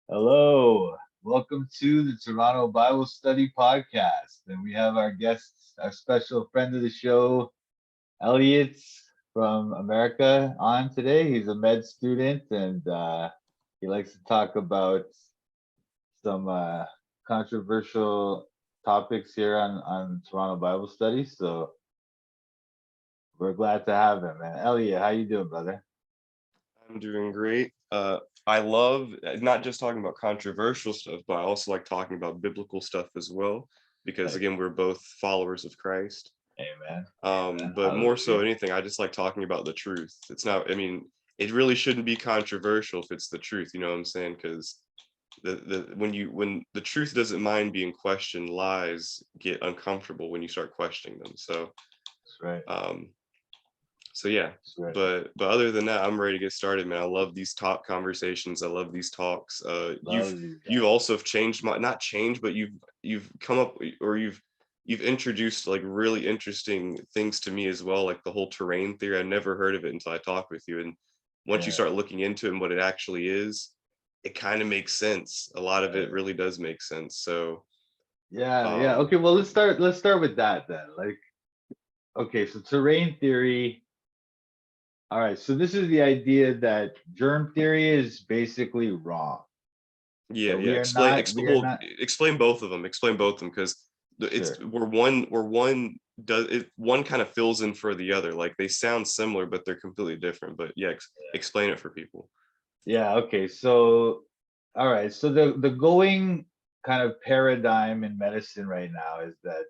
Hello, welcome to the Toronto Bible Study Podcast. And we have our guest, our special friend of the show, Elliot from America, on today. He's a med student and he likes to talk about some controversial topics here on Toronto Bible Study. So we're glad to have him. And Elliot, how you doing, brother? I'm doing great. I love not just talking about controversial stuff, but I also like talking about biblical stuff as well, because Like, again, we're both followers of Christ. amen, amen, But more so hallelujah. anything, I just like talking about the truth. It's not, I mean, it really shouldn't be controversial if it's the truth, you know what I'm saying? Because when the truth doesn't mind being questioned, lies get uncomfortable when you start questioning them. That's right, Um, so yeah, that's right. but other than that, I'm ready to get started, man. I love these talk conversations. I love these talks. You've Love these you've guys. also changed my, not changed, but you've come up, or you've introduced like really interesting things to me as well, like the whole terrain theory. I never heard of it until I talked with you, and once you Yeah. start looking into it and what it actually is, it kind of makes sense. A lot of it Uh, really does make sense. So Yeah, yeah. um Okay, well let's start with that then. Like, okay, so terrain theory. All right, so this is the idea that germ theory is basically wrong. Yeah, That yeah. we are Explain, not, explain, we are well, not explain both of them. Explain both of them, because it's sure. where one does it, one kind of fills in for the other. Like they sound similar, but they're completely different. But yeah, explain it for people. Yeah, okay. So all right, so the going kind of paradigm in medicine right now is that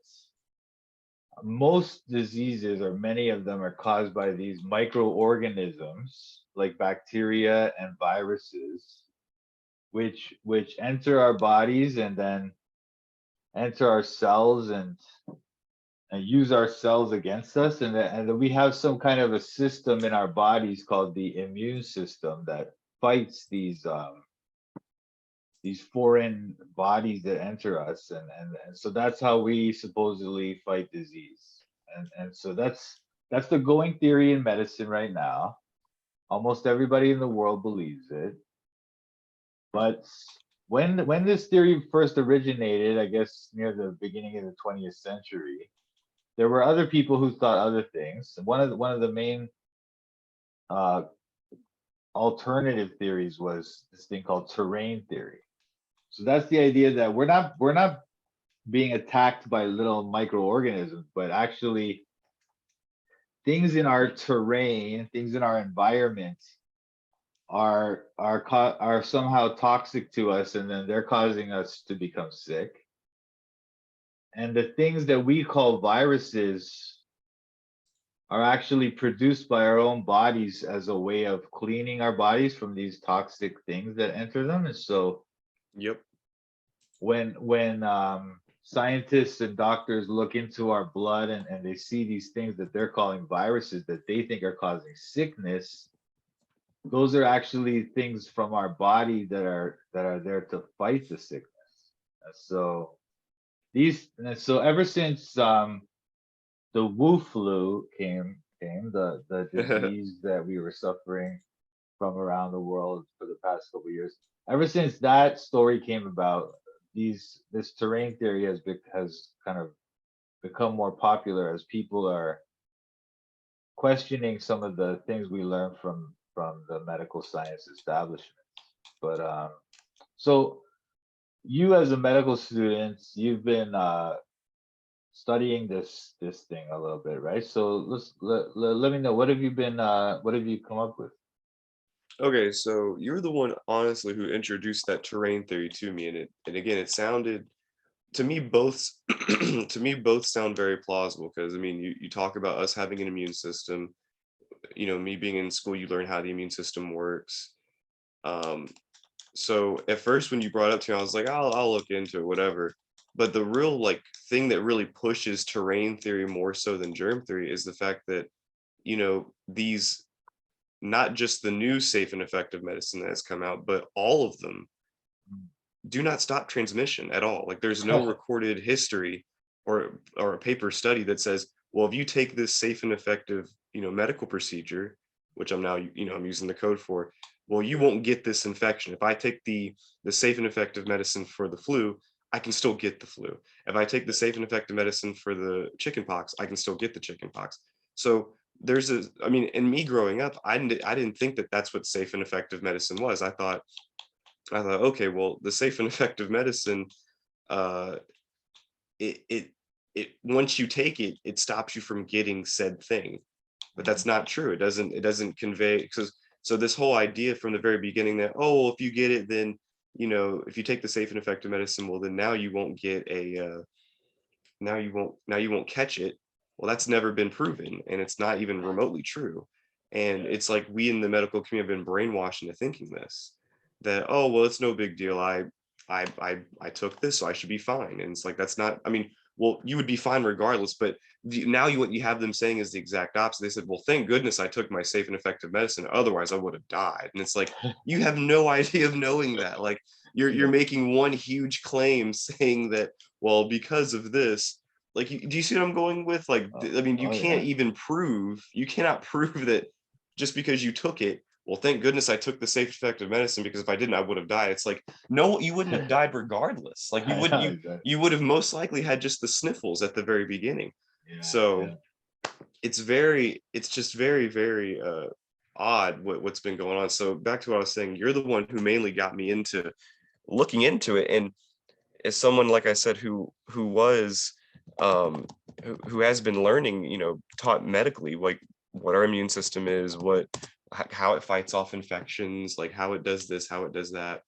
most diseases or many of them are caused by these microorganisms like bacteria and viruses which enter our bodies and then enter our cells and use our cells against us and that we have some kind of a system in our bodies called the immune system that fights these foreign bodies that enter us and so that's how we supposedly fight disease and so that's the going theory in medicine right now. Almost everybody in the world believes it. But when this theory first originated, I guess near the beginning of the 20th century, there were other people who thought other things. One of the main uh, alternative theories was this thing called terrain theory. So that's the idea that we're not being attacked by little microorganisms, but actually things in our terrain, things in our environment are somehow toxic to us, and then they're causing us to become sick. And the things that we call viruses are actually produced by our own bodies as a way of cleaning our bodies from these toxic things that enter them. And so Yep. when scientists and doctors look into our blood and they see these things that they're calling viruses that they think are causing sickness, those are actually things from our body that are there to fight the sickness. So so ever since the Wu flu came the disease that we were suffering from around the world for the past couple of years. Ever since that story came about, this terrain theory has kind of become more popular as people are questioning some of the things we learned from the medical science establishments. But so you as a medical student, you've been studying this thing a little bit, right? So let me know, what have you come up with? Okay, so you're the one honestly who introduced that terrain theory to me, and again, it sounded to me both to me both sound very plausible, because I mean, you talk about us having an immune system. Me being in school, you learn how the immune system works. Um, so at first when you brought it up to me, I was like, I'll look into it, whatever. But the real like thing that really pushes terrain theory more so than germ theory is the fact that, these, not just the new safe and effective medicine that has come out, but all of them do not stop transmission at all. Like there's no recorded history or a paper study that says, well, if you take this safe and effective, medical procedure, which I'm now, I'm using the code for, well, you won't get this infection. If I take the safe and effective medicine for the flu, I can still get the flu. If I take the safe and effective medicine for the chicken pox, I can still get the chicken pox. So there's a, I mean, in me growing up, I didn't think that that's what safe and effective medicine was. I thought, okay, well, the safe and effective medicine, uh, it it it once you take it, it stops you from getting said thing. But Mhm. that's not true. It doesn't convey, because so this whole idea from the very beginning that, oh, well, if you get it, then if you take the safe and effective medicine, well, then now you won't get a now you won't catch it. Well, that's never been proven, and it's not even remotely true. And Yeah. it's like we in the medical community have been brainwashed into thinking this, that, oh, well, it's no big deal. I took this, so I should be fine. And it's like, that's not, I mean, well, you would be fine regardless, but now what you have them saying is the exact opposite. They said, well, thank goodness I took my safe and effective medicine, otherwise I would have died. And it's like, you have no idea of knowing that. Like, you're Yeah. making one huge claim saying that, well, because of this, like, do you see what I'm going with? Like, Oh, I mean, oh yeah. you cannot prove that just because you took it, well, thank goodness I took the safe effective medicine, because if I didn't, I would have died. It's like, no, you wouldn't have died regardless. Like, I know exactly. you would have most likely had just the sniffles at the very beginning. Yeah, So yeah. it's just very, very odd what's been going on. So back to what I was saying, you're the one who mainly got me into looking into it. And as someone, like I said, um who has been learning, taught medically, like what our immune system is, how it fights off infections, like how it does this, how it does that.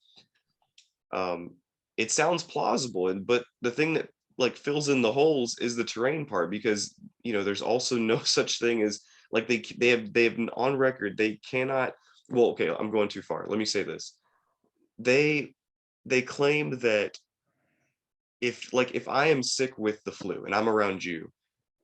um it sounds plausible, but the thing that like fills in the holes is the terrain part, because there's also no such thing as, like, they have on record they cannot, well, okay, I'm going too far. Let me say this. They they claim that if I am sick with the flu and I'm around you,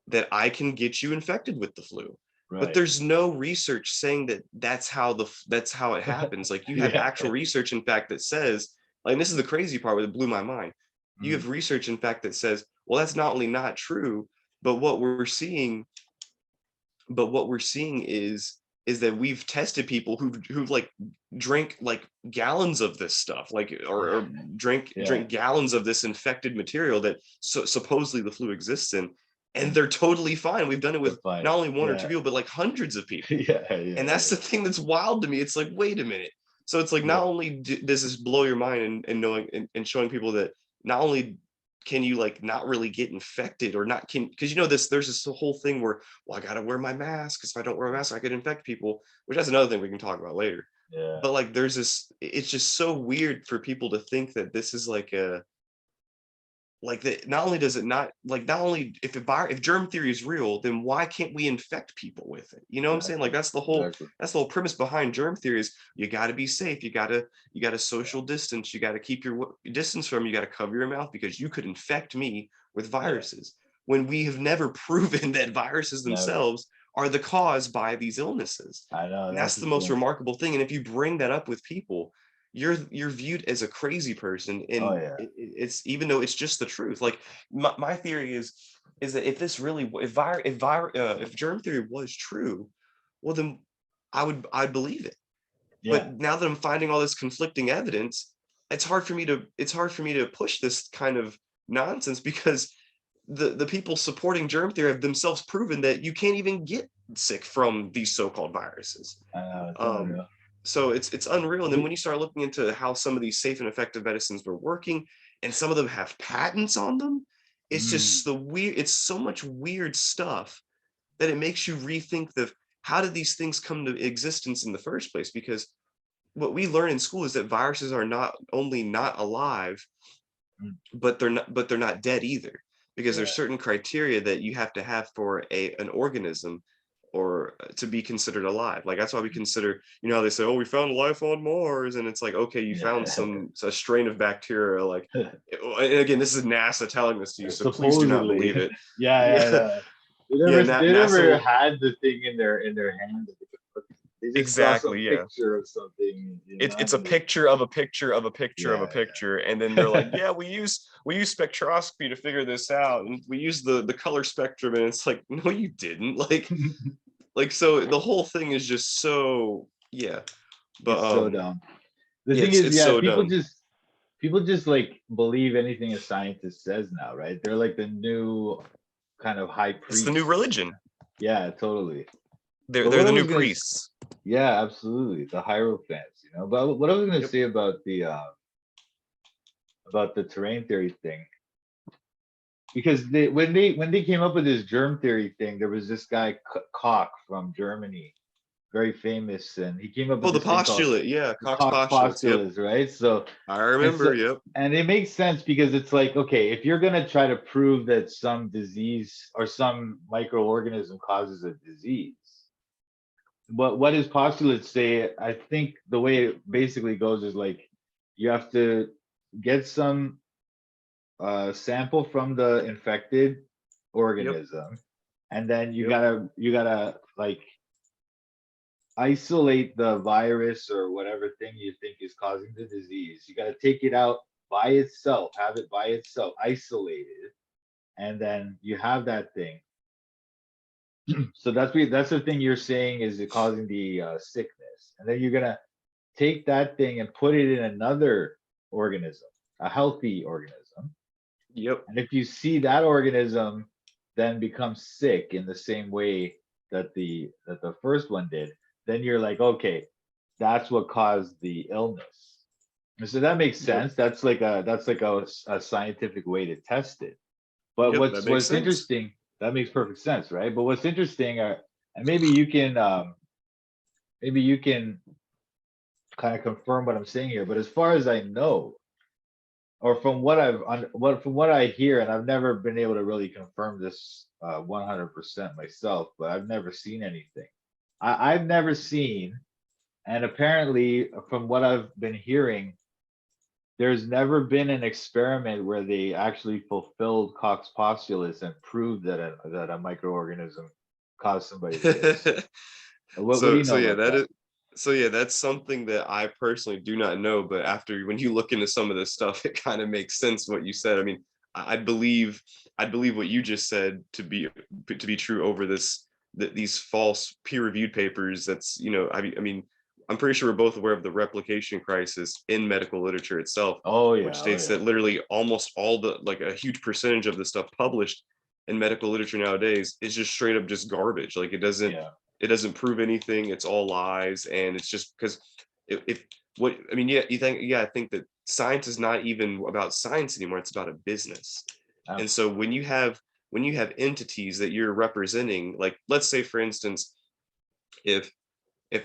that I can get you infected with the flu. But Right. there's no research saying that that's how it happens. Like, you have Yeah. actual research, in fact, that says, like, and this is the crazy part where it blew my mind. You Mm, have research, in fact, that says, well, that's not only not true, but what we're seeing is that we've tested people who've like drank like gallons of this stuff, like, or drink yeah. drink gallons of this infected material that supposedly the flu exists in, and And they're totally fine. We've done it they're with fine. not only one or two Yeah. people, but like hundreds of people. Yeah, yeah, And yeah, that's the thing that's wild to me. It's like, wait a minute. So it's like, not yeah. only does this blow your mind, and knowing and showing people that not only can you like not really get infected, or not can, because there's this whole thing where, well, I gotta wear my mask, because if I don't wear a mask, I could infect people, which that's another thing we can talk about later. Yeah. But like, there's this, it's just so weird for people to think that this is like a, like, that not only does it not, like, not only if germ theory is real, then why can't we infect people with it? You know what I'm saying? Like, Exactly. Exactly. that's the whole premise behind germ theory is, you got to be safe, you got to social distance, you got to keep your distance from, you got to cover your mouth, because you could infect me with Yeah. viruses, when we have never proven that viruses Never. themselves are the cause by these illnesses. I know, And that's that's the the most thing. remarkable thing. And if you bring that up with people, you're viewed as a crazy person. Oh And yeah. it's, even though it's just the truth. Like, my theory is that if this really, if germ theory was true, well, then I'd believe it. Yeah. But now that I'm finding all this conflicting evidence, it's hard for me to push this kind of nonsense, because the people supporting germ theory have themselves proven that you can't even get sick from these so-called viruses. I know, it's um, unreal. so it's unreal. And then We, when you start looking into how some of these safe and effective medicines were working, and some of them have patents on them, it's mm, just it's so much weird stuff that it makes you rethink how did these things come to existence in the first place? Because what we learn in school is that viruses are not only not alive, mm, but they're not dead either, because yeah. there's certain criteria that you have to have for an organism, or to be considered alive. Like, that's why we consider, how they say, oh, we found life on Mars, and it's like, okay, you found Yeah. a strain of bacteria, like, and again, this is NASA telling this to you, so please do not Supposedly. believe it. Yeah, yeah, Yeah. yeah. Yeah, They NASA never will, had the thing in their hand that they could look at. They just saw some exactly, yeah. picture of something, It's and a they, picture of a picture of a picture of a yeah, picture, and then they're like, yeah, we use spectroscopy to figure this out, and we use the color spectrum, and it's like, no, you didn't. Like, so the whole thing is just so, yeah. But It's so dumb. The yeah, thing is, it's yeah, so dumb. people just like believe anything a scientist says now, right? They're like the new kind of high It's the new priests. religion. Yeah, totally. They're But they're what I the was new gonna, priests. yeah, absolutely, the hierophants, you know. But what I was gonna Yep. say about the terrain theory thing, because when they came up with this germ theory thing, there was this guy Koch from Germany, very famous, and he came up Oh, with the this thing called postulate. Yeah, the Koch's Koch postulates. Yep. postulates, right? So I and remember. so Yep. and it makes sense because it's like, okay, if you're gonna try to prove that some disease or some microorganism causes a disease, what his postulates say, I think the way it basically goes is like you have to get some sample from the infected Yep. organism, and then you Yep. gotta like isolate the virus or whatever thing you think is causing the disease. You gotta take it out by itself, have it by itself, isolated, and then you have that thing. So that's the thing you're saying is it causing the sickness, and then you're gonna take that thing and put it in another organism, a healthy organism. Yep. And if you see that organism then become sick in the same way that the first one did, then you're like, okay, that's what caused the illness. And so that makes Yep. sense. That's like a scientific way to test it. But Yep. That makes what's sense. interesting, that makes perfect sense, right? But what's interesting and maybe you can kind of confirm what I'm saying here. But as far as I know, or from what from what I hear, and I've never been able to really confirm this 100% myself, but I've never seen anything. I've never seen, and apparently from what I've been hearing, there's never been an experiment where they actually fulfilled Koch's postulates and proved that a microorganism caused somebody to get sick. What do so you so know yeah, about that that? is so yeah, that's something that I personally do not know. But after when you look into some of this stuff, it kind of makes sense what you said. I mean, I believe what you just said to be true over these false peer-reviewed papers. That's I mean, I'm pretty sure we're both aware of the replication crisis in medical literature itself, Oh which yeah, oh states yeah, that literally almost all the like a huge percentage of the stuff published in medical literature nowadays is just straight up just garbage. Like yeah, it doesn't prove anything. It's all lies, and it's just because if what I mean, I think that science is not even about science anymore. It's about a business. And so absolutely. when you have entities that you're representing, like let's say for instance, if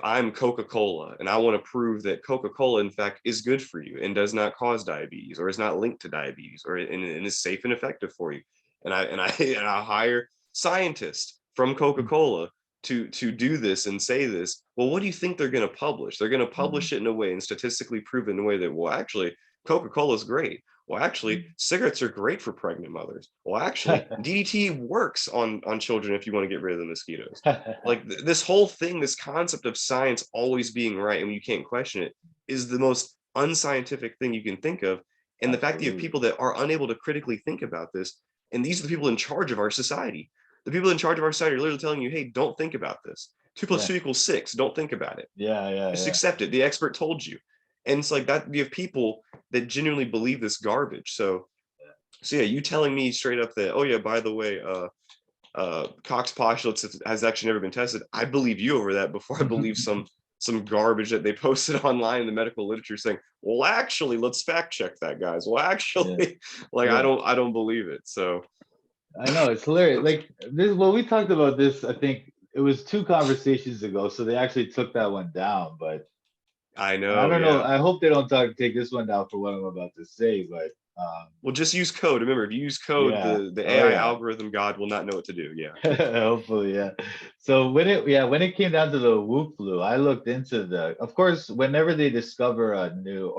I'm Coca-Cola and I want to prove that Coca-Cola in fact is good for you and does not cause diabetes or is not linked to diabetes and is safe and effective for you, and I hire scientists from Coca-Cola to do this and say this, well, what do you think they're going to publish? They're going to Mhm, publish it in a way and statistically prove it in a way that, well, actually, Coca-Cola is great. Well, actually, mhm. cigarettes are great for pregnant mothers. Well, actually, DDT works on children if you want to get rid of the mosquitoes. Like this whole thing, this concept of science always being right and you can't question it is the most unscientific thing you can think of. And the fact that you have Absolutely. people that are unable to critically think about this, and these are the people in charge of our society. The people in charge of our society are literally telling you, hey, don't think about this. Two plus Yeah. two equals six. Don't think about it. Yeah, yeah, Just yeah. accept it. The expert told you. And it's like that you have people that genuinely believe this garbage. So yeah, you telling me straight up that, oh yeah, by the way, Cox postulates has actually never been tested. I believe you over that before I believe some garbage that they posted online in the medical literature saying, well, actually, let's fact check that, guys. Well, Yeah, actually, like yeah. I don't believe it. So I know it's hilarious. Like this, well, we talked about this. I think it was two conversations ago, so they actually took that one down. But I and I know, don't know. yeah. I hope they don't take this one down for what I'm about to say. But Well, just use code. Remember, if you use code, yeah. the Oh AI yeah. algorithm god will not know what to do. Yeah. Hopefully, yeah. So when it came down to the Wu flu, I looked into of course, whenever they discover a new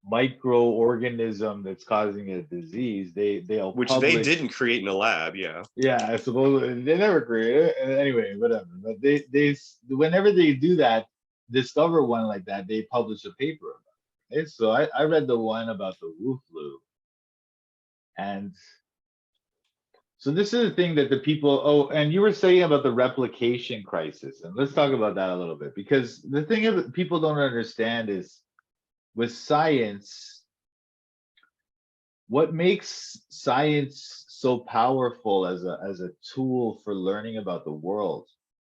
microorganism that's causing a disease, they'll Which they didn't publish. create in a lab. Yeah. Yeah, I suppose they never create it. Anyway, whatever. But whenever they do that, discover one like that, they publish a paper about it. So I read the one about the Wu flu, and So this is the thing that the people, oh, and you were saying about the replication crisis, and let's talk about that a little bit, because the thing that people don't understand is with science, what makes science so powerful as a tool for learning about the world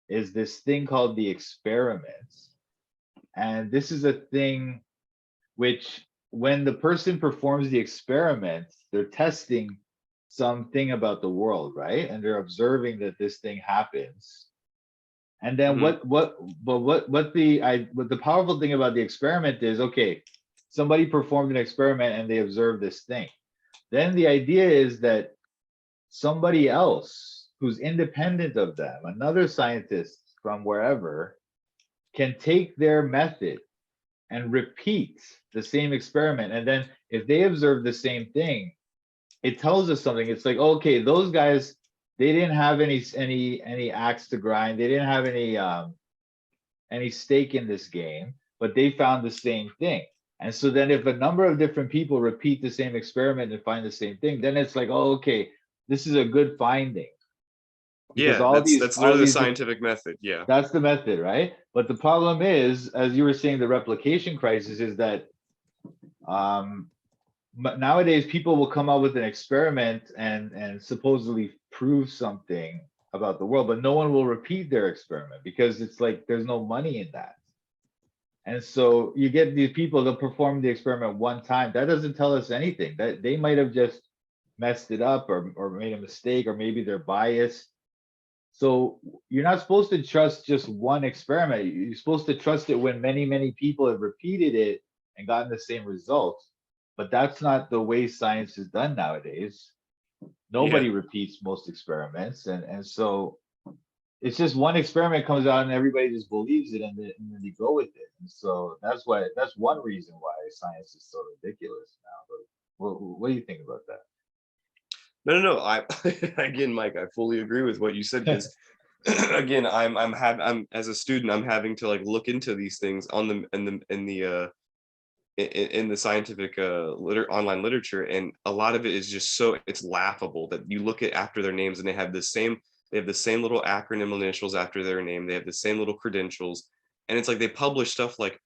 is this thing called the experiments. And this is a thing which, when the person performs the experiment, they're testing something about the world, right? And they're observing that this thing happens. And then Hmm. what the powerful thing about the experiment is, okay, somebody performed an experiment and they observed this thing. Then the idea is that somebody else who's independent of them, another scientist from wherever, can take their method and repeat the same experiment. And then if they observe the same thing, it tells us something. It's like, okay, those guys, they didn't have any axe to grind. They didn't have any stake in this game, but they found the same thing. And so then if a number of different people repeat the same experiment and find the same thing, then it's like, oh, okay, this is a good finding, because Yeah, that's all literally the these scientific method. Yeah. that's the method, right? But the problem is, as you were saying, the replication crisis is that um, nowadays people will come out with an experiment and supposedly prove something about the world, but no one will repeat their experiment because it's like there's no money in that. And so you get these people that perform the experiment one time. That doesn't tell us anything. That they might have just messed it up or made a mistake, or maybe they're biased. So you're not supposed to trust just one experiment. You're supposed to trust it when many, many people have repeated it and gotten the same results. But that's not the way science is done nowadays. Yeah. Nobody repeats most experiments. And so it's just one experiment comes out and everybody just believes it, and then they go with it. And so that's one reason why science is so ridiculous now. But what do you think about No, no, no. I again, Mike, I fully agree with what you said that? because again, I'm as a student, I'm having to like look into these things on the in the scientific online literature, and a lot of it is just so it's laughable that you look at after their names and they have the same little acronym initials after their name, they have the same little credentials, and it's like they publish stuff like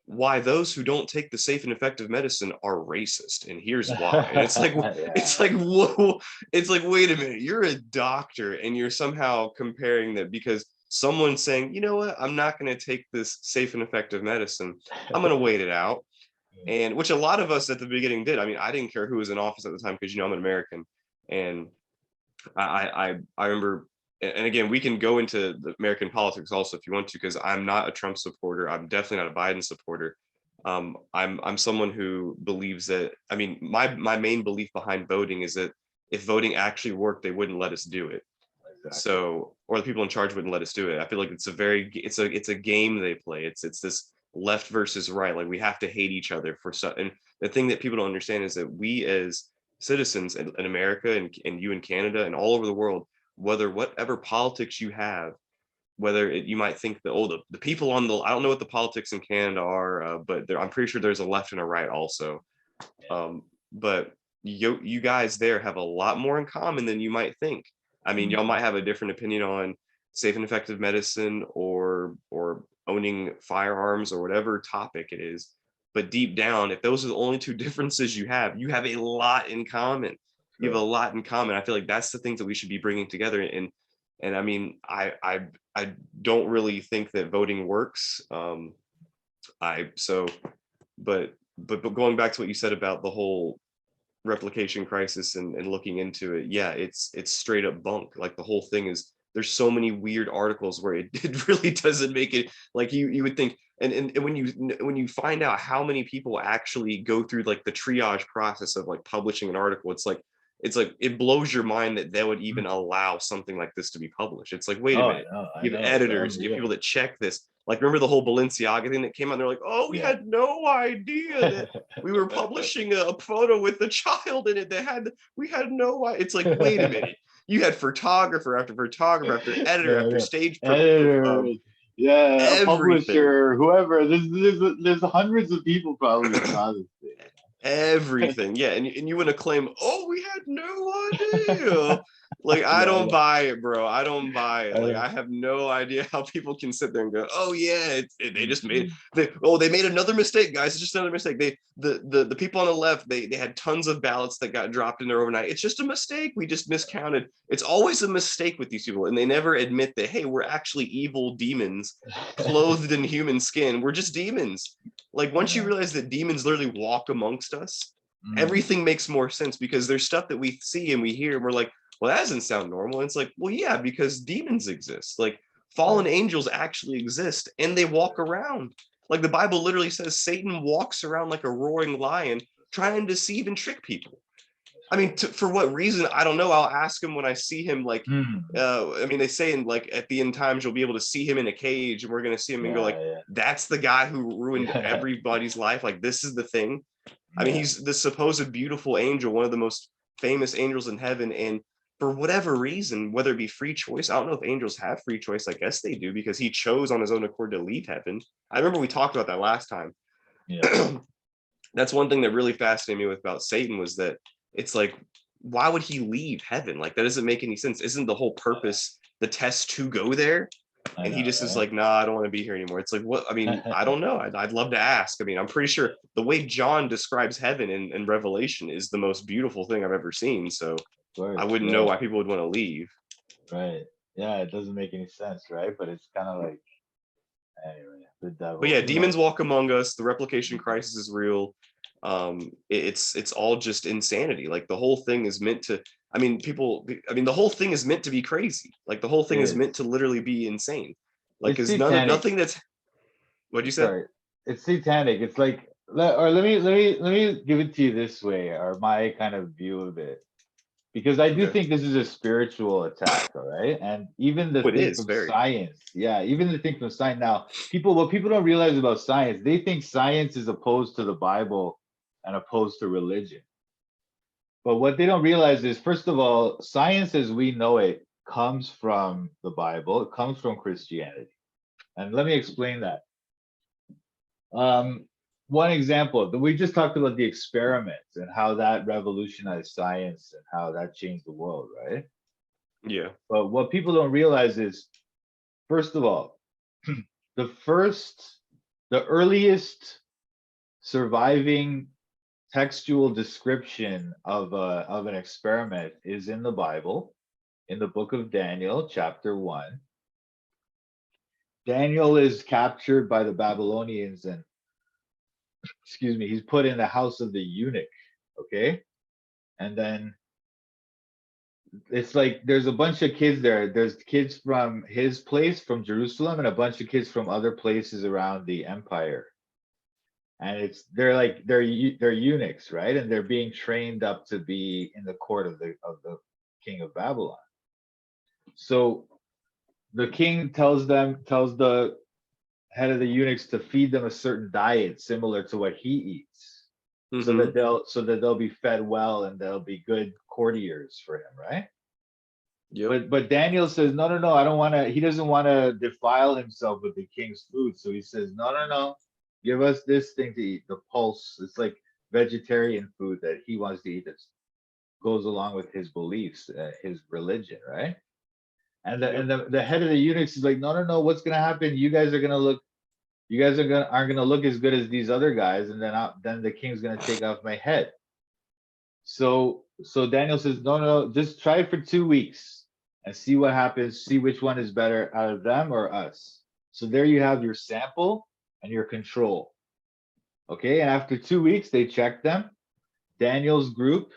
why those who don't take the safe and effective medicine are racist, and here's why. And it's like Yeah. whoa, it's like wait a minute, you're a doctor and you're somehow comparing that because someone's saying, you know what, I'm not going to take this safe and effective medicine, I'm going to wait it out. And which a lot of us at the beginning did. I mean, I didn't care who was in office at the time because I'm an American, and I remember. And again, we can go into the American politics also if you want to, because I'm not a Trump supporter. I'm definitely not a Biden supporter. I'm someone who believes that. I mean, my main belief behind voting is that if voting actually worked, they wouldn't let us do it. Exactly. So, or the people in charge wouldn't let us do it. I feel like it's a game they play. It's this left versus right. Like we have to hate each other for so. And the thing that people don't understand is that we as citizens in America and you in Canada and all over the world, whatever politics you have, you might think that oh the people on the I don't know what the politics in Canada are, but I'm pretty sure there's a left and a right also. But you guys there have a lot more in common than you might think. I mean, y'all Mhm. might have a different opinion on safe and effective medicine or owning firearms or whatever topic it is. But deep down, if those are the only two differences you have a lot in common. You have True. a lot in common. I feel like that's the things that we should be bringing together. And I mean, I don't really think that voting works. I so, but going back to what you said about the whole replication crisis and looking into it, yeah, it's straight up bunk. Like the whole thing is there's so many weird articles where it really doesn't make it like you would think. And when you find out how many people actually go through like the triage process of like publishing an article, it's like it blows your mind that they would even allow something like this to be published. It's like, wait a Oh, minute, I you have know. It's editors, you have people unreal. that check this. Like, remember the whole Balenciaga thing that came out? And they're like, oh, we Yeah. had no idea that we were publishing a photo with the child in it. We had no idea. It's like, wait a minute. You had photographer after editor No, after no. stage Editors, yeah, a everything. publisher, whoever. There's hundreds of people probably who saw this thing. Everything. Yeah. And you want to claim, oh, we had no idea. Like, I Yeah, don't yeah. buy it, bro. I don't buy it. Like, Uh, I have no idea how people can sit there and go, "Oh yeah, they just made mm, they made another mistake, guys. It's just another mistake. The people on the left, they had tons of ballots that got dropped in there overnight. It's just a mistake. We just miscounted. It's always a mistake with these people, and they never admit that, hey, we're actually evil demons clothed in human skin. We're just demons. Like, once you yeah. realize that demons literally walk amongst us, Mm, everything makes more sense, because there's stuff that we see and we hear and we're like, well, that doesn't sound normal. And it's like, well, yeah, because demons exist. Like, fallen right. angels actually exist and they walk around. Like, the Bible literally says Satan walks around like a roaring lion trying to deceive and trick people. I mean, for what reason? I don't know. I'll ask him when I see him. Like, Mm, I mean, they say in, like, at the end times, you'll be able to see him in a cage, and we're gonna see him and go like, yeah, "That's the guy who ruined yeah. everybody's life. Like, this is the thing." I mean, Yeah. he's the supposed beautiful angel, one of the most famous angels in heaven, and for whatever reason, whether it be free choice, I don't know if angels have free choice. I guess they do, because he chose on his own accord to leave heaven. I remember we talked about that last time. Yeah. That's one thing that really fascinated me with about Satan, was that it's like, why would he leave heaven? Like, that doesn't make any sense. Isn't the whole purpose the test to go there? I And he know, just is like, nah, I don't want to be here anymore. It's like, what? I mean, right? I don't know. I'd love to ask. I mean, I'm pretty sure the way John describes heaven in Revelation is the most beautiful thing I've ever seen. So Of I course, wouldn't know yeah, why people would want to leave. right. Yeah, it doesn't make any sense, right? But it's kind of like, anyway, the But devil, yeah, who demons knows? walk among us. The replication Mhm. crisis is real. It's all just insanity. Like, the whole thing is meant to. I mean, people. I mean, the whole thing is meant to be crazy. Like, the whole It thing is meant is. to literally be insane. Like, It's because satanic. nothing that's. What'd you say? Sorry, it's satanic. It's like, or let me give it to you this way, or my kind of view of it, because I do Okay. think this is a spiritual attack, all right? And even the Oh, it thing is from very. science, yeah, even the thing from science. Now, what people don't realize about science, they think science is opposed to the Bible and opposed to religion. But what they don't realize is, first of all, science as we know it comes from the Bible, it comes from Christianity. And let me explain that. Um, one example, we just talked about the experiments and how that revolutionized science and how that changed the world, right? Yeah. But what people don't realize is, first of all, the first, the earliest surviving textual description of an experiment is in the Bible, in the book of Daniel, chapter 1. Daniel is captured by the Babylonians and, excuse me, he's put in the house of the eunuch, okay? And then it's like there's a bunch of kids there. There's kids from his place, from Jerusalem, and a bunch of kids from other places around the empire. And it's they're eunuchs, right? And they're being trained up to be in the court of the king of Babylon. So the king tells the head of the eunuchs to feed them a certain diet similar to what he eats, Mm-hmm. so that they'll be fed well and they'll be good courtiers for him, right? Yep. But Daniel says, no, no, no, I don't want to. He doesn't want to defile himself with the king's food, so he says, no, no, no, give us this thing to eat, the pulse. It's like vegetarian food that he wants to eat that goes along with his beliefs, his religion, right? And Yep. the head of the eunuchs is like, no, no, no, what's gonna happen? You guys aren't gonna look as good as these other guys, and then the king's gonna take off my head. So Daniel says, no, no, no, just try it for 2 weeks and see what happens. See which one is better out of them or us. So there you have your sample and your control. Okay, and after 2 weeks, they checked them. Daniel's group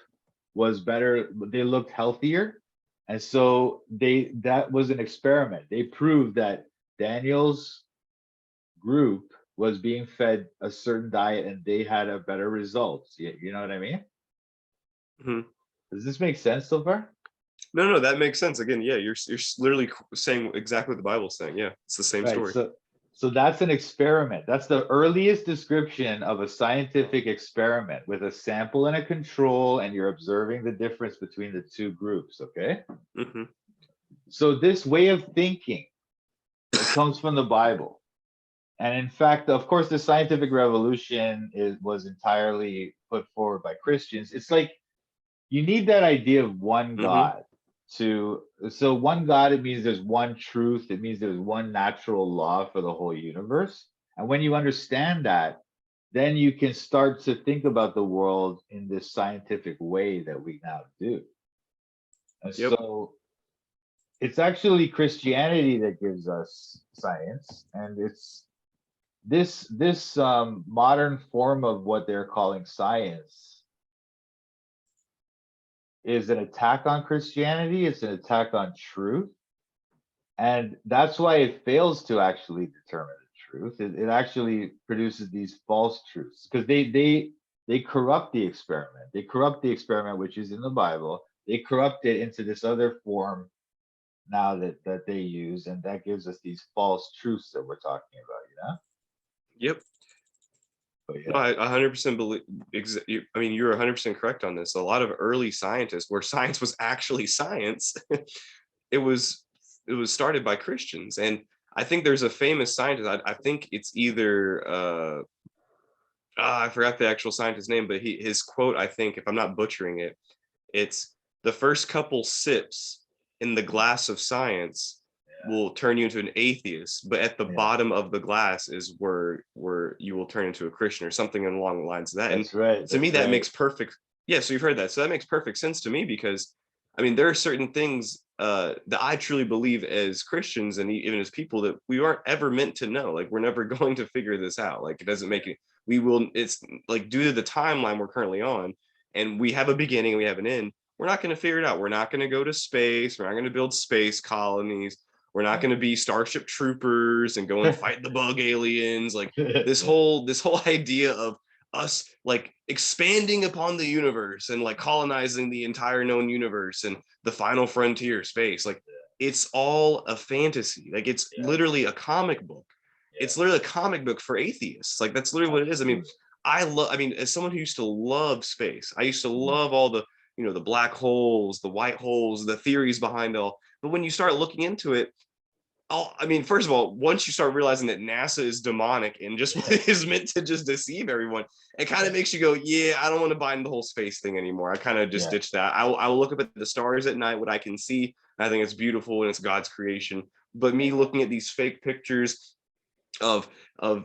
was better; they looked healthier, and so that was an experiment. They proved that Daniel's group was being fed a certain diet, and they had a better results. You know what I mean? Mm-hmm. Does this make sense so far? No, no, that makes sense. Again, yeah, you're literally saying exactly what the Bible's saying. Yeah, it's the same Right. story. So that's an experiment. That's the earliest description of a scientific experiment with a sample and a control, and you're observing the difference between the two groups. Okay. Mm-hmm. So this way of thinking, it comes from the Bible. And in fact, of course, the scientific revolution was entirely put forward by Christians. It's like you need that idea of one Mm-hmm. God. So one God, it means there's one truth, it means there's one natural law for the whole universe. And when you understand that, then you can start to think about the world in this scientific way that we now do. And Yep. so it's actually Christianity that gives us science, and it's this modern form of what they're calling science is an attack on Christianity. It's an attack on truth, and that's why it fails to actually determine the truth. It actually produces these false truths because they corrupt the experiment. They corrupt the experiment, which is in the Bible. They corrupt it into this other form now that they use, and that gives us these false truths that we're talking about. Yep. But No, yeah, I 100% believe. I mean, you're 100% correct on this. A lot of early scientists, where science was actually science, it was started by Christians. And I think there's a famous scientist. I think it's either I forgot the actual scientist's name, but his quote, I think, if I'm not butchering it, it's the first couple sips in the glass of science will turn you into an atheist, but at the yeah, bottom of the glass is where you will turn into a Christian or something along the lines of that. And that's right. to me, That's that right. makes perfect. Yeah, so you've heard that. So that makes perfect sense to me because, I mean, there are certain things that I truly believe as Christians and even as people that we aren't ever meant to know. Like we're never going to figure this out. Like it doesn't make it. We will. It's like due to the timeline we're currently on, and we have a beginning and we have an end. We're not going to figure it out. We're not going to go to space. We're not going to build space colonies. We're not Yeah. going to be Starship Troopers and go and fight the bug aliens. Like this Yeah. whole idea of us like expanding upon the universe and like colonizing the entire known universe and the final frontier space. Like it's all a fantasy. Like it's Yeah. literally a comic book. Yeah. It's literally a comic book for atheists. Like that's literally what it is. I mean, Absolutely. I mean, as someone who used to love space, I used to Mhm. love all the, the black holes, the white holes, the theories behind it all. But when you start looking into it, I mean, first of all, once you start realizing that NASA is demonic and just is meant to just deceive everyone, it kind Yeah. of makes you go, yeah, I don't want to buy into the whole space thing anymore. I kind of just Yeah. ditched that. I will look up at the stars at night, what I can see. I think it's beautiful and it's God's creation. But me looking at these fake pictures of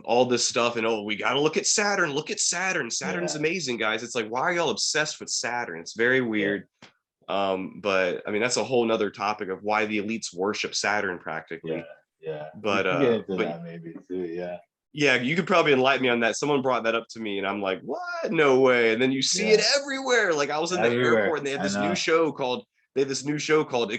all this stuff and we got to look at Saturn. Look at Saturn. Saturn's Yeah. amazing, guys. It's like, why are y'all obsessed with Saturn? It's very Yeah. weird. But I mean, that's a whole nother topic of why the elites worship Saturn Yeah. practically. Yeah. We But can get into but that maybe too. Yeah. yeah, you could probably enlighten me on that. Someone brought that up to me and I'm like, what? No way. And then you see it Yeah. everywhere. Like I was in the airport Everywhere. and I know. they have this new show called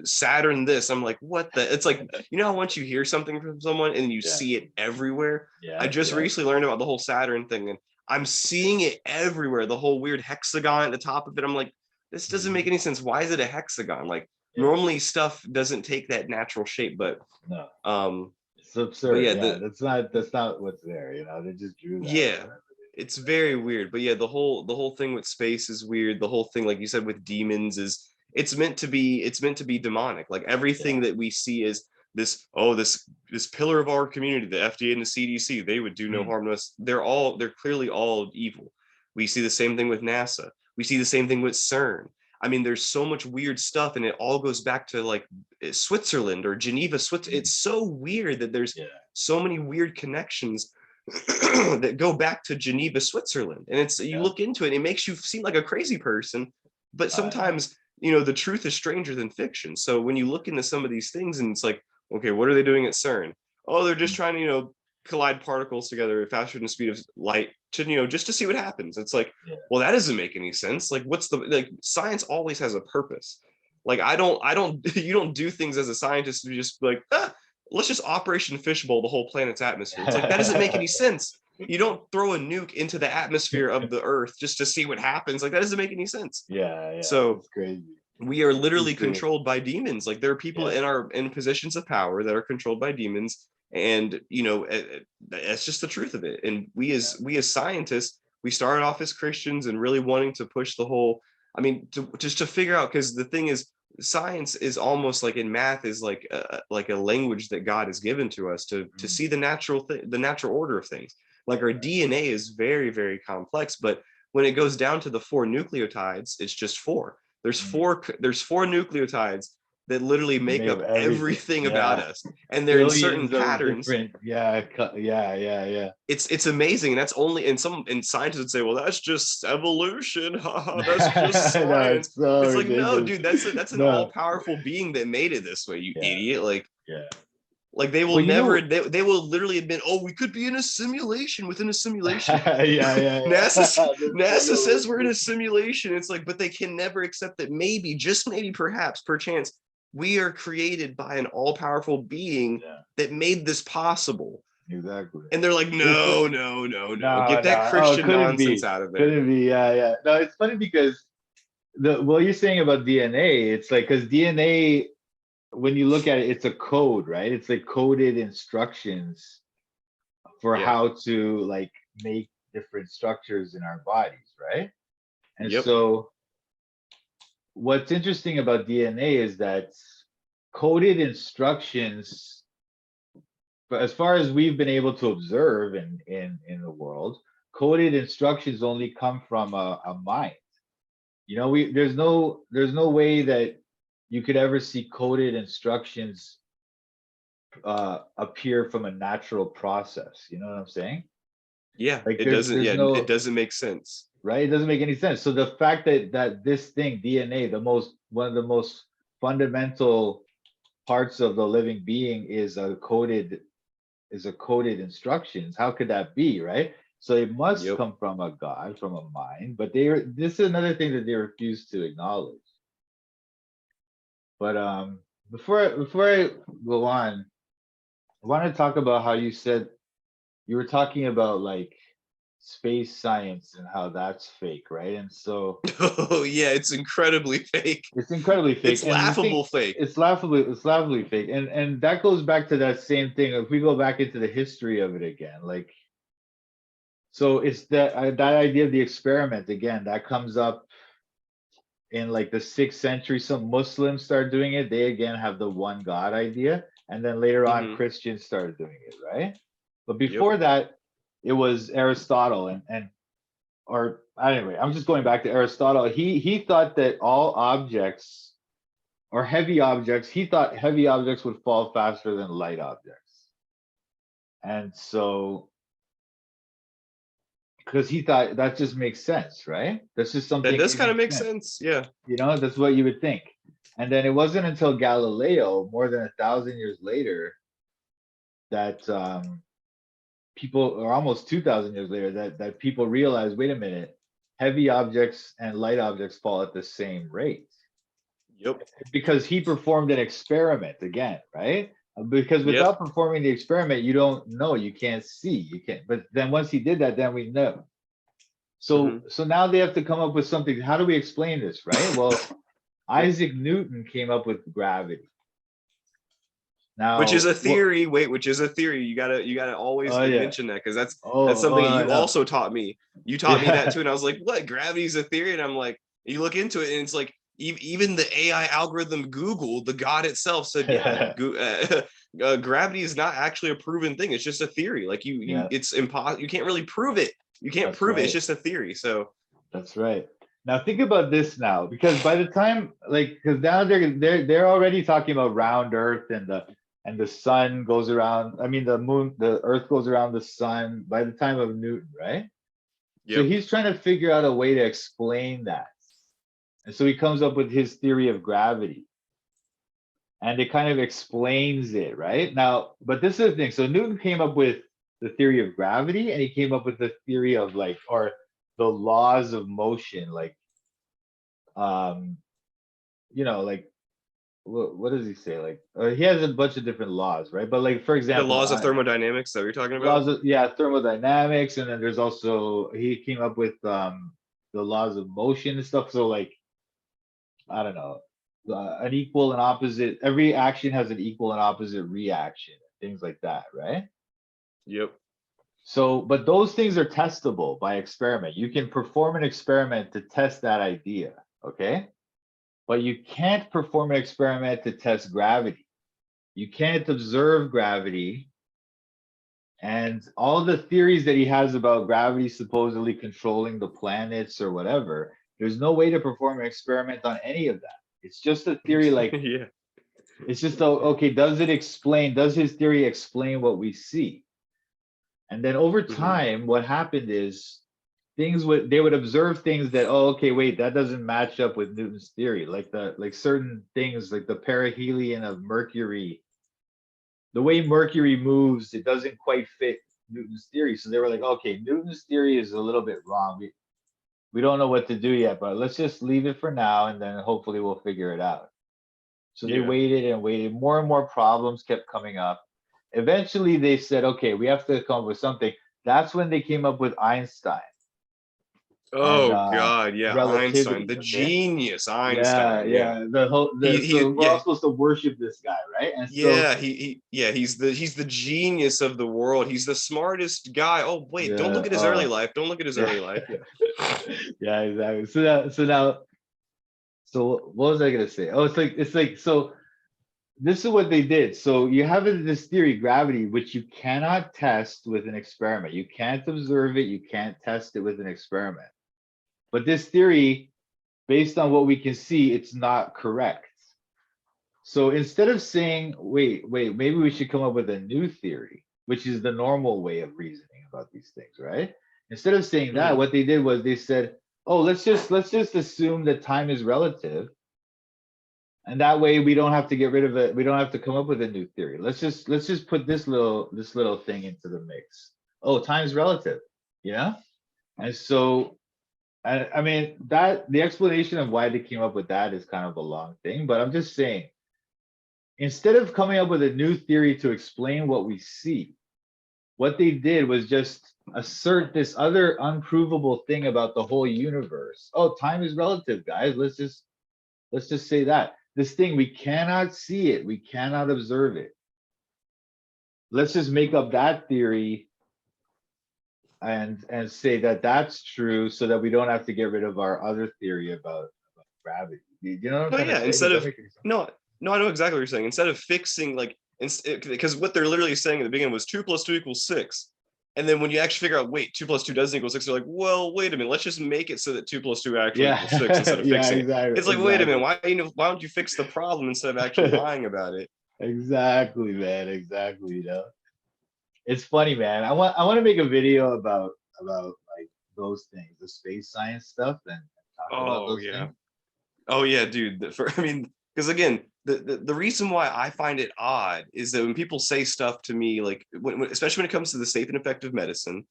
Saturn this. I'm like, what the, it's like, how once you hear something from someone and you Yeah. see it everywhere. I Yeah. just Yeah. recently learned about the whole Saturn thing and I'm seeing it everywhere. The whole weird hexagon at the top of it. I'm like, this doesn't make Mhm. any sense. Why is it a hexagon? Like Yeah. normally stuff doesn't take that natural shape, No. um It's but absurd. yeah, Yeah. That's not what's there. They just drew that or yeah, whatever it's very weird. But yeah, the whole thing with space is weird. The whole thing, like you said, with demons is it's meant to be demonic. Like they did. everything that we see is this pillar of our community, the FDA and the CDC, they would do Yeah. no harm to us. They're clearly all evil. We see the same thing with NASA. We see the same thing with CERN. I mean, there's so much weird stuff, and it all goes back to like Switzerland or Geneva, Switzerland. Mhm. It's so weird that there's Yeah. so many weird connections that go back to Geneva, Switzerland. And it's you Yeah. look into it, it makes you seem like a crazy person, but I know. sometimes the truth is stranger than fiction. So when you look into some of these things and it's like, okay, what are they doing at CERN? Oh, they're just Mhm. trying to, collide particles together faster than the speed of light to, just to see what happens. It's like, Yeah. well, that doesn't make any sense. Like, what's the like science always has a purpose. Like, I don't, you don't do things as a scientist to just like, let's just Operation Fishbowl the whole planet's atmosphere. It's like that doesn't make any sense. You don't throw a nuke into the atmosphere of the Earth just to see what happens. Like that doesn't make any sense. Yeah. Yeah. So It's crazy. we are literally It's a, controlled by demons. Like there are people yeah. in positions of power that are controlled by demons, and that's just the truth of it. And we as scientists, we started off as Christians and really wanting to push the whole. I mean, just to figure out, because the thing is, science is almost like in math is like a language that God has given to us to Mm. see the natural order of things. Like our DNA is very, very complex, but when it goes down to the four nucleotides, it's just four. There's Mm. four nucleotides that literally make Made of up everything. everything about Yeah. us, and they're in certain Billions of patterns. different, yeah, yeah, yeah, yeah. It's amazing, and that's only, and scientists would say, well, that's just evolution. Haha, that's just No, science. it's so It's like, no, ridiculous. dude, that's an No, all-powerful being that made it this way, you yeah, idiot. yeah. Like they will Well, you never, know, they will literally admit, oh, we could be in a simulation within a simulation. yeah, yeah, yeah. There's NASA no says we're in way. a simulation. It's like, but they can never accept that maybe, just maybe, perhaps, perchance, we are created by an all-powerful being Yeah, that made this possible. exactly. And they're like, It's no, no, no, no. no, Get that no. Oh, Christian couldn't nonsense be, out of there. couldn't be. Yeah, yeah. No, it's funny because the what you're saying about DNA, it's like because DNA, when you look at it, it's a code, right? It's like coded instructions for Yeah. how to like make different structures in our bodies, right? And Yep. so what's interesting about DNA is that coded instructions, but as far as we've been able to observe in the world, coded instructions only come from a mind. You know, we there's no way that you could ever see coded instructions appear from a natural process. You know what I'm saying? Yeah. Like It doesn't, there's yeah, it no, doesn't make sense. right? It doesn't make any sense. So the fact that this thing, DNA, one of the most fundamental parts of the living being is a coded instructions. How could that be, right? So it must Yep. come from a God, from a mind, but this is another thing that they refuse to acknowledge. But before I go on, I want to talk about how you said you were talking about like space science and how that's fake, right? And so Oh, yeah. It's incredibly fake. it's incredibly fake. It's And the thing, laughable fake. it's laughably fake. And that goes back to that same thing. If we go back into the history of it again, like so it's that idea of the experiment again that comes up in like the 6th century. Some Muslims start doing it. They again have the one God idea, and then later on Hmm. Christians started doing it, right? But Yep. before that, it was Aristotle and or anyway, I'm just going back to Aristotle. He thought that all objects or heavy objects, he thought heavy objects would fall faster than light objects. And so because he thought that just makes sense, right? That's just That something, does it kind of makes make sense. sense. Yeah. That's what you would think. And then it wasn't until Galileo, more than 1,000 years later, that people, or almost 2,000 years later, that people realized, wait a minute, heavy objects and light objects fall at the same rate. Yep. Because he performed an experiment again, right? Because Yep. without performing the experiment, you don't know, you can't see, you can't. But then once he did that, then we know. So Hmm. so now they have to come up with something. How do we explain this, right? Well, Isaac Newton came up with gravity. Which is Now, a what? theory. Wait, which is a theory. You gotta always Oh yeah. mention that, because that's Oh, something I you know. also taught me. You taught me that Yeah. too, and I was like, what? Gravity's a theory, and I'm like, you look into it, and it's like even the AI algorithm Google, the God itself said, yeah, gravity is not actually a proven thing. It's just a theory. Like Yeah, it's impossible. You can't really prove it. You can't that's prove it. It's right. just a theory. So That's right. Now think about this now, because by the time, like, because now they're already talking about round Earth and the sun goes around. I mean, the Earth goes around the sun by the time of Newton, right? So yep. he's trying to figure out a way to explain that, and so he comes up with his theory of gravity, and it kind of explains it, right? Now, but this is the thing. So Newton came up with the theory of gravity, and he came up with the theory of like, or the laws of motion, like um like what does he say, like he has a bunch of different laws, right? But like for The example, laws of thermodynamics that we're talking about. laws of, yeah, thermodynamics, and then there's also he came up with the laws of motion and stuff. So like I don't know, an equal and opposite, every action has an equal and opposite reaction, things like that, right? Yep. So but those things are testable by experiment. You can perform an experiment to test that idea, okay? But you can't perform an experiment to test gravity. You can't observe gravity. And all the theories that he has about gravity supposedly controlling the planets or whatever, There's no way to perform an experiment on any of that. It's just a theory. Like, Yeah. it's just okay. Does his theory explain what we see? And then over Hmm. time, what happened is they would observe things that, oh, okay, wait, that doesn't match up with Newton's theory. Like certain things, like the perihelion of Mercury, the way Mercury moves, it doesn't quite fit Newton's theory. So they were like, okay, Newton's theory is a little bit wrong. We don't know what to do yet, but let's just leave it for now, and then hopefully we'll figure it out. So they Yeah. waited and waited. More and more problems kept coming up. Eventually, they said, okay, we have to come up with something. That's when they came up with Einstein and Oh God, yeah, Einstein, relativity. the Okay. genius Yeah, Einstein. Yeah. yeah. He So we're all yeah. supposed to worship this guy, right? And so Yeah, yeah, he's the genius of the world. He's the smartest guy. Oh, wait, don't yeah, look at his early life. Don't look at his yeah, early life. Yeah. yeah, exactly. So what was I gonna say? Oh, it's like so. This is what they did. So you have this theory, gravity, which you cannot test with an experiment. You can't observe it. You can't test it with an experiment. But this theory, based on what we can see, it's not correct. So instead of saying, wait, maybe we should come up with a new theory, which is the normal way of reasoning about these things, right? Instead of saying that, Mhm. what they did was they said, oh, let's just assume that time is relative, and that way we don't have to get rid of it. We don't have to come up with a new theory. Let's just put this little thing into the mix. Oh, time's relative, yeah. And so I mean that the explanation of why they came up with that is kind of a long thing, but I'm just saying, instead of coming up with a new theory to explain what we see, what they did was just assert this other unprovable thing about the whole universe. Oh, time is relative, guys. Let's just say that. This thing, we cannot see it, we cannot observe it. Let's just make up that theory and say that that's true so that we don't have to get rid of our other theory about gravity. You know what I'm No, trying to yeah, say? Does instead that of make any sense? no, no, I know exactly what you're saying. Instead of fixing like because what they're literally saying in the beginning was 2 + 2 = 6. And then when you actually figure out, wait, 2 + 2 doesn't equal 6, they're like, well, wait a minute, let's just make it so that 2 + 2 actually equals 6 Yeah, instead of yeah, fixing it. exactly, It's like, wait a minute, exactly. why don't you fix the problem instead of actually lying about it? Exactly, man, exactly. It's funny, man. I want to make a video about like those things, the space science stuff, and talk about Oh those yeah. things. Oh yeah, dude. I mean, because again, the reason why I find it odd is that when people say stuff to me, like especially when it comes to the safe and effective medicine,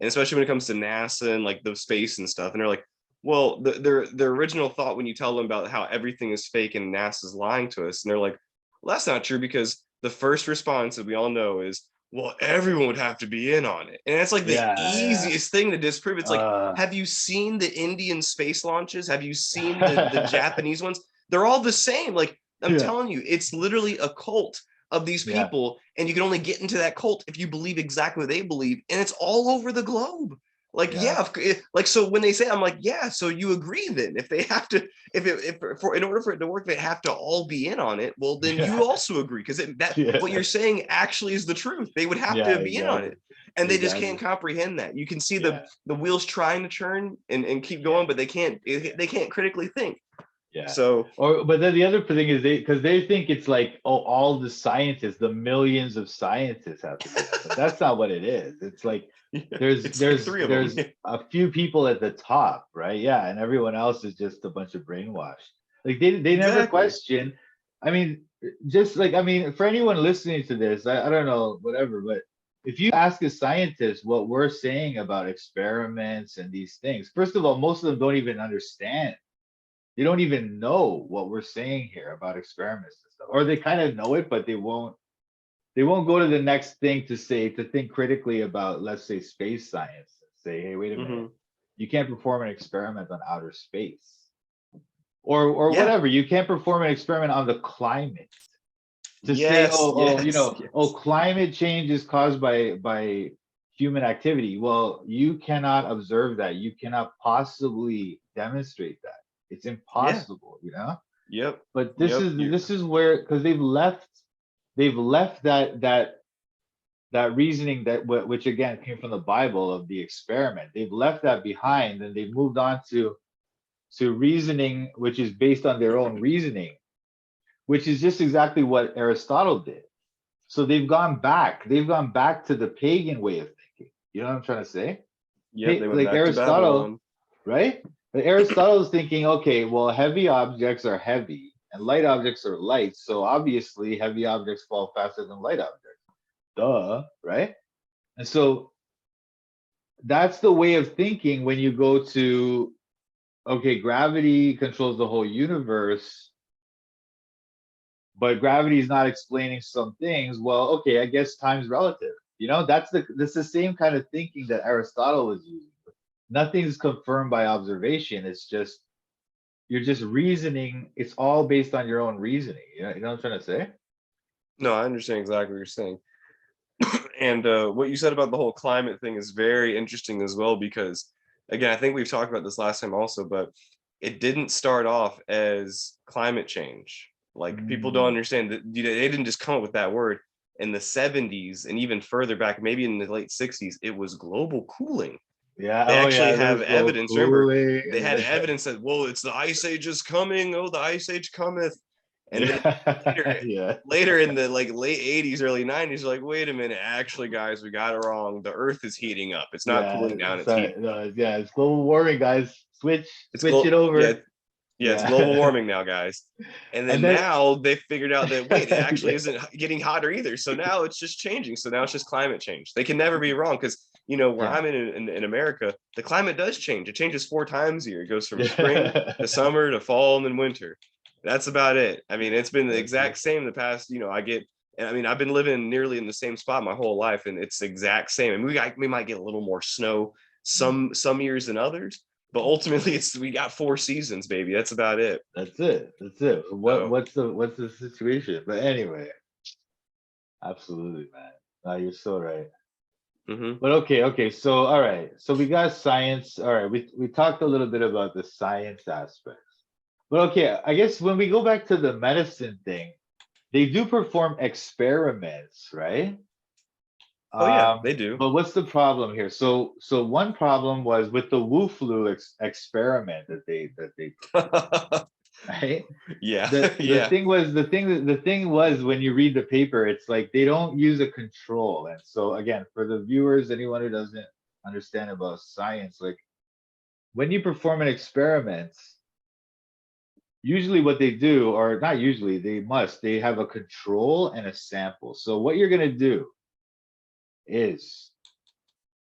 and especially when it comes to NASA and like the space and stuff, and they're like, well, their original thought when you tell them about how everything is fake and NASA's lying to us, and they're like, well, that's not true because the first response that we all know is, well, everyone would have to be in on it, and that's like the Yeah, easiest thing to disprove. It's like, yeah. have you seen the Indian space launches? Have you seen the Japanese ones? They're all the same. Like I'm Yeah, telling you, it's literally a cult of these yeah, people, and you can only get into that cult if you believe exactly what they believe, and it's all over the globe. Like, yeah, yeah, like so when they say, I'm like, yeah, so you agree then? If they have to, if for in order for it to work, they have to all be in on it. Well, then you yeah, also agree because that what yeah, you're saying actually is the truth. They would have yeah, to be in on exactly, it, and they just exactly. can't comprehend that. You can see Yeah, the wheels trying to turn and keep yeah, going, but yeah, they can't critically think. yeah. So Or but then the other thing is because they think it's like, oh, all the scientists, the millions of scientists have to be in, but that's not what it is. It's like yeah, there's it's like there's three of them. there's a few people at the top, right? Yeah, and everyone else is just a bunch of brainwashed. Like they never Exactly. question. I mean, just like, I mean, for anyone listening to this, I don't know, whatever, but if you ask a scientist what we're saying about experiments and these things, first of all, most of them don't even understand. They don't even know what we're saying here about experiments and stuff, or they kind of know it, but they won't go to the next thing to say, to think critically about, let's say, space science, and say, hey, wait a minute, Hmm. you can't perform an experiment on outer space, or Yeah. whatever. You can't perform an experiment on the climate to say, Yes. Yes. oh, Yes. climate change is caused by human activity. Well, you cannot observe that. You cannot possibly demonstrate that. It's Yeah. impossible. Yep. But this Yep. is You. this is where, because they've left that reasoning which again came from the Bible of the experiment. They've left that behind, and they've moved on to to reasoning which is based on their own reasoning, which is just exactly what Aristotle did. So they've gone back. They've gone back to the pagan way of thinking. You know what I'm trying to say? Yep, they went Like back to Aristotle, Babylon. right? But Aristotle's thinking, okay, well, heavy objects are heavy and light objects are light. So obviously, heavy objects fall faster than light objects. Duh, right? And so that's the way of thinking when you go to, okay, gravity controls the whole universe, but gravity is not explaining some things. Well, okay, I guess time's relative. You know, that's the same kind of thinking that Aristotle was using. Nothing's confirmed by observation. It's just you're just reasoning. It's all based on your own reasoning. You know what I'm trying to say? No, I understand exactly what you're saying. And what you said about the whole climate thing is very interesting as well, because again, I think we've talked about this last time also, but it didn't start off as climate change. Like people don't Mm, understand that they didn't just come up with that word in the 70s and even further back, maybe in the late 60s, it was global cooling. yeah. They Oh actually yeah. There have was global evidence. Remember, cooling. they had evidence that, well, it's the ice age is coming. Oh, the ice age cometh. And then Yeah. later, Yeah. later in the like late 80s, early 90s, you're like, wait a minute, actually, guys, we got it wrong. The earth is heating up. It's not Yeah. cooling down, it's Sorry. heating up. No, yeah. It's global warming, guys. It's Switch it yeah, over. yeah, it's global Yeah. warming now, guys. And And then then now they figured out that wait, it actually yeah. isn't getting hotter either. So now it's just changing. So now it's just climate change. They can never be wrong because where Yeah. I'm in America, the climate does change. It changes 4 times a year. It goes from spring to Yeah. summer to fall and then winter. That's about it. I mean, it's been the That's it. exact same the past. I mean, I've been living nearly in the same spot my whole life, and it's the exact same. And we might get a little more snow Mm. some years than others, but ultimately we got 4 seasons, baby. That's about it. That's it. That's it. So What's the situation? But anyway, absolutely, man. No, you're so right. mhm. But okay. So all right. So we got science. All right. We talked a little bit about the science aspects. But okay, I guess when we go back to the medicine thing, they do perform experiments, right? Oh yeah, they do. But what's the problem here? So one problem was with the Wu flu experiment that they performed, right? Yeah, The yeah. thing was the thing was when you read the paper, it's like they don't use a control. And so again, for the viewers, anyone who doesn't understand about science, like when you perform an experiment, usually what they do, or not usually, they have a control and a sample. So what you're gonna do is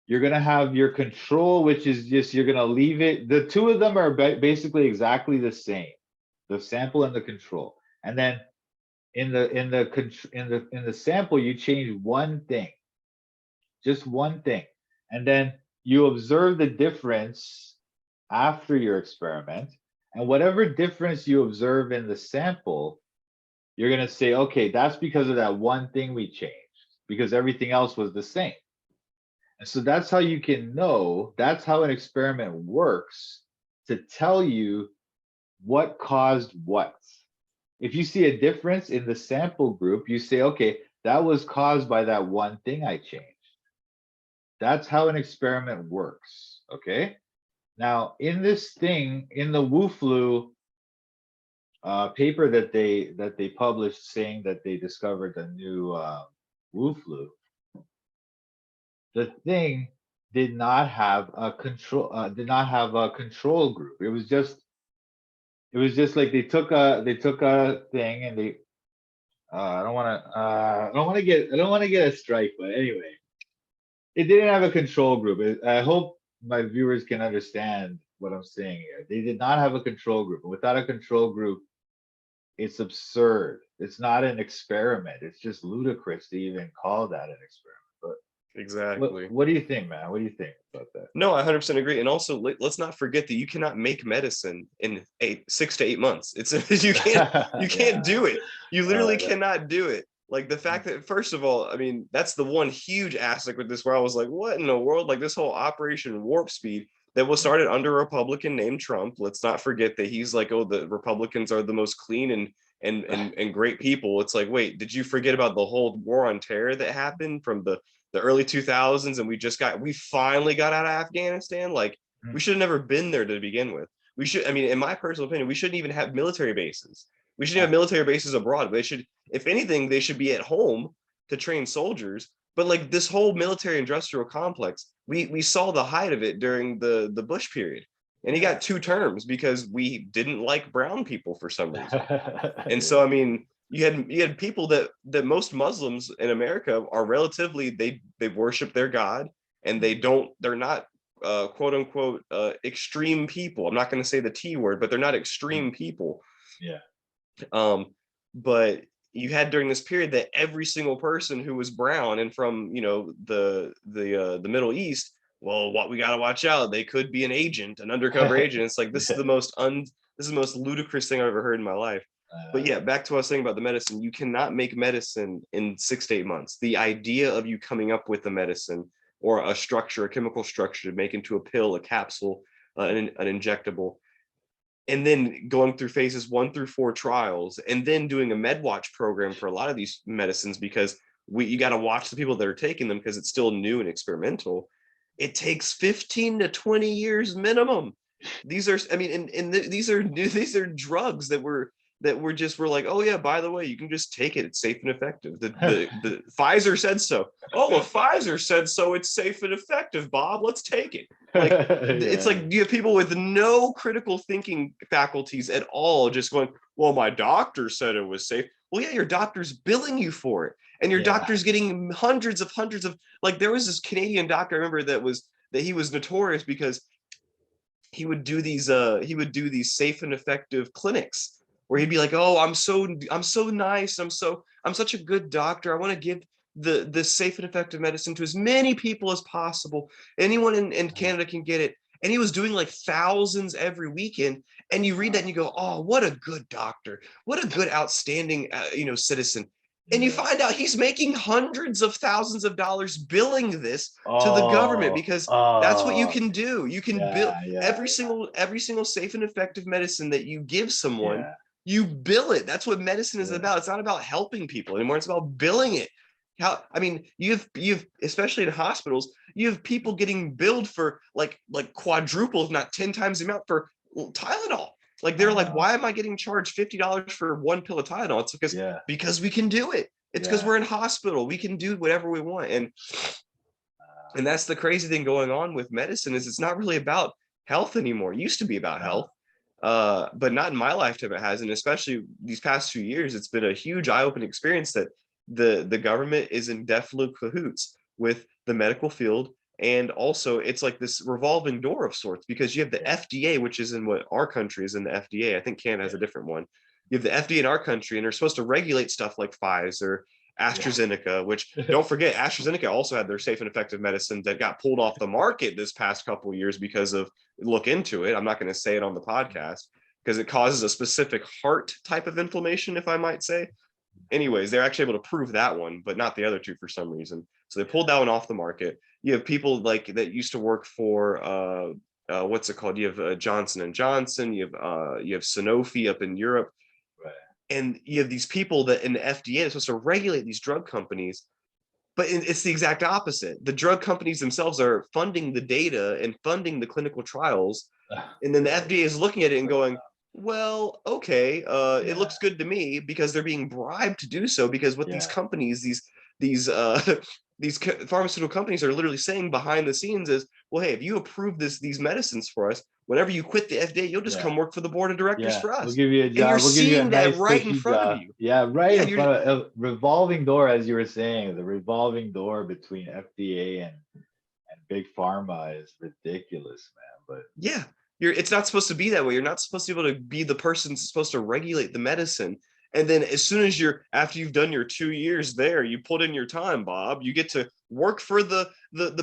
you're gonna have your control, which is just you're gonna leave it. The two of them are basically exactly the same, the sample and the control. And then in the sample, you change one thing, just one thing, and then you observe the difference after your experiment. And whatever difference you observe in the sample, you're gonna say, okay, that's because of that one thing we changed, because everything else was the same. And so that's how you can know, that's how an experiment works to tell you what caused what. If you see a difference in the sample group, you say, okay, that was caused by that one thing I changed. That's how an experiment works. Okay. Now, in this thing, in the Wu flu paper that they published saying that they discovered the new Wu flu, the thing did not have a control group. It was just like they took a thing and they I don't want to get a strike, but anyway, it didn't have a control group. I hope my viewers can understand what I'm saying here. They did not have a control group. Without a control group, it's absurd. It's not an experiment. It's just ludicrous to even call that an experiment. But Exactly. what do you think, man? What do you think about that? No, I 100% agree. And also, let's not forget that you cannot make medicine in 6 to 8 months. It's you can't Yeah. do it. You Oh, literally I know. cannot do it. Like the fact that, first of all, I mean, that's the one huge aspect with this where I was like, what in the world? Like this whole Operation Warp Speed that was started under a Republican named Trump. Let's not forget that he's like, oh, the Republicans are the most clean and great people. It's like, wait, did you forget about the whole war on terror that happened from the early 2000s, and we finally got out of Afghanistan? Like we Mm, should have never been there to begin with. we should, I mean, in my personal opinion, we shouldn't even have military bases. We should have military bases abroad. They should, if anything, they should be at home to train soldiers. But like this whole military industrial complex, we saw the height of it during the Bush period. And he got 2 terms because we didn't like brown people for some reason. And so, I mean, you had people that most Muslims in America are relatively, they worship their God, and they're not quote unquote extreme people. I'm not going to say the T word, but they're not extreme people. Yeah. But you had during this period that every single person who was brown and from, you know, the Middle East, well, what we got to watch out, they could be an agent, an undercover agent. It's like, this is the most ludicrous thing I've ever heard in my life. But yeah, back to what I was saying about the medicine. You cannot make medicine in 6 to 8 months. The idea of you coming up with a medicine or a structure, a chemical structure to make into a pill, a capsule, an injectable, and then going through phases 1 through 4 trials, and then doing a med watch program for a lot of these medicines, because you got to watch the people that are taking them because it's still new and experimental. It takes 15 to 20 years minimum. These are, I mean, and these are drugs that we're like, oh yeah, by the way, you can just take it, it's safe and effective. The Pfizer said so. Oh, well, Pfizer said so, it's safe and effective, Bob, let's take it. Like, it's like you have people with no critical thinking faculties at all just going, well, my doctor said it was safe. Well, yeah, your doctor's billing you for it, and your doctor's getting hundreds of like, there was this Canadian doctor I remember that he was notorious because he would do these safe and effective clinics where he'd be like, oh, I'm so nice, I'm such a good doctor, I want to give the safe and effective medicine to as many people as possible. Anyone in Canada can get it. And he was doing like thousands every weekend. And you read that and you go, oh, what a good doctor, what a good, outstanding, citizen. And you find out he's making hundreds of thousands of dollars billing this to the government, because that's what you can do. You can bill every single safe and effective medicine that you give someone. You bill it. That's what medicine is about. It's not about helping people anymore. It's about billing it. I mean, you've especially in hospitals, you have people getting billed for like quadruple, if not 10 times the amount for Tylenol. Like, they're like, why am I getting charged $50 for 1 pill of Tylenol? It's because we can do it. It's because we're in hospital. We can do whatever we want. And that's the crazy thing going on with medicine, is it's not really about health anymore. It used to be about health. But not in my lifetime it has. And especially these past few years, it's been a huge eye-opening experience that the government is in definite cahoots with the medical field. And also it's like this revolving door of sorts, because you have the FDA, which is in what our country is in the FDA. I think Canada has a different one. You have the FDA in our country, and they're supposed to regulate stuff like Pfizer, AstraZeneca, which, don't forget, AstraZeneca also had their safe and effective medicine that got pulled off the market this past couple of years because of, look into it, I'm not going to say it on the podcast, because it causes a specific heart type of inflammation, if I might say. Anyways, they're actually able to prove that one, but not the other two for some reason. So they pulled that one off the market. You have people like that used to work for what's it called? You have Johnson and Johnson. You have Sanofi up in Europe, and you have these people that in the FDA is supposed to regulate these drug companies, but it's the exact opposite. The drug companies themselves are funding the data and funding the clinical trials, and then the FDA is looking at it and going, well, okay, it looks good to me, because they're being bribed to do so. Because what these companies, these pharmaceutical companies are literally saying behind the scenes is, well, hey, if you approve these medicines for us, whenever you quit the FDA, you'll just come work for the board of directors for us. We'll give you a job. And you're we'll give you a seeing that nice right in front of you. Yeah, right in front of a revolving door, as you were saying. The revolving door between FDA and big pharma is ridiculous, man. But it's not supposed to be that way. You're not supposed to be able to be the person supposed to regulate the medicine. And then as soon as after you've done your 2 years there, you put in your time, Bob, you get to work for the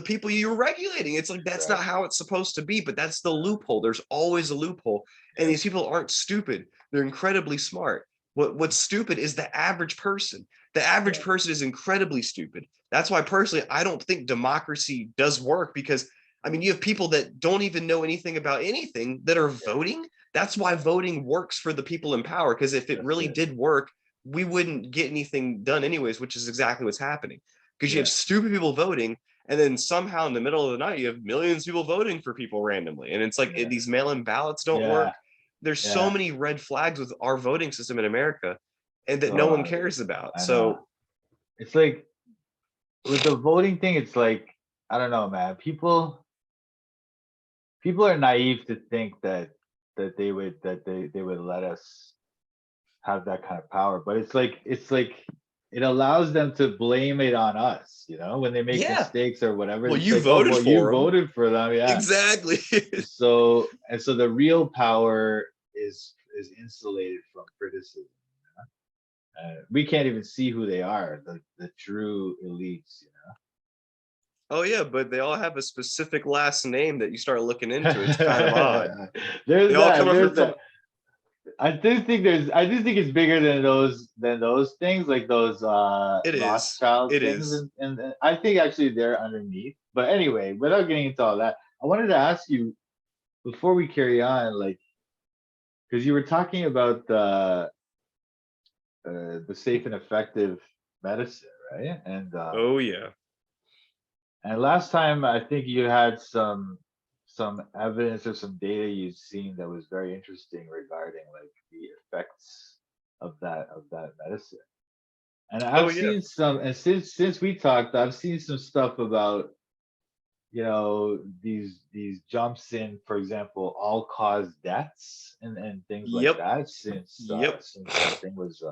people you're regulating. It's like, that's not how it's supposed to be, but that's the loophole. There's always a loophole. And these people aren't stupid. They're incredibly smart. What's stupid is the average person. The average person is incredibly stupid. That's why personally, I don't think democracy does work, because I mean, you have people that don't even know anything about anything that are voting. That's why voting works for the people in power, because if it really did work, we wouldn't get anything done anyways, which is exactly what's happening. Because you have stupid people voting, And then somehow in the middle of the night, you have millions of people voting for people randomly. And it's like Yeah. these mail-in ballots don't Yeah. work. There's so Yeah. many red flags with our voting system in America and that no one Oh, cares about. I know. So It's like with the voting thing, it's like, I don't know, man. People are naive to think that they would let us have that kind of power. But it's like it allows them to blame it on us, when they make yeah, mistakes or whatever. well, It's you like, oh, voted well, you for them. voted for them, yeah. Exactly. So the real power is insulated from criticism. We can't even see who they are, the true elites. Oh yeah, but they all have a specific last name that you start looking into. It's kind of odd. They There's all that. come There's from that. I do think it's bigger than those things, like those it is. Rothschild It things, is. and I think actually they're underneath. But anyway, without getting into all that, I wanted to ask you before we carry on, like, because you were talking about the safe and effective medicine, right? Oh yeah. And last time I think you had some evidence or some data you'd seen that was very interesting regarding like the effects of that medicine. And Oh I've yeah. seen some, and since we talked, I've seen some stuff about these jumps in, for example, all cause deaths and things like Yep. that since Yep. that thing was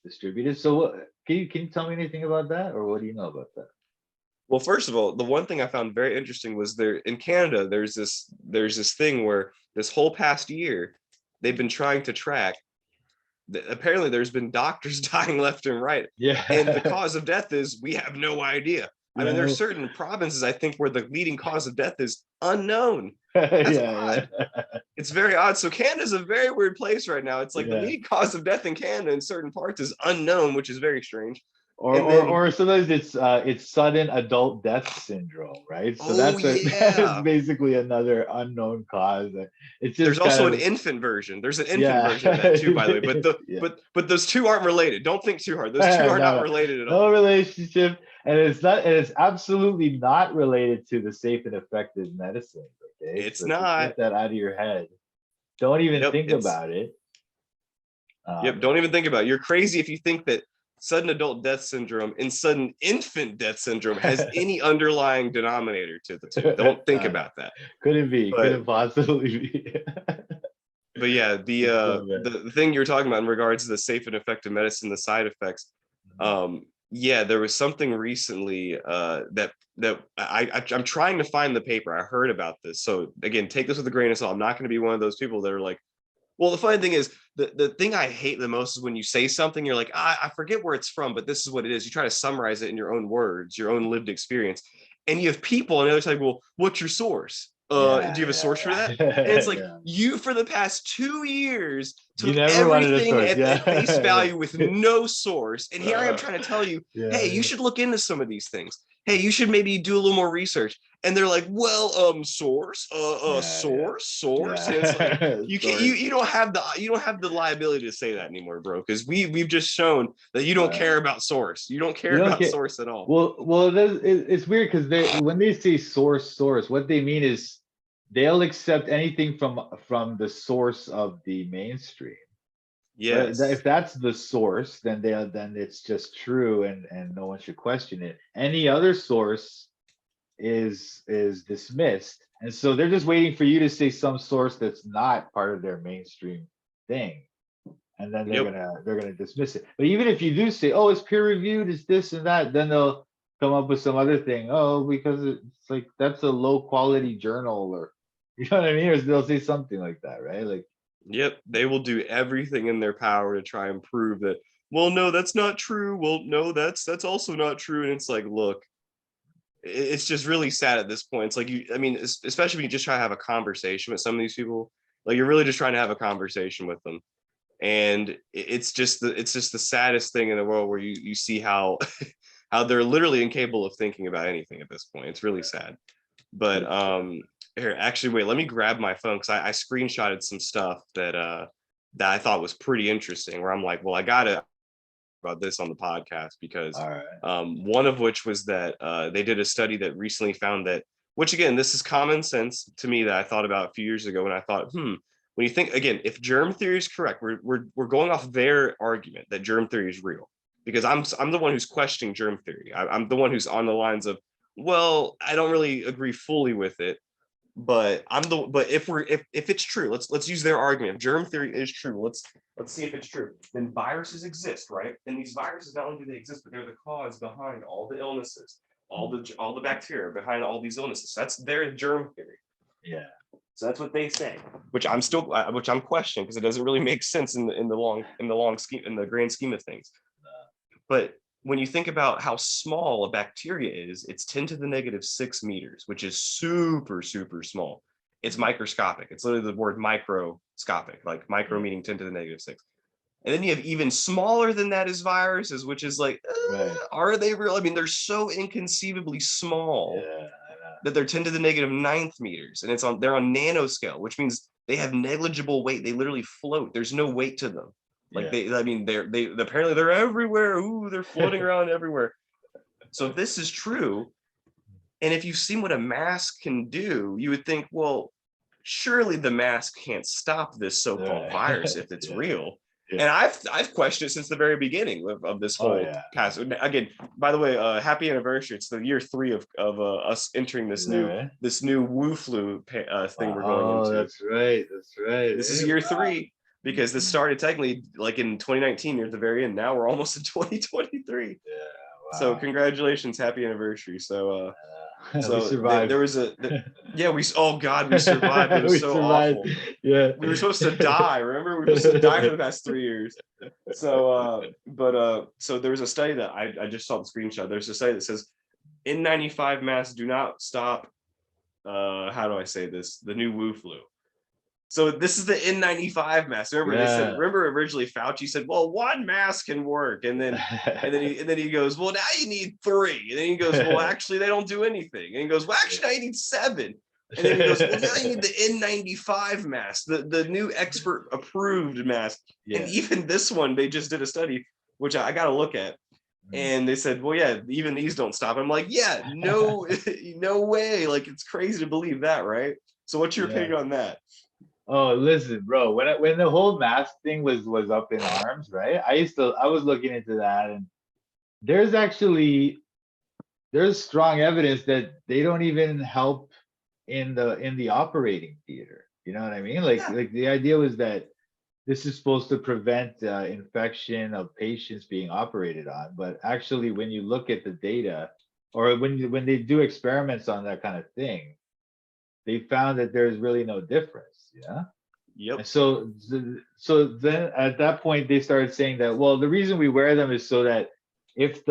distributed. So can you tell me anything about that, or what do you know about that? Well, first of all, the one thing I found very interesting was there in Canada, there's this thing where this whole past year they've been trying to track that apparently there's been doctors dying left and right. And the Yeah. cause of death is we have no idea. I mean, there's No. certain provinces I think where the leading cause of death is unknown. That's Yeah, odd. It's very odd. So Canada's a very weird place right now. It's like the yeah. leading cause of death in Canada in certain parts is unknown, which is very strange. Or And or then, or sometimes it's sudden adult death syndrome, right? So oh that is yeah, basically another unknown cause. It's there's just kind also an of, infant version. There's an infant yeah. version of that too, by the way. But the Yeah. but those two aren't related. Don't think too hard. Those two No, are not no, related at no all. relationship, and it's absolutely not related to the safe and effective medicine. Okay, It's so just not. get that out of your head. Don't even Yep. think It's about it. yep. Um, Don't even think about it. You're crazy if you think that sudden adult death syndrome and sudden infant death syndrome has any underlying denominator to the two. Don't think no, no, about that. couldn't be, But couldn't possibly be. but yeah, It's so bad. the thing you're talking about in regards to the safe and effective medicine, the side effects, yeah, there was something recently I'm trying to find the paper. I heard about this. So again, take this with a grain of salt. I'm not going to be one of those people that are like, well, the funny thing is, the thing I hate the most is when you say something, you're like, I forget where it's from, but this is what it is. You try to summarize it in your own words, your own lived experience. And you have people on the other side, well, what's your source? Do Yeah, you have a source for yeah, that? And yeah, it's like, yeah. you for the past 2 years You took never wanted a everything source. at face Yeah, value with no source. And here I am yeah, trying to tell you, yeah, hey, you yeah. should look into some of these things. Hey, you should maybe do a little more research. And they're like, well, source, Yeah, source. And it's like, yeah. you can Source. you don't have the liability to say that anymore, bro, because we've just shown that you don't Uh, care about source. You don't you care don't about get. source at all. Well, it's weird because when they say source, what they mean is they'll accept anything from the source of the mainstream. Right? If Yes. that's the source, then it's just true, and no one should question it. Any other source is dismissed, and so they're just waiting for you to say some source that's not part of their mainstream thing, and then they're Yep. gonna they're gonna dismiss it. But even if you do say, oh, it's peer reviewed, it's this and that, then they'll come up with some other thing. Oh, because it's like that's a low quality journal, or you know what I mean, or they'll say something like that, right? Like, Yep. They will do everything in their power to try and prove that, well, no, that's not true. Well, no, that's also not true. And it's like, look, it's just really sad at this point. It's like I mean, especially when you just try to have a conversation with some of these people, like you're really just trying to have a conversation with them. And it's just the saddest thing in the world where you see how how they're literally incapable of thinking about anything at this point. It's really sad. But it's here, actually, wait, let me grab my phone because I screenshotted some stuff that that I thought was pretty interesting. Where I'm like, well, about this on the podcast because All right. one of which was that they did a study that recently found that, which again, this is common sense to me that I thought about a few years ago when I thought, when you think again, if germ theory is correct, we're going off their argument that germ theory is real, because I'm the one who's questioning germ theory. I'm the one who's on the lines of, well, I don't really agree fully with it, but if it's true, let's use their argument. If germ theory is true, let's see if it's true. Then viruses exist, right? And these viruses, not only do they exist, but they're the cause behind all the illnesses, all the bacteria behind all these illnesses. That's their germ theory. Yeah. So that's what they say, which I'm questioning because it doesn't really make sense in the long scheme, in the grand scheme of things. But when you think about how small a bacteria is, it's 10 to the negative 6 meters, which is super, super small. It's microscopic. It's literally the word microscopic, like micro meaning 10 to the negative 6. And then you have even smaller than that is viruses, which is like, Right. are they real? I mean, they're so inconceivably small that they're 10 to the negative 9th meters. And they're on nanoscale, which means they have negligible weight. They literally float. There's no weight to them. Like they apparently they're everywhere. Ooh, they're floating around everywhere. So if this is true, and if you've seen what a mask can do, you would think, well, surely the mask can't stop this so-called virus if it's real. Yeah. And I've questioned it since the very beginning of this whole cast. Again, by the way, happy anniversary! It's the year 3 of us entering this new Wu flu thing we're going into. Oh, that's right. This is year 3. Because this started technically like in 2019 near at the very end. Now we're almost in 2023. Yeah. Wow. So congratulations, happy anniversary. So we survived. There was we survived. It was so awful. Yeah. We were supposed to die, remember? We were supposed to die for the past 3 years. So so there was a study that I just saw the screenshot. There's a study that says N95 masks do not stop how do I say this? The new Wu flu. So this is the N95 mask. Remember originally Fauci said, well, 1 mask can work. And then he goes, well, now you need 3. And then he goes, well, actually they don't do anything. And he goes, well, actually now you need 7. And then he goes, well, now you need the N95 mask, the new expert approved mask. Yeah. And even this one, they just did a study, which I got to look at. And they said, well, yeah, even these don't stop. I'm like, yeah, no, no way. Like, it's crazy to believe that, right? So what's your opinion on that? Oh, listen, bro. When the whole mask thing was up in arms, right? I was looking into that, and there's strong evidence that they don't even help in the operating theater. You know what I mean? Like the idea was that this is supposed to prevent infection of patients being operated on, but actually, when you look at the data, or when they do experiments on that kind of thing, they found that there's really no difference. Yeah. Yep. And so then at that point they started saying that, well, the reason we wear them is so that if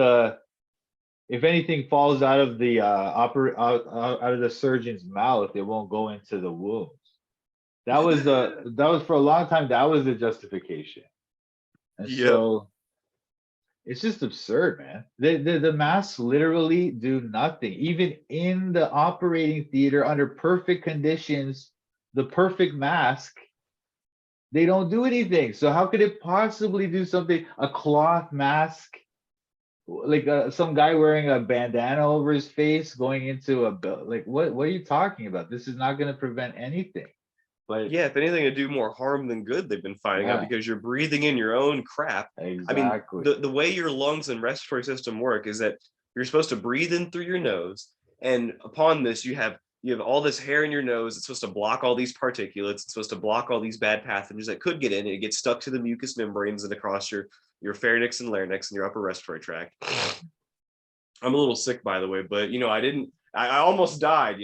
anything falls out of the out of the surgeon's mouth, it won't go into the wounds. That was for a long time. That was the justification. And so it's just absurd, man. The masks literally do nothing. Even in the operating theater under perfect conditions, the perfect mask, they don't do anything. So how could it possibly do something? A cloth mask, like some guy wearing a bandana over his face going into what are you talking about? This is not going to prevent anything. But yeah, if anything, to do more harm than good, they've been finding out, because you're breathing in your own crap. Exactly. I mean, the way your lungs and respiratory system work is that you're supposed to breathe in through your nose, and upon this, you have all this hair in your nose. It's supposed to block all these particulates. It's supposed to block all these bad pathogens that could get in, and it gets stuck to the mucous membranes and across your pharynx and larynx and your upper respiratory tract. I'm a little sick, by the way, but I almost died,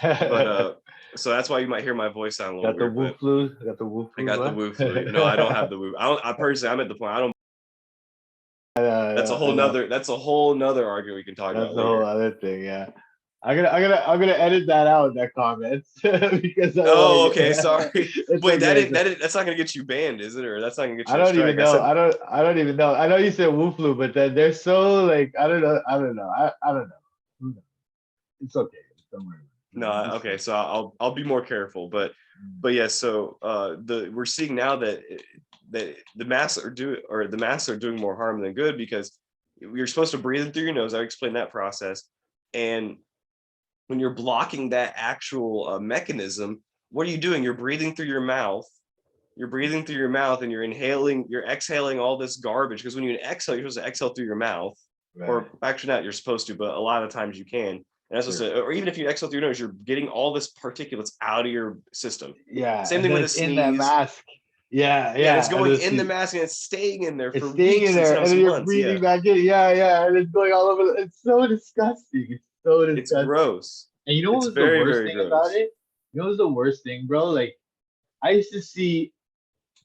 but so that's why you might hear my voice sound a little weird. Got the Wu flu. I got the Wu flu. No, I don't have the Wu. I personally, I'm at the point. I don't. That's a whole nother argument we can talk about. That's a whole other thing. Yeah. I'm gonna edit that out, that comment, because okay, sorry. Wait, that's not gonna get you banned, is it? Or that's not gonna get you? I don't even know. I don't even know. I know you said Wu flu, but then they're so like I don't know. I don't know. It's okay. Don't worry. No, okay. So I'll be more careful, but yeah. So we're seeing now that that the masks are doing more harm than good, because you're supposed to breathe in through your nose. I explained that process. And when you're blocking that actual mechanism, what are you doing? You're breathing through your mouth. You're breathing through your mouth, and you're exhaling all this garbage. Because when you exhale, you're supposed to exhale through your mouth, Right. or actually not. You're supposed to, but a lot of times you can. And that's Sure. or even if you exhale through your nose, you're getting all this particulates out of your system. Yeah, Same and thing then with a it's in that sneeze. mask. Yeah, Yeah, and it's yeah, and going in the it's mask, and it's staying in there for staying in weeks and there, and sometimes then you're months. Yeah, breathing back in. Yeah, yeah, and it's going all over. It's so disgusting. It's so it's disgusting. gross. And you know what It's was the very, worst very thing about gross. it? You know what was the worst thing, bro? Like I used to see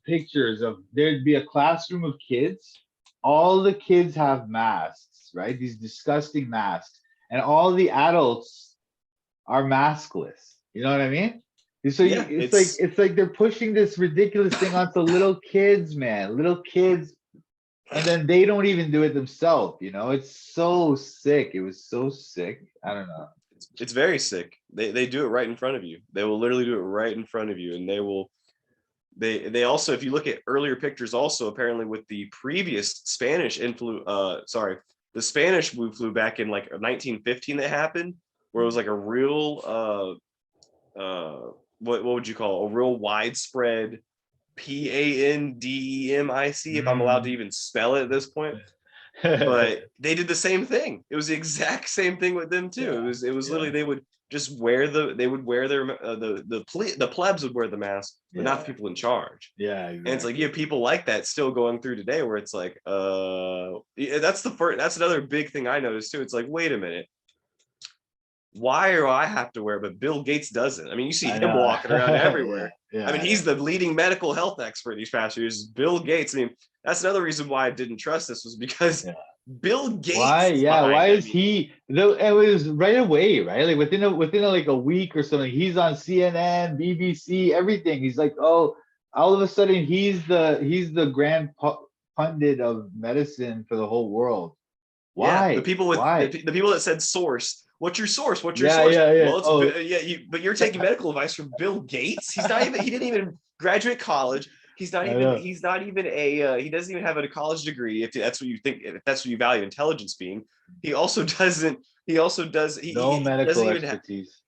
pictures of there'd be a classroom of kids. All the kids have masks, right? These disgusting masks, and all the adults are maskless. You know what I mean? So Yeah, it's like they're pushing this ridiculous thing onto little kids, man. Little kids, and then they don't even do it themselves. You know, it's so sick. It was so sick. I don't know. it's very sick. They do it right in front of you. They will literally do it right in front of you, and they also, if you look at earlier pictures, also apparently with the previous Spanish the Spanish flu back in like 1915 that happened, where it was like a real what would you call it? A real widespread pandemic, if I'm allowed to Mm. even spell it at this point. But they did the same thing. It was the exact same thing with them too. Yeah, It was literally, yeah, they would just wear they would wear their the plebs would wear the mask, but not yeah, the people in charge. yeah, And it's like you exactly. have people like that still going through today, where it's like, yeah, that's another big thing I noticed too. It's like, wait a minute, why do I have to wear, but Bill Gates doesn't? I mean, you see I him know. walking around Yeah, everywhere. I mean, yeah, yeah. he's the leading medical health expert these past years. Bill Gates. I mean, that's another reason why I didn't trust this, was because Yeah. Bill Why? Gates is Yeah. Why behind it. I is mean, he? Though it was right away, right? Like within like a week or something. He's on CNN, BBC, everything. He's like, oh, all of a sudden he's the pundit of medicine for the whole world. yeah, the Why? people with Why? the people that said source. What's your source? What's your Yeah, source? yeah, yeah. Well, it's Oh, yeah, but you're taking medical advice from Bill Gates. He didn't even graduate college. I know. He's not even he doesn't even have a college degree. If that's what you think, if that's what you value intelligence being, he also doesn't. He also does. No He doesn't medical even have. expertise.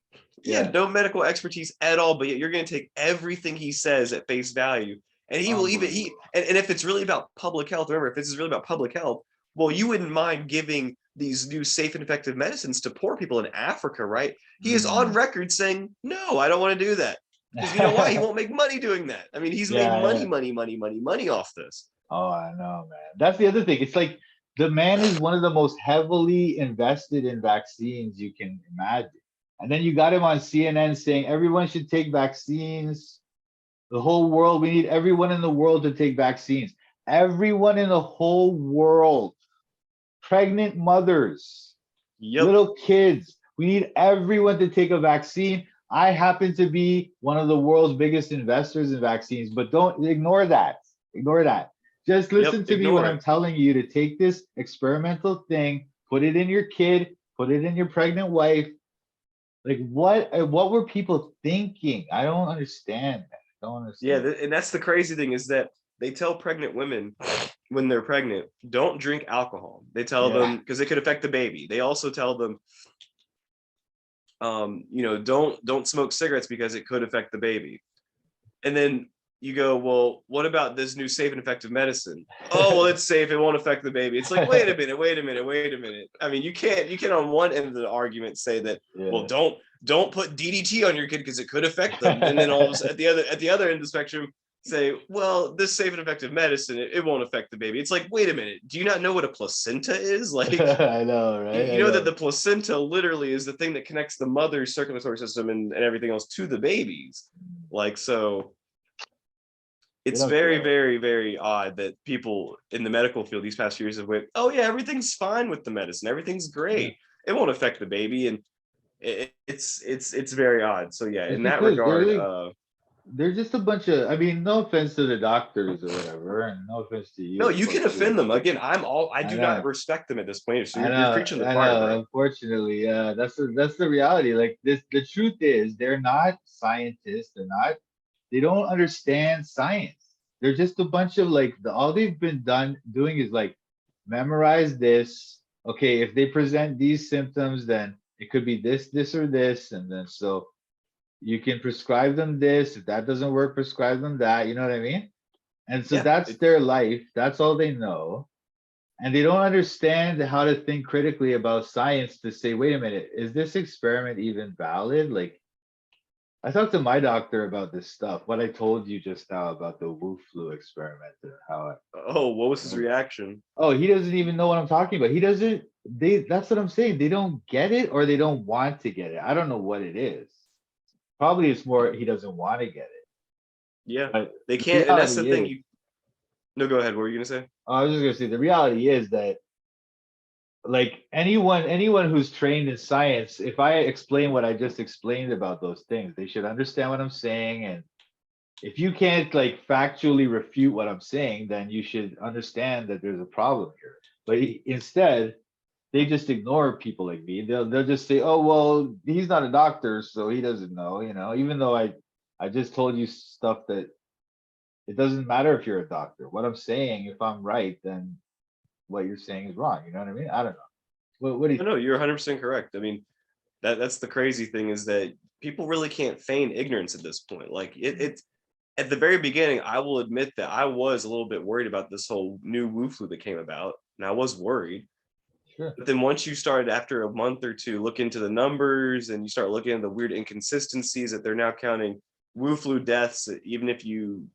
Yeah, Yeah. no medical expertise at all. But yet you're going to take everything he says at face value, and he will even he. Unbelievable. And if it's really about public health, remember, if this is really about public health, well, you wouldn't mind giving these new safe and effective medicines to poor people in Africa, right? He is on Mm. record saying, no, I don't want to do that. Because you know why? He won't make money doing that. I mean, he's made Yeah, yeah. money off this. Oh, I know, man. That's the other thing. It's like the man is one of the most heavily invested in vaccines you can imagine. And then you got him on CNN saying everyone should take vaccines. The whole world, we need everyone in the world to take vaccines. Everyone in the whole world, pregnant mothers, Yep. little kids, we need everyone to take a vaccine. I happen to be one of the world's biggest investors in vaccines, but don't ignore that. Ignore that. Just Yep. listen to me when Ignore I'm it. telling you to take this experimental thing, put it in your kid, put it in your pregnant wife. Like what were people thinking? I don't understand that. I don't Yeah. understand. And that's the crazy thing, is that they tell pregnant women when they're pregnant, don't drink alcohol. They tell Yeah. them because it could affect the baby. They also tell them, don't smoke cigarettes because it could affect the baby. And then you go, well, what about this new safe and effective medicine? Oh, well, it's safe, it won't affect the baby. It's like, wait a minute. I mean, you can on one end of the argument say that, well, Yeah. don't put DDT on your kid because it could affect them. And then all of a sudden at the other end of the spectrum, say, well, this safe and effective medicine, it won't affect the baby. It's like, wait a minute, do you not know what a placenta is? Like, I know, right? you I know that know. the placenta literally is the thing that connects the mother's circulatory system and everything else to the babies. Like, so They it's don't very, care. very, very odd that people in the medical field these past years have went, oh yeah, everything's fine with the medicine, everything's Yeah. great, it won't affect the baby. And it's very odd. So yeah, It's in that because regard, they're just a bunch of, I mean, no offense to the doctors or whatever, and no offense to no, you, of you course, can too. offend them. Again, I I do not know. respect them at this point. So I you're know, preaching to the I choir, know. bro. Unfortunately, yeah, that's the reality. Like this, the truth is, they're not scientists. They're not. They don't understand science. They're just a bunch of like all they've been doing is like memorize this. Okay, if they present these symptoms, then it could be this, this, or this, and then so you can prescribe them this. If that doesn't work, prescribe them that. You know what I mean? And so Yeah. that's their life. That's all they know. And they don't understand how to think critically about science to say, wait a minute, is this experiment even valid? Like, I talked to my doctor about this stuff, what I told you just now about the Wu flu experiment and how Oh, what was his reaction? oh, he doesn't even know what I'm talking about. He doesn't, that's what I'm saying. They don't get it or they don't want to get it. I don't know what it is. Probably it's more he doesn't want to get it. Yeah, But they the can't, and that's the reality thing. is, You no, go ahead. What were you gonna say? I was just gonna say the reality is that like anyone who's trained in science, if I explain what I just explained about those things, they should understand what I'm saying. And if you can't like factually refute what I'm saying, then you should understand that there's a problem here. But instead, they just ignore people like me. They'll just say, "Oh well, he's not a doctor, so he doesn't know." You know, even though I just told you stuff that it doesn't matter if you're a doctor. What I'm saying, if I'm right, then what you're saying is wrong. You know what I mean? I don't know. What do you No, think? no, you're 100% correct. I mean, that's the crazy thing is that people really can't feign ignorance at this point. Like it's at the very beginning, I will admit that I was a little bit worried about this whole new Wu flu that came about, and I was worried. Sure. But then once you started after a month or two, look into the numbers and you start looking at the weird inconsistencies that they're now counting Wu flu deaths, even if you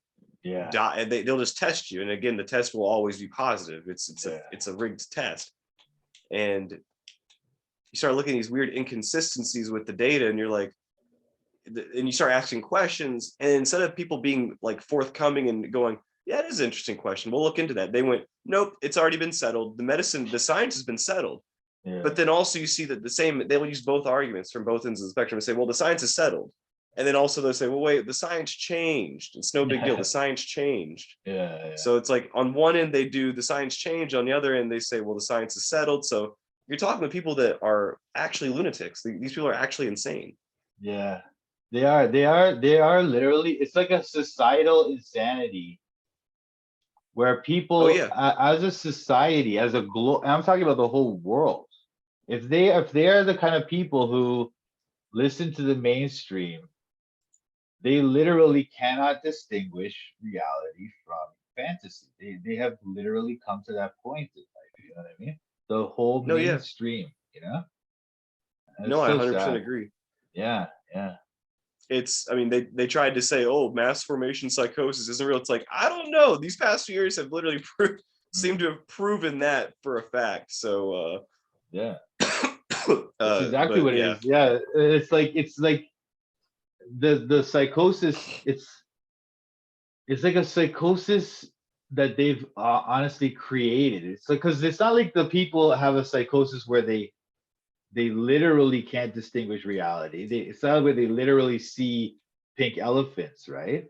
Yeah. die, they'll just test you. And again, the test will always be positive. Yeah. It's a rigged test. And you start looking at these weird inconsistencies with the data, and you're like, and you start asking questions, and instead of people being like forthcoming and going, yeah, it is an interesting question, we'll look into that, they went, nope, it's already been settled, the science has been settled. Yeah. But then also you see that they'll use both arguments from both ends of the spectrum and say, well, the science is settled, and then also they'll say, well, wait, the science changed, it's no big deal, the Yeah. science changed. Yeah. Yeah. So it's like on one end they do the science change, on the other end they say, well, the science is settled. So you're talking to people that are actually lunatics. These people are actually insane. Yeah. They are literally, it's like a societal insanity where Oh people yeah. as a society, as a I'm talking about the whole world. If they are the kind of people who listen to the mainstream, they literally cannot distinguish reality from fantasy. They have literally come to that point in life, you know what I mean? The whole No, yeah. mainstream, you know? And No, it's I so 100% sad. agree. Yeah, yeah. I mean, they tried to say, oh, mass formation psychosis isn't real. It's like, I don't know. These past few years have literally seem Mm, to have proven that for a fact. So, yeah. That's exactly but what it yeah, is. Yeah, it's like the psychosis. It's like a psychosis that they've honestly created. It's like because it's not like the people have a psychosis where they literally can't distinguish reality. It's not where they literally see pink elephants, right?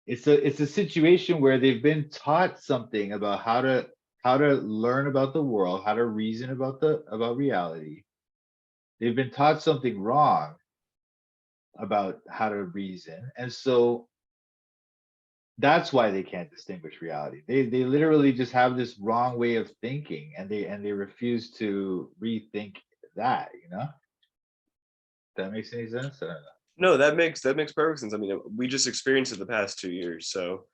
It's a situation where they've been taught something about how to learn about the world, how to reason about reality. They've been taught something wrong about how to reason, and so that's why they can't distinguish reality. They literally just have this wrong way of thinking, and they refuse to rethink that. That makes any sense? I don't know. no, that makes perfect sense. I mean, we just experienced it the past 2 years. So,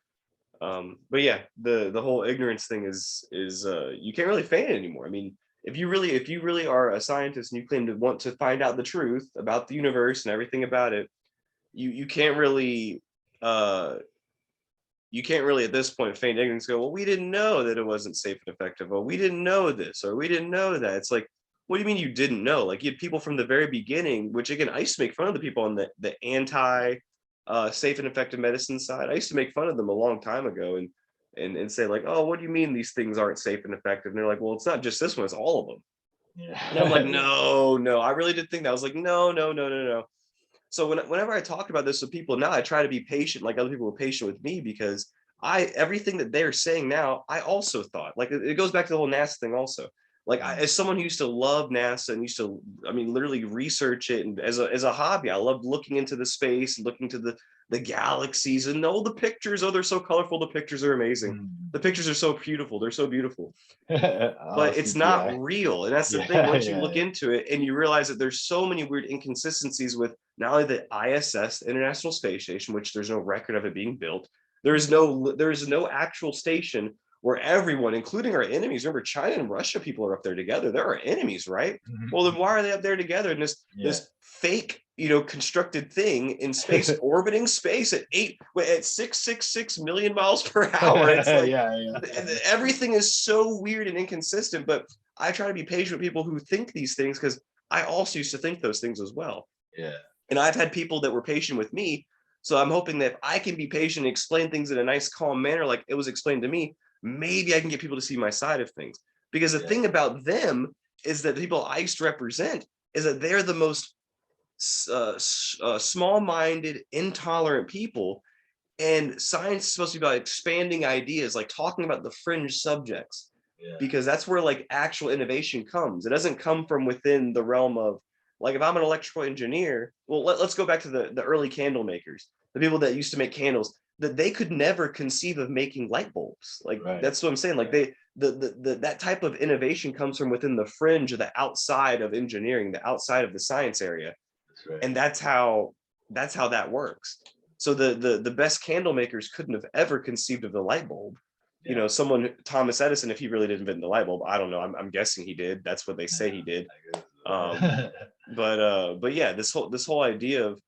but yeah, the whole ignorance thing is you can't really feign it anymore. I mean, if you really are a scientist and you claim to want to find out the truth about the universe and everything about it, you can't really uh you can't really at this point feign ignorance, go, well, we didn't know that it wasn't safe and effective, well, we didn't know this, or we didn't know that. It's like, what do you mean you didn't know? Like, you had people from the very beginning, which again, I used to make fun of the people on the anti safe and effective medicine side. I used to make fun of them a long time ago, and say like, oh, what do you mean these things aren't safe and effective? And they're like, well, it's not just this one, it's all of them. And I'm like, Yeah. no, no, I really did think that. I was like, no, no, no, no, no. So whenever I talk about this with people now, I try to be patient, like other people were patient with me, because I everything that they're saying now, I also thought. Like, it goes back to the whole NASA thing also. Like as someone who used to love NASA and used to, I mean, literally research it, and as a hobby, I loved looking into the space, looking to the galaxies, and all the pictures. Oh, they're so colorful. The pictures are amazing. Mm. The pictures are so beautiful. They're so beautiful, Oh, but it's not CGI. real. And that's the thing. Yeah, Once you yeah, look into it and you realize that there's so many weird inconsistencies with not only the ISS, the International Space Station, which there's no record of it being built. There is no actual station where everyone, including our enemies, remember China and Russia, people are up there together. They're our enemies, right? Mhm. Well, then why are they up there together in Yeah. this fake, constructed thing in space, orbiting space at 666 million miles per hour? It's like Yeah, yeah. everything is so weird and inconsistent. But I try to be patient with people who think these things, because I also used to think those things as well. Yeah. And I've had people that were patient with me. So I'm hoping that if I can be patient and explain things in a nice, calm manner, like it was explained to me, maybe I can get people to see my side of things. Because the Yeah. thing about them is that the people I used to represent is that they're the most small-minded, intolerant people. And science is supposed to be about expanding ideas, like talking about the fringe subjects, Yeah. because that's where like actual innovation comes. It doesn't come from within the realm of, like, if I'm an electrical engineer, well, us go back to the early candle makers, the people that used to make candles, that they could never conceive of making light bulbs. Like Right. that's what I'm saying. Like Right. that type of innovation comes from within the fringe of the outside of engineering, the outside of the science area. That's right. And that's how that works. So the best candle makers couldn't have ever conceived of the light bulb. Yeah. Someone, Thomas Edison, if he really did invent the light bulb, I don't know. I'm guessing he did. That's what they say he did. I guess Um, so. but yeah, this whole idea of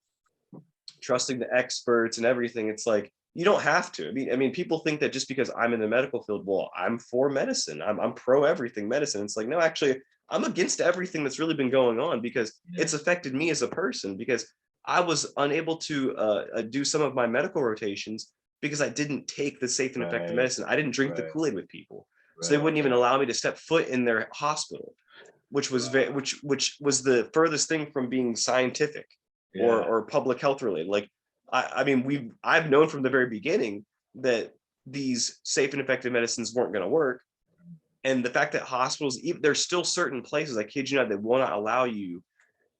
trusting the experts and everything, it's like you don't have to. I mean, people think that just because I'm in the medical field, well, I'm for medicine. I'm pro everything medicine. It's like, no, actually, I'm against everything that's really been going on, because Yeah. it's affected me as a person, because I was unable to do some of my medical rotations because I didn't take the safe and effective Right. medicine. I didn't drink the Right. Kool-Aid with people. So they Right. wouldn't even Right. allow me to step foot in their hospital, which was Wow. which was the furthest thing from being scientific or Yeah. public health related. Like I mean, I've known from the very beginning that these safe and effective medicines weren't going to work. And the fact that hospitals, even, there's still certain places, I kid you not, that will not allow you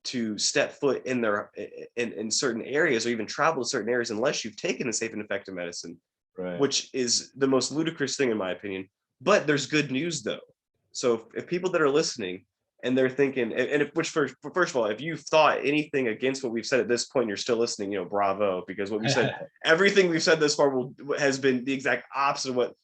to step foot in their in certain areas, or even travel to certain areas, unless you've taken the safe and effective medicine, Right. which is the most ludicrous thing in my opinion. But there's good news though. So if people that are listening and they're thinking, and if, which first of all, if you've thought anything against what we've said at this point, you're still listening, bravo, because what we said, everything we've said this far has been the exact opposite of what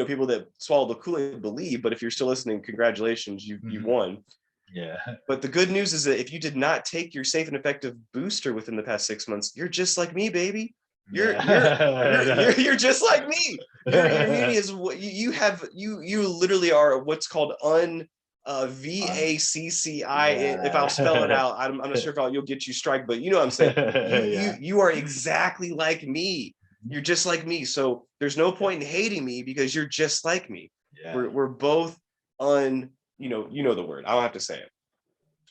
people that swallow the Kool-Aid believe. But if you're still listening, congratulations, you Mhm. won. Yeah. But the good news is that if you did not take your safe and effective booster within the past 6 months, you're just like me, baby. You're just like me. Your immunity is what you have. You literally are what's called VACCI. If I'll spell it Yeah. out, I'm not sure if you'll get you strike, but you know what I'm saying. Yeah. You are exactly like me. You're just like me. So there's no Yeah. point in hating me, because you're just like me. Yeah. We're both you know the word. I don't have to say it.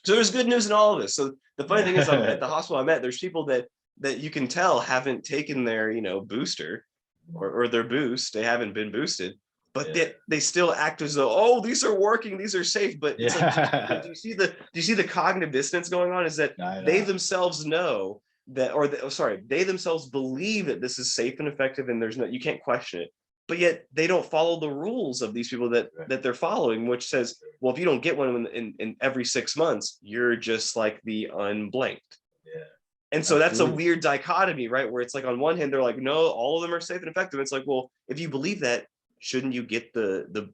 So there's good news in all of this. So the funny thing is, I'm at the hospital I met, there's people that you can tell haven't taken their booster or their boost. They haven't been boosted, but Yeah. they still act as though, oh, these are working, these are safe. But it's like, Yeah. do you see the cognitive dissonance going on? Is that I they know. themselves know that, or they themselves believe that this is safe and effective, and you can't question it. But yet they don't follow the rules of these people that Right. they're following, which says, well, if you don't get one in every 6 months, you're just like the unblanked. Yeah. And so that's a Absolutely. weird dichotomy, right? Where it's like, on one hand, they're like, no, all of them are safe and effective. It's like, well, if you believe that, shouldn't you get the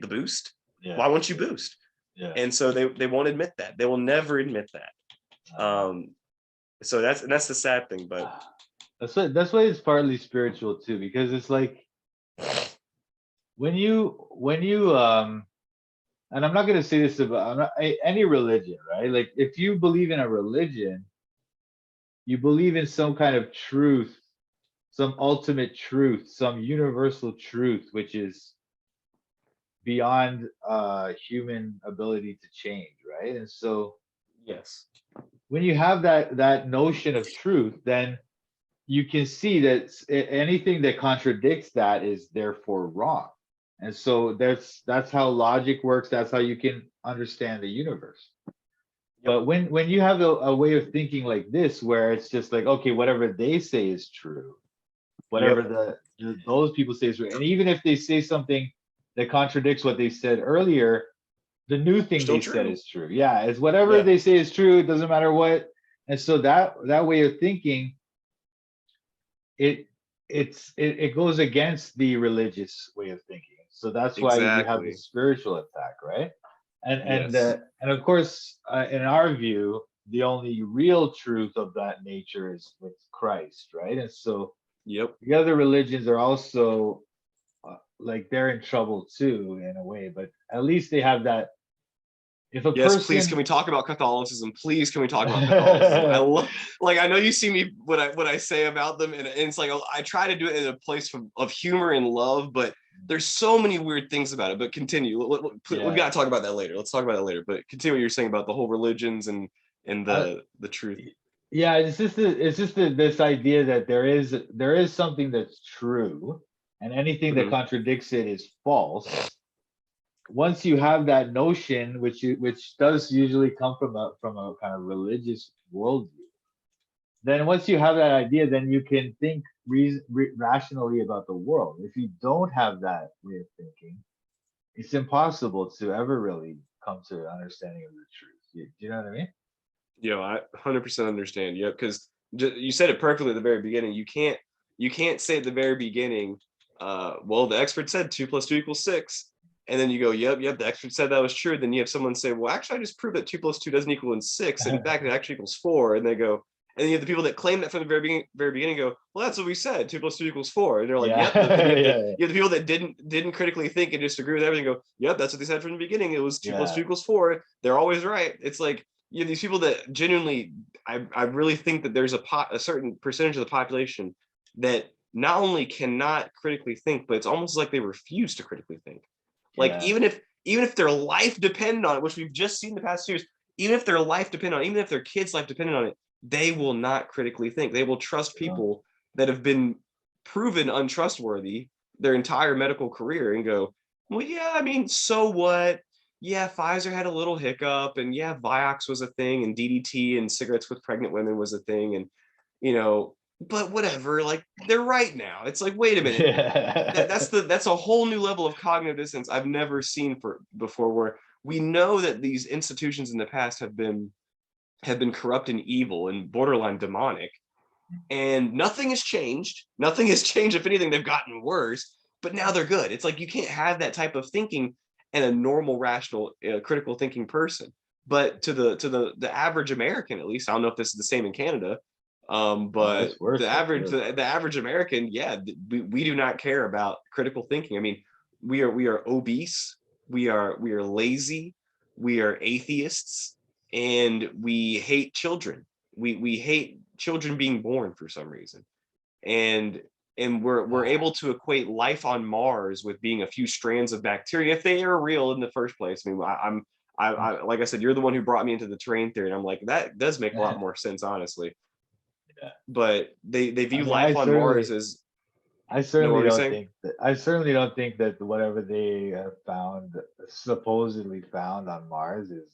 boost? Yeah. Why won't you boost? Yeah. And so they won't admit that. They will never admit that. So that's the sad thing. But That's why it's partly spiritual too, because it's like when you and I'm not gonna say this about any religion, right? Like if you believe in a religion, you believe in some kind of truth, some ultimate truth, some universal truth, which is beyond human ability to change, right? And so yes, when you have that notion of truth, then you can see that anything that contradicts that is therefore wrong. And so that's how logic works. That's how you can understand the universe. Yep. But when you have a way of thinking like this, where it's just like, okay, whatever they say is true, whatever Yep. those people say is true, and even if they say something that contradicts what they said earlier, the new thing Still they said true. is true. Yeah, it's whatever Yeah. they say is true. It doesn't matter what. And so that way of thinking, it it goes against the religious way of thinking. So that's why you have the Exactly. spiritual attack, right? Yes. And of course, in our view, the only real truth of that nature is with Christ, right? And so Yep. the other religions are also like they're in trouble too in a way, but at least they have that. If a Yes, please can person, we talk about Catholicism? Please can we talk about Catholicism? I love, like, I know you see me what I say about them, and it's like I try to do it in a place of humor and love, but there's so many weird things about it. But continue. We yeah, got to talk about that later. Let's talk about that later. But continue what you're saying about the whole religions and uh, the truth. yeah, this idea that there is something that's true, and anything that Hmm. contradicts it is false. Once you have that notion, which does usually come from a kind of religious worldview, then once you have that idea, then you can think rationally about the world. If you don't have that way of thinking, it's impossible to ever really come to an understanding of the truth. Do you know what I mean? Yo, I 100% understand. Yep, because you said it perfectly at the very beginning. You can't say at the very beginning, well, the expert said 2 + 2 = 6, and then you go, yep, the expert said that was true. Then you have someone say, well, actually, I just proved that 2 + 2 doesn't equal in 6, and in fact, it actually equals 4. And they go, and then you have the people that claim that from the very beginning go, well, that's what we said, 2 + 2 = 4, and they're like, Yeah, yep. Then you have yeah, you have the people that didn't critically think and just agree with everything. Go, yep, that's what they said from the beginning. It was two plus yeah, two equals four. They're always right. It's like you have these people that genuinely, I really think that there's a certain percentage of the population that not only cannot critically think, but it's almost like they refuse to critically think. Like yeah. even if their life depended on it, which we've just seen the past years, even if their life depended on it, even if their kids' life depended on it, they will not critically think. They will trust You know? people that have been proven untrustworthy their entire medical career and go, well, yeah, I mean, so what? Yeah, Pfizer had a little hiccup, and yeah, Vioxx was a thing, and DDT and cigarettes with pregnant women was a thing, and you know, but whatever. Like they're right now. It's like, wait a minute, Yeah. that's a whole new level of cognitive dissonance I've never seen for before. Where we know that these institutions in the past have been corrupt and evil and borderline demonic, and nothing has changed. Nothing has changed. If anything, they've gotten worse. But now they're good. It's like you can't have that type of thinking in a normal, rational, critical thinking person. But to the average American, at least, I don't know if this is the same in Canada, Oh, but it's worse for sure. the average American, yeah, we do not care about critical thinking. I mean, we are obese, we are lazy, we are atheists, and we hate children. We hate children being born for some reason, and we're able to equate life on Mars with being a few strands of bacteria if they are real in the first place. I mean, I like I said, you're the one who brought me into the terrain theory, and I'm like, that does make a lot more sense, honestly. Yeah. But they I view mean, life on Mars as, no, what were you saying? I certainly don't think that whatever they have found, supposedly found on Mars is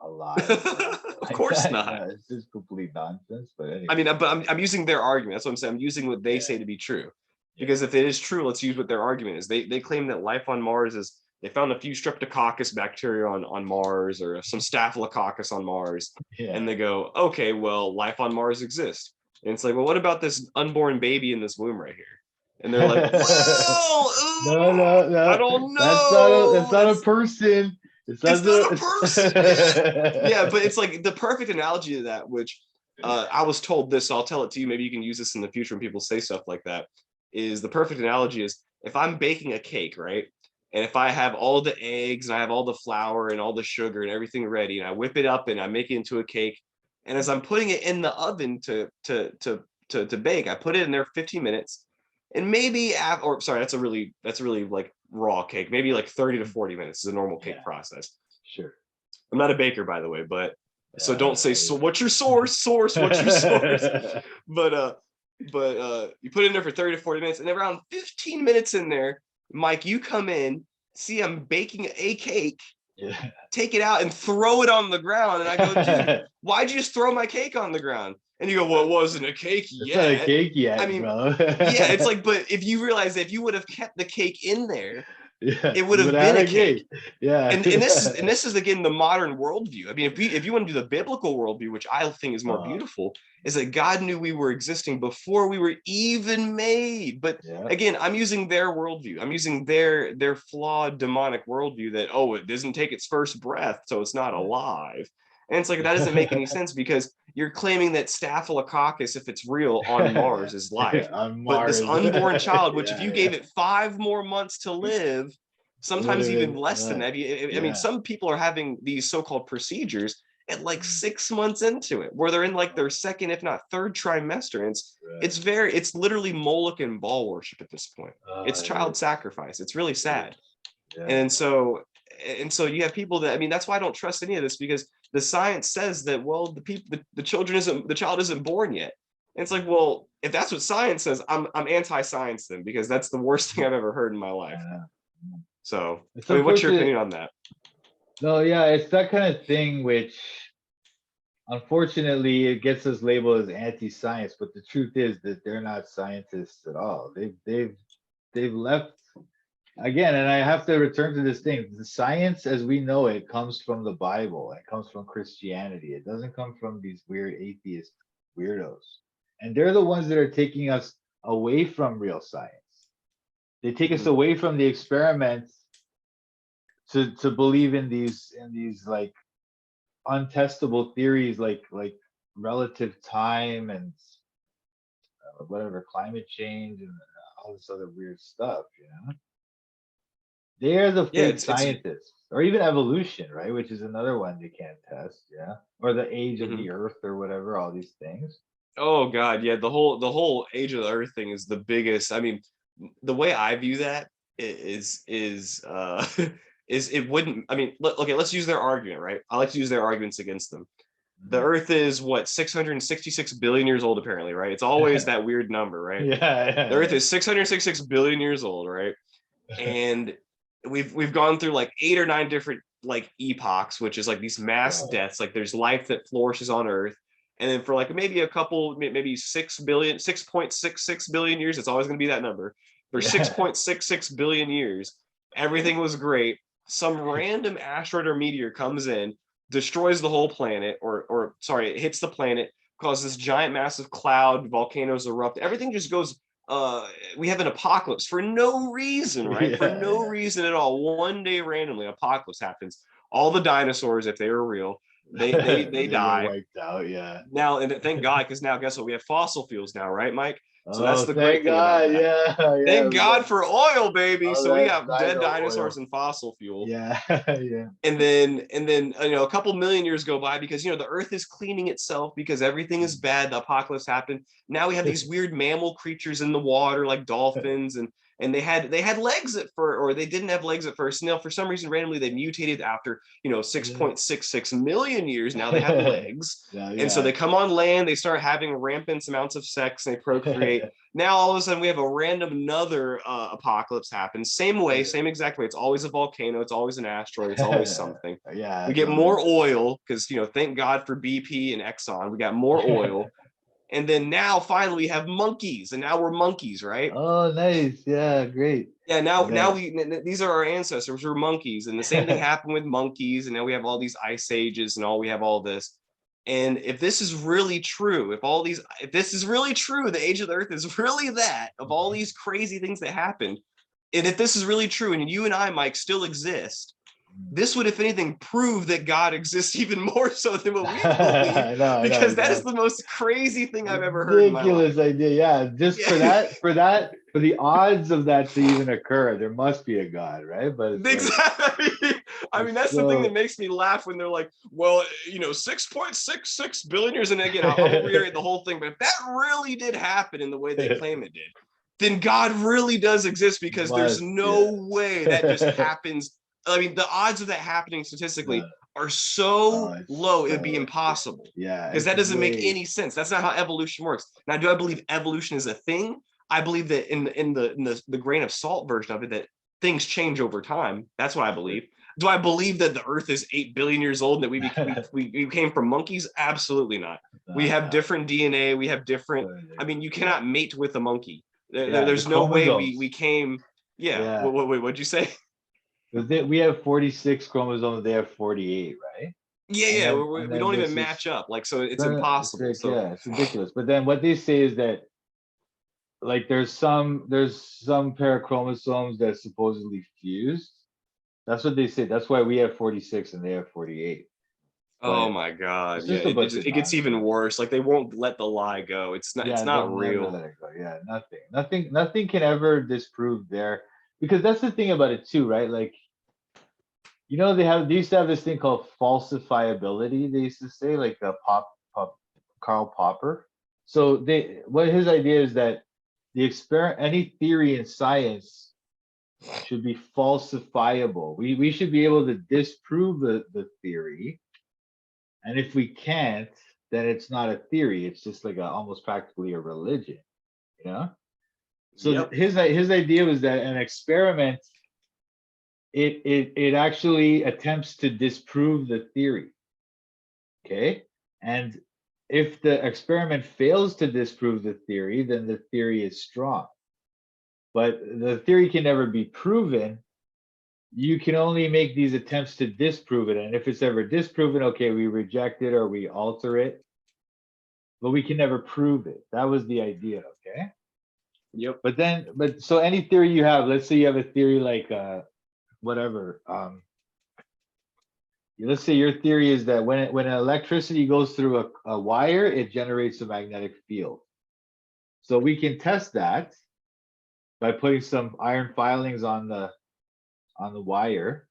alive or anything Of like course that. not. Yeah, it's just complete nonsense. But I mean, anyways, but I'm using their argument. That's what I'm saying. I'm using what they yeah, say to be true. yeah, Because if it is true, let's use what their argument is. They claim that life on Mars is, they found a few streptococcus bacteria on Mars or some staphylococcus on Mars. And yeah. they go, okay, well, life on Mars exists. And it's like, well, what about this unborn baby in this womb right here? And they're like, well, No, no, I no. don't That's know. not a person. It's not It's not a the. person. Yeah, but it's like the perfect analogy to that, which I was told this, so I'll tell it to you. Maybe you can use this in the future when people say stuff like that. Is the perfect analogy is if I'm baking a cake, right? And if I have all the eggs and I have all the flour and all the sugar and everything ready, and I whip it up and I make it into a cake, and as I'm putting it in the oven to bake, I put it in there 15 minutes, and maybe or sorry, that's a really like raw cake. Maybe like 30 to 40 minutes is a normal cake Yeah, process. sure. I'm not a baker, by the way, but so Yeah, I don't don't say, know so what's your source? What's your source? either. But you put it in there for 30 to 40 minutes, and around 15 minutes in there, Mike, you come in, see I'm baking a cake, Yeah. take it out and throw it on the ground. And I go, dude, why'd you just throw my cake on the ground? And you go, well, it wasn't a cake It's not a yet. cake I yet, mean, bro. yeah, it's like, but if you realize that if you would have kept the cake in there, Yeah, it would you would have have been had a a cake. cake. Yeah. And this is again the modern worldview. I mean, if you want to do the biblical worldview, which I think is more Uh, beautiful, is that God knew we were existing before we were even made. But yeah. again, I'm using their worldview. I'm using their flawed demonic worldview that, oh, it doesn't take its first breath, so it's not alive. And it's like that doesn't make any sense because you're claiming that staphylococcus, if it's real on Mars, is life. On But this Mars. unborn child, which if Yeah, you yeah. gave it 5 more months to live, It would sometimes have even been less than that. I mean, yeah. some people are having these so-called procedures at like 6 months into it, where they're in like their second, if not third trimester. And Right. it's literally Moloch and Baal worship at this point. It's It child is. sacrifice. It's really It is. sad. Yeah. And so you have people that, I mean, that's why I don't trust any of this, because the science says that, well, the child isn't born yet. And it's like, well, if that's what science says, I'm anti-science then, because that's the worst thing I've ever heard in my I life. know. So, It's I mean, what's your unfortunate. opinion on that? No, yeah, it's that kind of thing which unfortunately it gets us labeled as anti-science, but the truth is that they're not scientists at all. They've left again, and I have to return to this thing. The science as we know it comes from the Bible. It comes from Christianity. It doesn't come from these weird atheist weirdos. And they're the ones that are taking us away from real science. They take us Mhm. away from the experiments to believe in these like untestable theories like relative time and whatever climate change and all this other weird stuff, you know. They're the Yeah, fake it's scientists, or even evolution, right? Which is another one they can't test, yeah. Or the age of mhm. the Earth, or whatever. All these things. Oh God, yeah. The whole age of the Earth thing is the biggest. I mean, the way I view that is is it wouldn't. I mean, okay, let's use their argument, right? I like to use their arguments against them. The Mhm. Earth is what 666 billion years old, apparently, right? It's always that weird number, right? The Earth Yeah, is 666 billion years old, right? yeah, And we've gone through like 8 or 9 different like epochs, which is like these mass right. deaths. Like there's life that flourishes on Earth, and then for like maybe a couple, maybe 6 billion, 6.66 billion years, it's always going to be that number. For Yeah. 6.66 billion years, everything was great. Some random asteroid or meteor comes in, destroys the whole planet, or sorry, it hits the planet, causes this giant massive cloud, volcanoes erupt, everything just goes, uh we have an apocalypse for no reason, right? For Yeah, no yeah. reason at all. One day randomly, apocalypse happens. All the dinosaurs, if they were real, they They get die. wiped out, yeah. Now, and thank God, because now guess what? We have fossil fuels now, right, Mike? So that's Oh, the great thank thing about God, that. yeah, yeah, Thank we got God for oil, baby. all So we that got dead dino dinosaurs oil. and fossil fuel. Yeah, yeah. And then a couple million years go by, because the earth is cleaning itself because everything is bad. The apocalypse happened. Now we have these weird mammal creatures in the water like dolphins, and they had legs at first, or they didn't have legs at first. Now for some reason randomly they mutated after 6.66 million years. Now they have legs. Yeah, And so yeah. they come on land, they start having rampant amounts of sex, and they procreate. Now all of a sudden we have a random another apocalypse happens. Same way, same exact way. It's always a volcano. It's always an asteroid. It's always something. Yeah, We it's get always more oil because thank God for BP and Exxon. We got more oil, and then now finally we have monkeys, and now we're monkeys, right? Oh, nice. Yeah, great. Yeah. Now And now then we these are our ancestors. We're monkeys, and the same thing happened with monkeys, and now we have all these ice ages, and we have all this. And if this is really true, if this is really true, the age of the earth is really that, of all these crazy things that happened, and if this is really true, and you and I, Mike, still exist, this would, if anything, prove that God exists even more so than what we believe, I know, because that is exactly. the most crazy thing I've ever heard in my life. Ridiculous idea. Yeah, just Yeah, for the odds of that to even occur, there must be a God, right? But it's like exactly. I mean, it's that's the thing that so makes me laugh when they're like, well, 6.66 billion years. And again, I won't reiterate the whole thing, but if that really did happen in the way they claim it did, then God really does exist, because there's must, yeah. no way that just happens. I mean, the odds of that happening No, statistically are oh, so it's low, it would be so impossible, yeah, because it's that doesn't make way any sense. That's not how evolution works. Now, do I believe evolution is a thing? I believe that in the grain of salt version of it, that things change over time. That's what I believe. Do I believe that the Earth is 8 billion years old and that we came from monkeys? Absolutely not. We have different DNA. We have different. I mean, you cannot mate with a monkey. Yeah, the There's no way chromosomes. we came. Yeah. Yeah. What'd you say? We have 46 chromosomes, they have 48, right? Yeah. And We then don't even this is match up. Like, so it's it's impossible. like, So yeah, it's ridiculous. But then what they say is that like there's some pair of chromosomes that supposedly fused. That's what they say. That's why we have 46 and they have 48. oh But my God. it's Yeah. just a bunch of It gets even nonsense. worse. Like they won't let the lie go. It's Yeah, they'll not never real. let it go. Yeah, nothing can ever disprove there, because that's the thing about it too, right? Like, they used to have this thing called falsifiability. They used to say, like, pop Karl Popper. So what his idea is that any theory in science should be falsifiable. We should be able to disprove the theory, and if we can't, then it's not a theory. It's just like almost practically a religion, you know. So Yep. his idea was that an experiment, it actually attempts to disprove the theory. Okay. And if the experiment fails to disprove the theory, then the theory is strong. But the theory can never be proven. You can only make these attempts to disprove it. And if it's ever disproven, okay, we reject it or we alter it, but we can never prove it. That was the idea. Okay. Yep. But so any theory you have, let's say you have a theory like whatever, let's say your theory is that when electricity goes through a wire, it generates a magnetic field. So we can test that by putting some iron filings on the wire,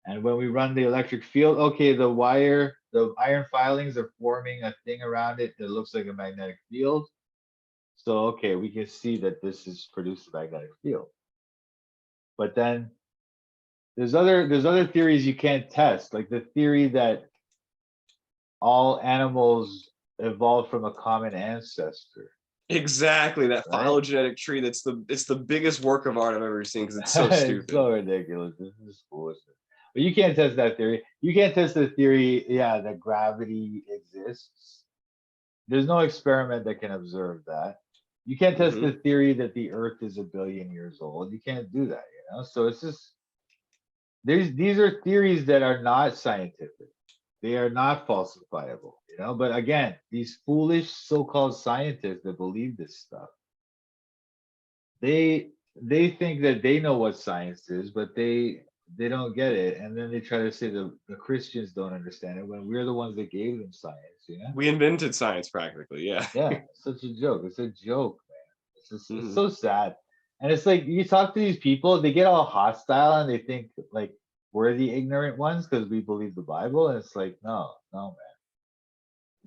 and when we run the electric field, okay, the iron filings are forming a thing around it that looks like a magnetic field. So okay, we can see that this is produced a magnetic field. But then there's other theories you can't test, like the theory that all animals evolved from a common ancestor, Exactly, that right? phylogenetic tree. It's the biggest work of art I've ever seen because it's so It's stupid. so ridiculous. This is foolishness. But you can't test that theory. You can't test the theory, yeah, that gravity exists. There's no experiment that can observe that. You can't test Hmm. the theory that the Earth is 1 billion years old. You can't do that, you know? So it's just these are theories that are not scientific. They are not falsifiable, you know. But again, these foolish so-called scientists that believe this stuff, they they think that they know what science is, but they don't get it, and then they try to say the Christians don't understand it when we're the ones that gave them science, you know. We invented science practically. Yeah. Yeah, such a joke. It's a joke, man. It's Hmm. so sad. And it's like you talk to these people, they get all hostile and they think like we're the ignorant ones because we believe the Bible, and it's like, no, no, man.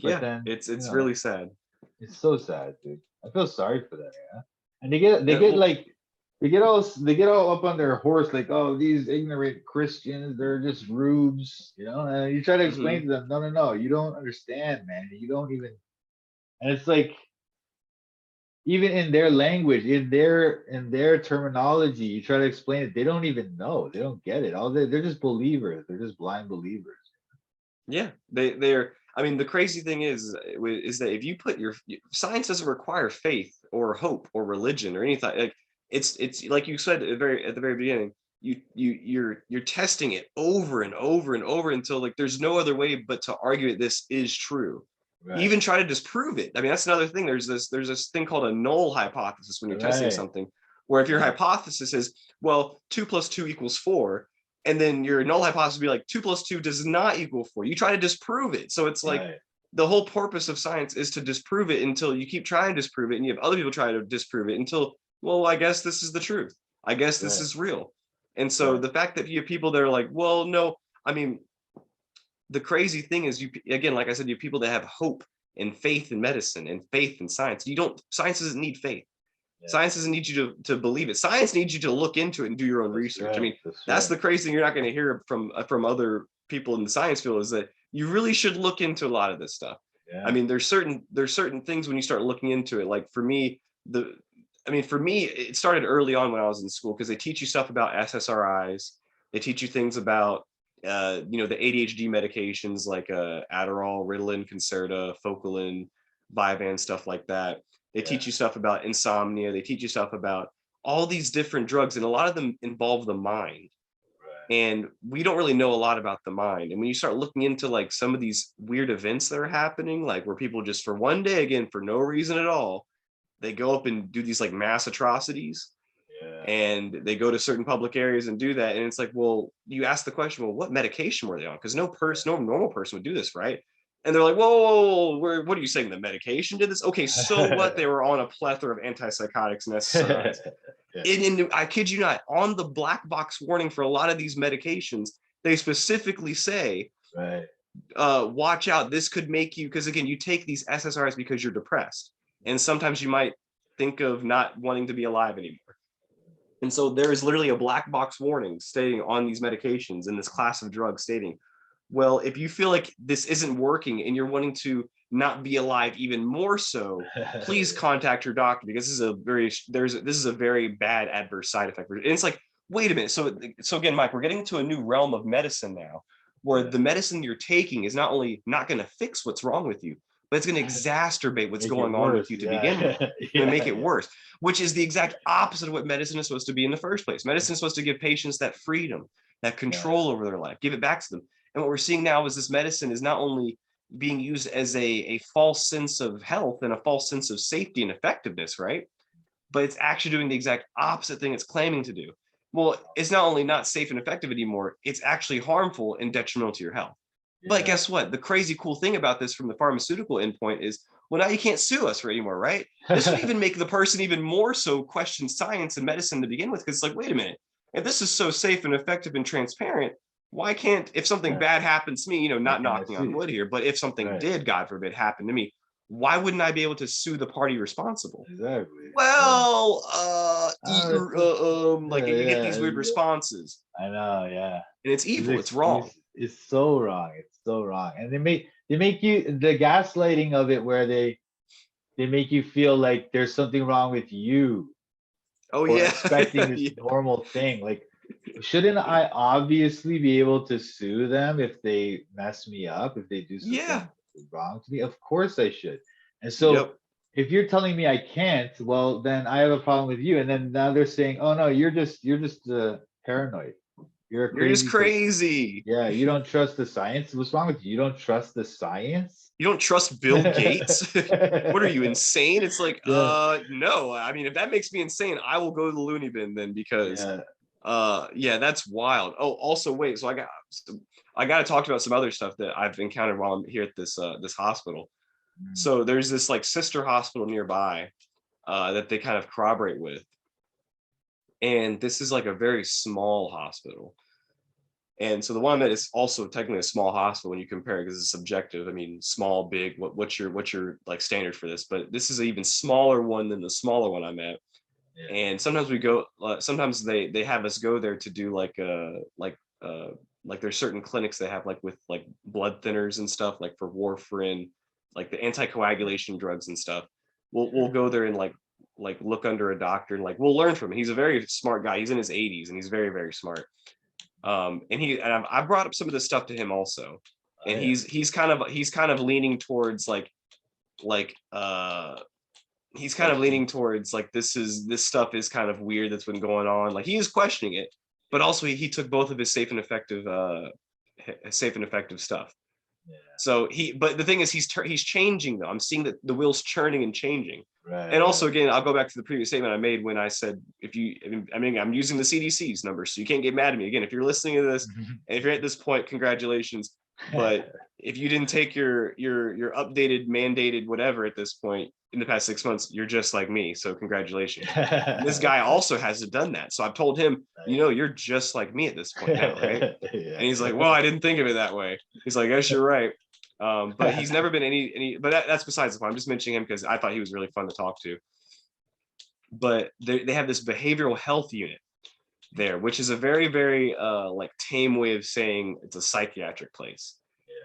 But Yeah. then, It's really sad. it's so sad, dude. I feel sorry for them, yeah. And they get Well, like they get all up on their horse, like, oh, these ignorant Christians, they're just rubes, you know. And you try to explain mhm. to them, no, no, no, you don't understand, man. You don't even. And it's like even in their language, in their terminology, you try to explain it, they don't even know, they don't get it. They're just believers, they're just blind believers. Yeah. They're. I mean, the crazy thing is that if you put science doesn't require faith or hope or religion or anything. Like it's like you said at the very beginning. You're testing it over and over and over until like there's no other way but to argue that this is true. You Right, even try to disprove it. I mean, that's another thing. There's this thing called a null hypothesis when you're testing right, something, where if your right, hypothesis is, well, 2 + 2 = 4, and then your null hypothesis would be like 2 + 2 does not equal 4. You try to disprove it. So it's like right, the whole purpose of science is to disprove it until you keep trying to disprove it, and you have other people try to disprove it until, well, I guess this is the truth. I guess this right, is real. And so right, the fact that you have people that are like, well, no, I mean, the crazy thing is you again, like I said, you have people that have hope and faith in medicine and faith in science. You don't Science doesn't need faith. yeah. Science doesn't need you to believe it. Science needs you to look into it and do your own That's research. I right, mean, that's that's right. the crazy thing you're not going to hear from other people in the science field is that you really should look into a lot of this stuff. I Yeah, mean, there's certain things when you start looking into it. Like for me, the I mean, for me, it started early on when I was in school because they teach you stuff about SSRIs. They teach you things about, the ADHD medications like Adderall, Ritalin, Concerta, Focalin, Vyvanse, stuff like that. They Yeah. teach you stuff about insomnia. They teach you stuff about all these different drugs, and a lot of them involve the mind. Right. And we don't really know a lot about the mind. And when you start looking into like some of these weird events that are happening, like where people just for one day, again, for no reason at all, they go up and do these like mass atrocities, Yeah. and they go to certain public areas and do that. And it's like, well, you ask the question, well, what medication were they on? Because no normal person would do this, right? And they're like, whoa, what are you saying? The medication did this? Okay, so what? They were on a plethora of antipsychotics and SSRIs. Yeah. And I kid you not, on the black box warning for a lot of these medications, they specifically say, Right. watch out, this could make you, because again, you take these SSRIs because you're depressed. And sometimes you might think of not wanting to be alive anymore. And so there is literally a black box warning stating on these medications in this class of drugs stating, well, if you feel like this isn't working and you're wanting to not be alive even more so, please contact your doctor, because this is a very bad adverse side effect. And it's like, wait a minute. So again, Mike, we're getting into a new realm of medicine now, where the medicine you're taking is not only not going to fix what's wrong with you, but it's going to exacerbate what's Make it going on with worse. you to Yeah. begin with. It's Yeah. going to make it worse, which is the exact opposite of what medicine is supposed to be in the first place. Medicine is supposed to give patients that freedom, that control over their life, give it back to them. And what we're seeing now is this medicine is not only being used as a false sense of health and a false sense of safety and effectiveness, right? But it's actually doing the exact opposite thing it's claiming to do. Well, it's not only not safe and effective anymore, it's actually harmful and detrimental to your health. But Yeah. guess what? The crazy cool thing about this from the pharmaceutical endpoint is, well, now you can't sue us for anymore, right? This would even make the person even more so question science and medicine to begin with, because it's like, wait a minute, if this is so safe and effective and transparent, why can't, if something Yeah. bad happens to me, Why not can't I knocking sue on you? wood here, but if something Right. did, God forbid, happen to me, why wouldn't I be able to sue the party responsible? Exactly. Yeah. Well, like Yeah, you get yeah. these weird responses, I know. Yeah. and it's This evil, it's wrong. excuse is so wrong. It's so wrong. And they make you the gaslighting of it, where they make you feel like there's something wrong with you Oh for yeah. expecting this Yeah. normal thing. Like, shouldn't I obviously be able to sue them if they mess me up, if they do something Yeah. wrong to me? Of course I should. And so Yep. if you're telling me I can't, well, then I have a problem with you. And then now they're saying, oh no, you're just paranoid. You're a You're just crazy person. crazy. Yeah, you don't trust the science. What's wrong with you? You don't trust the science? You don't trust Bill Gates? What are you, insane? It's like, Yeah, no. I mean, if that makes me insane, I will go to the loony bin then, because yeah. yeah, that's wild. Oh, also wait, so I got to talk about some other stuff that I've encountered while I'm here at this hospital. Mm, So there's this like sister hospital nearby that they kind of corroborate with. And this is like a very small hospital. And so the one that is also technically a small hospital when you compare it, because it's subjective. I mean, small, big, what's your like standard for this? But this is an even smaller one than the smaller one I'm at. yeah. And sometimes we go, sometimes they have us go there to do like there's certain clinics they have like with like blood thinners and stuff, like for warfarin, like the anticoagulation drugs and stuff. We'll Sure. go there and like look under a doctor, and like we'll learn from him. He's a very smart guy. He's in his 80s and he's very, very smart. And I brought up some of this stuff to him also, Oh, and yeah. he's kind of leaning towards like he's kind of leaning towards like this stuff is kind of weird that's been going on. Like he is questioning it, but also he took both of his safe and effective stuff. Yeah. So but the thing is, he's changing though. I'm seeing that the wheel's churning and changing. Right, And also, right. again, I'll go back to the previous statement I made when I said, I mean, I'm using the CDC's numbers, so you can't get mad at me. Again, if you're listening to this, and if you're at this point, congratulations. But if you didn't take your updated, mandated, whatever at this point in the past 6 months, you're just like me. So congratulations. And this guy also hasn't done that. So I've told him, you're just like me at this point now, right? Yeah. And he's like, well, I didn't think of it that way. He's like, yes, you're right. But he's never been but that's besides the point. I'm just mentioning him because I thought he was really fun to talk to. But they have this behavioral health unit there, which is a very, very like tame way of saying it's a psychiatric place.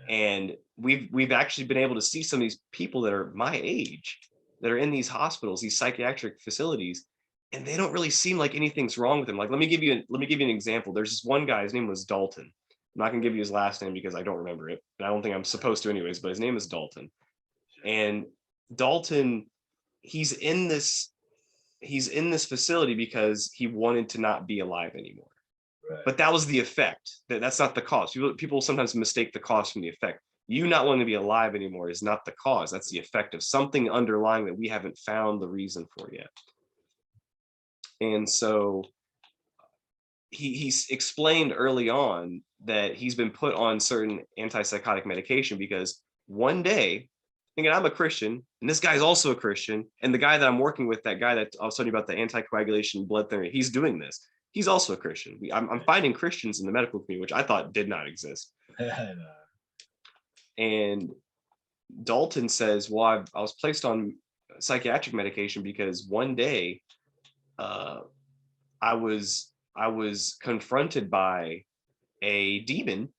Yeah. And we've actually been able to see some of these people that are my age that are in these hospitals, these psychiatric facilities, and they don't really seem like anything's wrong with him. Like, let me give you an example. There's this one guy, his name was Dalton. I'm not gonna give you his last name because I don't remember it, and I don't think I'm supposed to anyways, but his name is Dalton. And Dalton, he's in this facility because he wanted to not be alive anymore. Right. But that was the effect. That's not the cause. People sometimes mistake the cause from the effect. You not wanting to be alive anymore is not the cause. That's the effect of something underlying that we haven't found the reason for yet. And so he's explained early on that he's been put on certain antipsychotic medication because one day, thinking I'm a Christian, and this guy's also a Christian, and the guy that I'm working with, that guy that I was telling you about, the anticoagulation blood thinner, he's doing this. He's also a Christian. I'm finding Christians in the medical community, which I thought did not exist. And Dalton says, well, I was placed on psychiatric medication because one day I was confronted by a demon,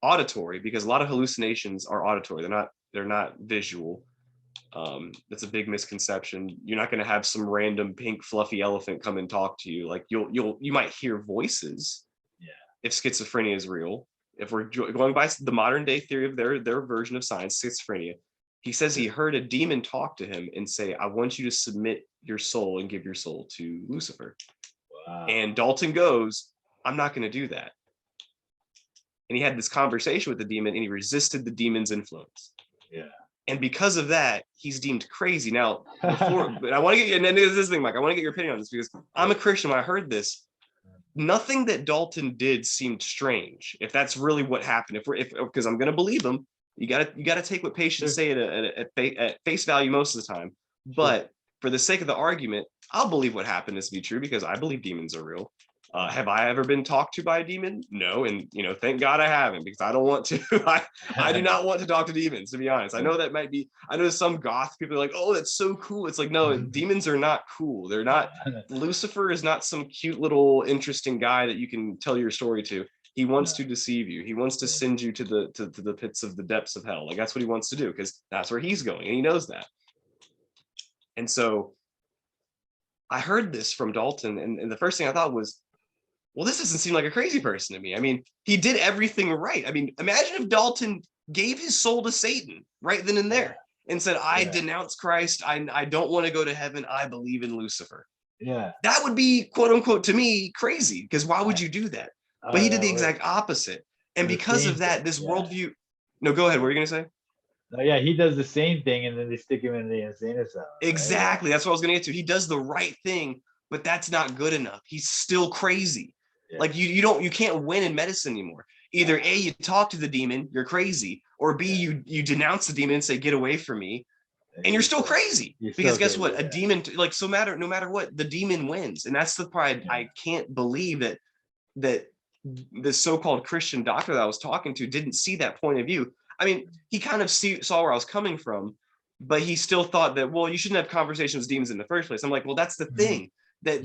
auditory, because a lot of hallucinations are auditory. They're not visual. That's a big misconception. You're not going to have some random pink fluffy elephant come and talk to you. Like you might hear voices. Yeah. If schizophrenia is real, if we're going by the modern day theory of their version of science, schizophrenia, he says he heard a demon talk to him and say, I want you to submit your soul and give your soul to Lucifer. Wow. And Dalton goes, I'm not going to do that. And he had this conversation with the demon and he resisted the demon's influence. Yeah. And because of that, he's deemed crazy. Now, but I want to get, and this thing, Mike, I want to get your opinion on this because I'm a Christian. When I heard this, nothing that Dalton did seemed strange. If that's really what happened, because I'm going to believe him, you gotta take what patients say at face value most of the time. But for the sake of the argument, I'll believe what happened is to be true because I believe demons are real. Have I ever been talked to by a demon? No, and thank God I haven't, because I don't want to. I do not want to talk to demons, to be honest. I know that might be. I know some goth people are like, "Oh, that's so cool." It's like, no, demons are not cool. They're not. Lucifer is not some cute little interesting guy that you can tell your story to. He wants to deceive you. He wants to send you to the pits of the depths of hell. Like that's what he wants to do because that's where he's going, and he knows that. And so, I heard this from Dalton, and the first thing I thought was, well, this doesn't seem like a crazy person to me. I mean, he did everything right. I mean, imagine if Dalton gave his soul to Satan right then and there and said, I denounce Christ. I don't want to go to heaven. I believe in Lucifer. Yeah. That would be, quote unquote, to me, crazy, because why would you do that? But he did the exact opposite. And because of that, this worldview. No, go ahead. What were you going to say? No, yeah, he does the same thing and then they stick him in the insane asylum. Exactly. Right? That's what I was going to get to. He does the right thing, but that's not good enough. He's still crazy. Yeah. Like you can't win in medicine anymore. Either A, you talk to the demon, you're crazy, or B, you denounce the demon and say, get away from me. And you're still crazy. Because guess what? A demon, like, no matter what, the demon wins. And that's the part I can't believe that the so-called Christian doctor that I was talking to didn't see that point of view. I mean, he kind of saw where I was coming from, but he still thought that, well, you shouldn't have conversations with demons in the first place. I'm like, well, that's the thing. That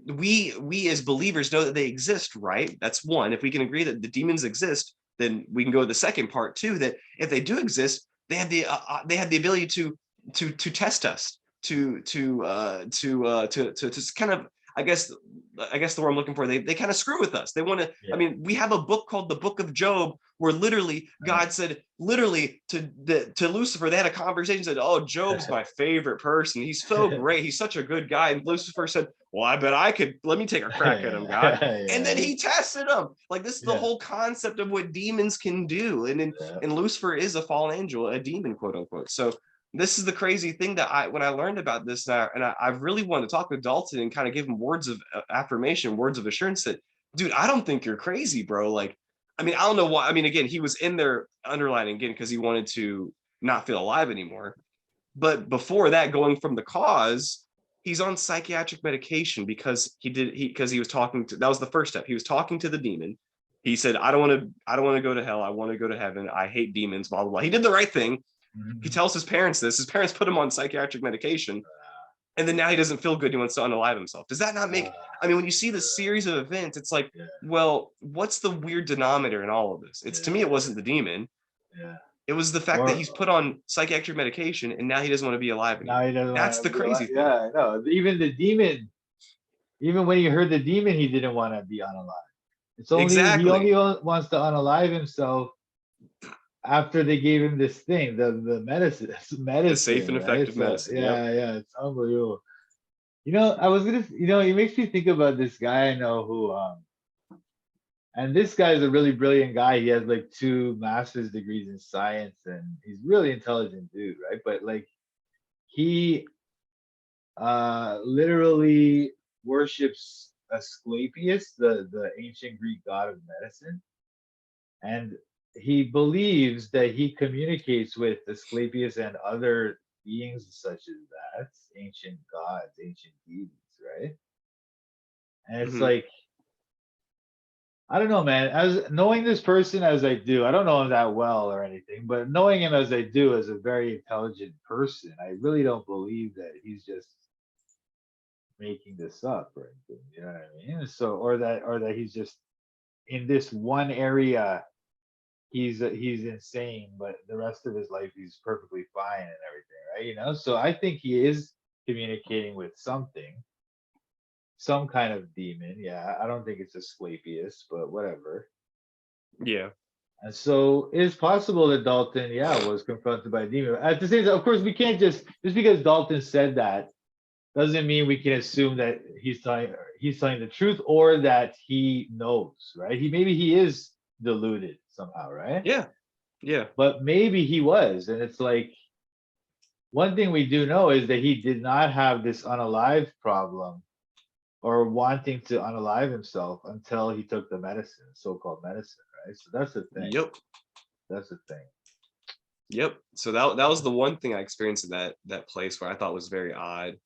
we as believers know that they exist, right? That's one. If we can agree that the demons exist, then we can go to the second part too. That if they do exist, they have the ability to test us, to kind of, I guess the word I'm looking for, they kind of screw with us. They want to. I mean, we have a book called the Book of Job, where literally God said, literally to Lucifer, they had a conversation, said, "Oh, Job's my favorite person. He's so great. He's such a good guy." And Lucifer said, "Well, I bet I could. Let me take a crack at him, God." And then he tested him. Like, this is the whole concept of what demons can do. And Lucifer is a fallen angel, a demon, quote unquote. So this is the crazy thing that when I learned about this, and I really wanted to talk with Dalton and kind of give him words of affirmation, words of assurance that, dude, I don't think you're crazy, bro. Like, I mean, I don't know why. I mean, again, he was in there underlining again because he wanted to not feel alive anymore. But before that, going from the cause, he's on psychiatric medication because he was talking to, that was the first step. He was talking to the demon. He said, I don't want to go to hell. I want to go to heaven. I hate demons, blah, blah, blah. He did the right thing. He tells his parents this. His parents put him on psychiatric medication. And then now he doesn't feel good. He wants to unalive himself. Does that not make, I mean, when you see the series of events, it's like, well, what's the weird denominator in all of this? It's to me, it wasn't the demon. It was the fact that he's put on psychiatric medication and now he doesn't want to be alive Now anymore. he doesn't That's want the to be alive. crazy thing. Yeah, I know. Even the demon, even when he heard the demon, he didn't want to be unalive. It's only he Exactly. only wants to unalive himself after they gave him this thing, the medicine, The safe and right? effective So medicine. Yep. yeah, it's unbelievable. I was gonna, it makes me think about this guy I know who, and this guy is a really brilliant guy. He has like 2 master's degrees in science, and he's really intelligent dude, right? But like he literally worships Asclepius, the ancient Greek god of medicine, and he believes that he communicates with Asclepius and other beings such as that, ancient gods, ancient deities, right? And it's Hmm. like, I don't know, man. As knowing this person as I do, I don't know him that well or anything, but knowing him as I do as a very intelligent person, I really don't believe that he's just making this up or anything. You know what I mean? So, or that he's just in this one area he's insane, but the rest of his life he's perfectly fine and everything, right? So I think he is communicating with something, some kind of demon. Yeah, I don't think it's Asclepius, but whatever. Yeah. And so it's possible that Dalton, yeah, was confronted by a demon. At the same time, of course, we can't just because Dalton said that doesn't mean we can assume that he's telling the truth or that he knows, right? Maybe he is deluded somehow, right? Yeah. Yeah. But maybe he was, and it's like one thing we do know is that he did not have this unalive problem or wanting to unalive himself until he took the medicine, so-called medicine, right? So that's the thing. Yep. That's the thing. Yep. So that was the one thing I experienced in that place where I thought was very odd.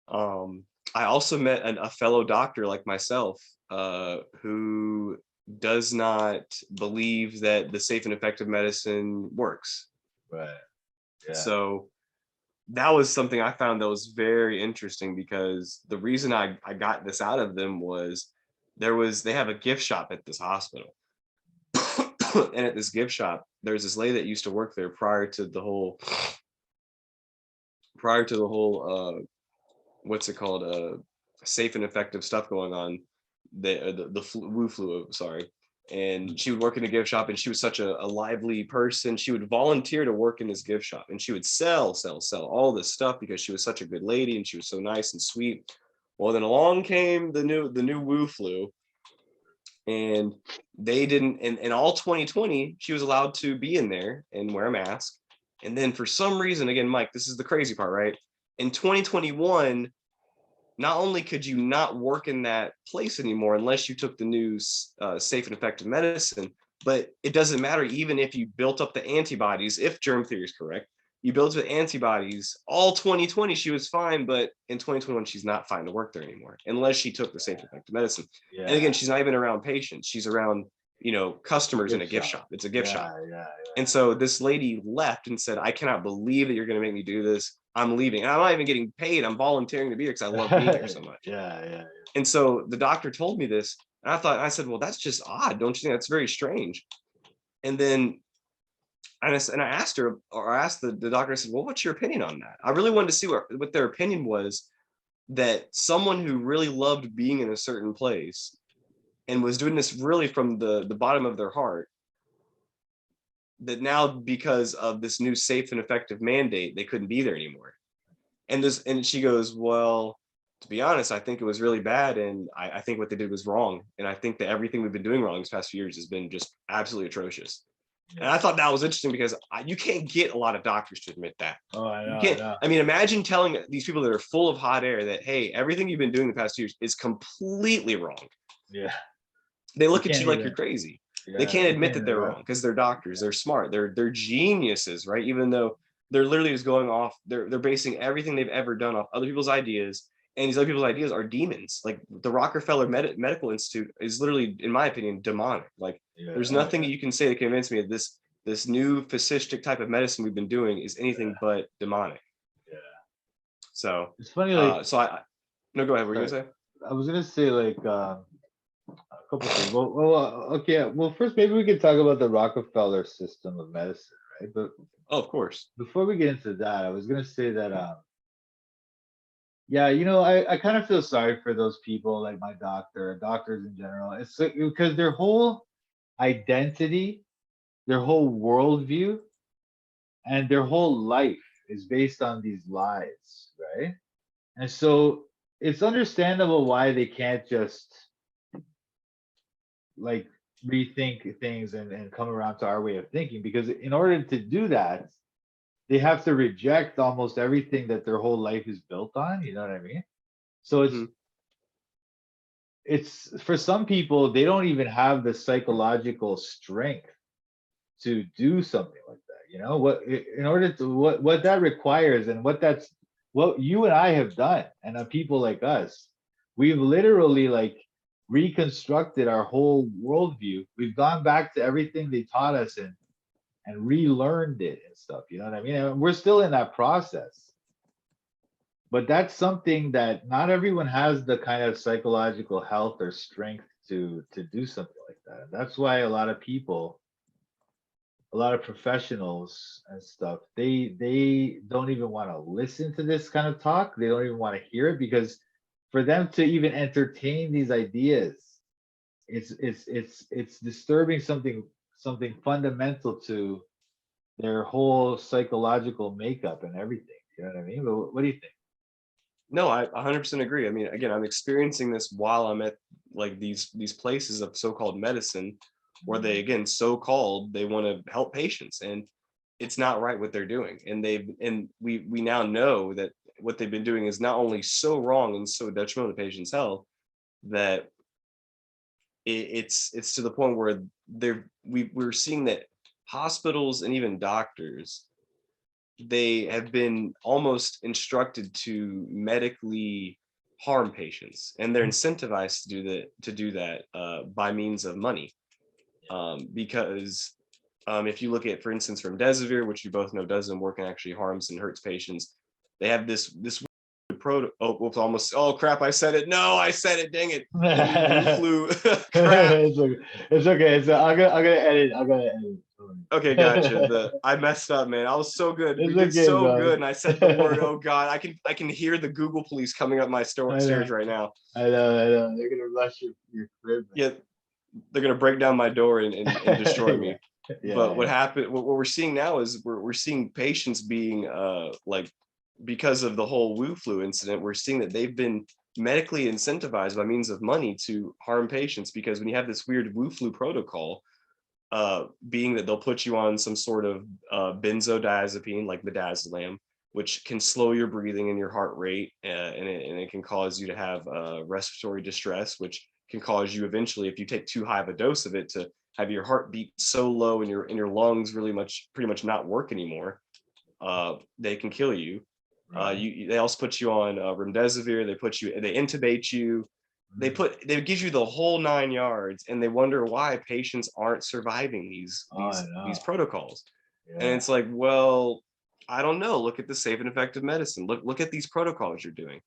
I also met a fellow doctor like myself, who does not believe that the safe and effective medicine works. Right. Yeah. So that was something I found that was very interesting, because the reason I got this out of them was they have a gift shop at this hospital. And at this gift shop, there's this lady that used to work there prior to the whole what's it called, safe and effective stuff going on, the flu, sorry. And she would work in a gift shop, and she was such a lively person. She would volunteer to work in this gift shop, and she would sell all this stuff because she was such a good lady and she was so nice and sweet. Well, then along came the new Wu flu, and they didn't, in all 2020 she was allowed to be in there and wear a mask. And then for some reason, again, Mike, this is the crazy part, right? In 2021, not only could you not work in that place anymore unless you took the new safe and effective medicine, but it doesn't matter even if you built up the antibodies. If germ theory is correct, you built up antibodies all 2020, she was fine, but in 2021 she's not fine to work there anymore unless she took the safe and effective medicine. Yeah. And again, she's not even around patients, she's around customers in a gift shop. shop. It's a gift shop. Yeah. And so this lady left and said, I cannot believe that you're going to make me do this. I'm leaving. And I'm not even getting paid. I'm volunteering to be here because I love being here so much. Yeah. And so the doctor told me this. And I said, well, that's just odd. Don't you think that's very strange? And then I asked her, or I asked the doctor, I said, well, what's your opinion on that? I really wanted to see what their opinion was, that someone who really loved being in a certain place and was doing this really from the bottom of their heart, that now because of this new safe and effective mandate, they couldn't be there anymore. And she goes, well, to be honest, I think it was really bad, and I think what they did was wrong, and I think that everything we've been doing wrong these past few years has been just absolutely atrocious. And I thought that was interesting because you can't get a lot of doctors to admit that. Oh, I know. You can't. I mean, imagine telling these people that are full of hot air that, hey, everything you've been doing the past years is completely wrong. Yeah. They look at you like you're crazy. Yeah, they can't admit that even they're wrong because they're doctors. They're smart. They're geniuses, right? Even though they're literally just going off. They're basing everything they've ever done off other people's ideas, and these other people's ideas are demons. Like the Rockefeller Medical Institute is literally, in my opinion, demonic. Like there's nothing you can say to convince me that this new fascistic type of medicine we've been doing is anything but demonic. Yeah. So it's funny, like no, go ahead. What were you gonna say? I was gonna say, like, A couple things. Okay. Well, first, maybe we could talk about the Rockefeller system of medicine, right? But Oh, of course. before we get into that, I was gonna say that, yeah, I kind of feel sorry for those people, like my doctor, doctors in general. It's like, because their whole identity, their whole worldview, and their whole life is based on these lies, right? And so it's understandable why they can't just like rethink things and come around to our way of thinking, because in order to do that, they have to reject almost everything that their whole life is built on. You know what I mean? So it's Mhm. it's for some people, they don't even have the psychological strength to do something like that. In order to what that requires, and what you and I have done, and people like us, we've literally like reconstructed our whole worldview. We've gone back to everything they taught us and relearned it and stuff. You know what I mean? And we're still in that process. But that's something that not everyone has the kind of psychological health or strength to do something like that. And that's why a lot of professionals and stuff, they don't even want to listen to this kind of talk. They don't even want to hear it, because for them to even entertain these ideas, it's disturbing something fundamental to their whole psychological makeup and everything. You know what I mean? But what do you think? No, I 100% agree. I mean, again, I'm experiencing this while I'm at like these places of so-called medicine, where they, again, so-called, they want to help patients, and it's not right what they're doing. And we now know that what they've been doing is not only so wrong and so detrimental to patients' health, that it's to the point where we're seeing that hospitals and even doctors, they have been almost instructed to medically harm patients, and they're incentivized to do that by means of money. Because if you look at, for instance, remdesivir, which you both know doesn't work and actually harms and hurts patients, they have this oh, whoops, almost, oh crap, I said it. No, I said it, dang it. Wu flu. Crap. It's okay. It's okay. So I'm gonna edit. I'm gonna edit. Okay, gotcha. I messed up, man. I was so good. We It's did okay, so good, bro. and I said the word. Oh God, I can hear the Google police coming up my I stairs know. right now. I know. I know. They're gonna rush your crib. Yeah, they're gonna break down my door and destroy Yeah. me. Yeah. But what happened? What we're seeing now is we're seeing patients being like, because of the whole Wu flu incident, we're seeing that they've been medically incentivized by means of money to harm patients, because when you have this weird Wu flu protocol, being that they'll put you on some sort of benzodiazepine like midazolam, which can slow your breathing and your heart rate, and it can cause you to have respiratory distress, which can cause you eventually, if you take too high of a dose of it, to have your heart beat so low and your lungs pretty much not work anymore. They can kill you. Right. They also put you on remdesivir. They intubate you. Mm. They give you the whole 9 yards, and they wonder why patients aren't surviving Oh, I these know. protocols. And Yeah. it's like, well, I don't know. Look at the safe and effective medicine. Look at these protocols you're doing.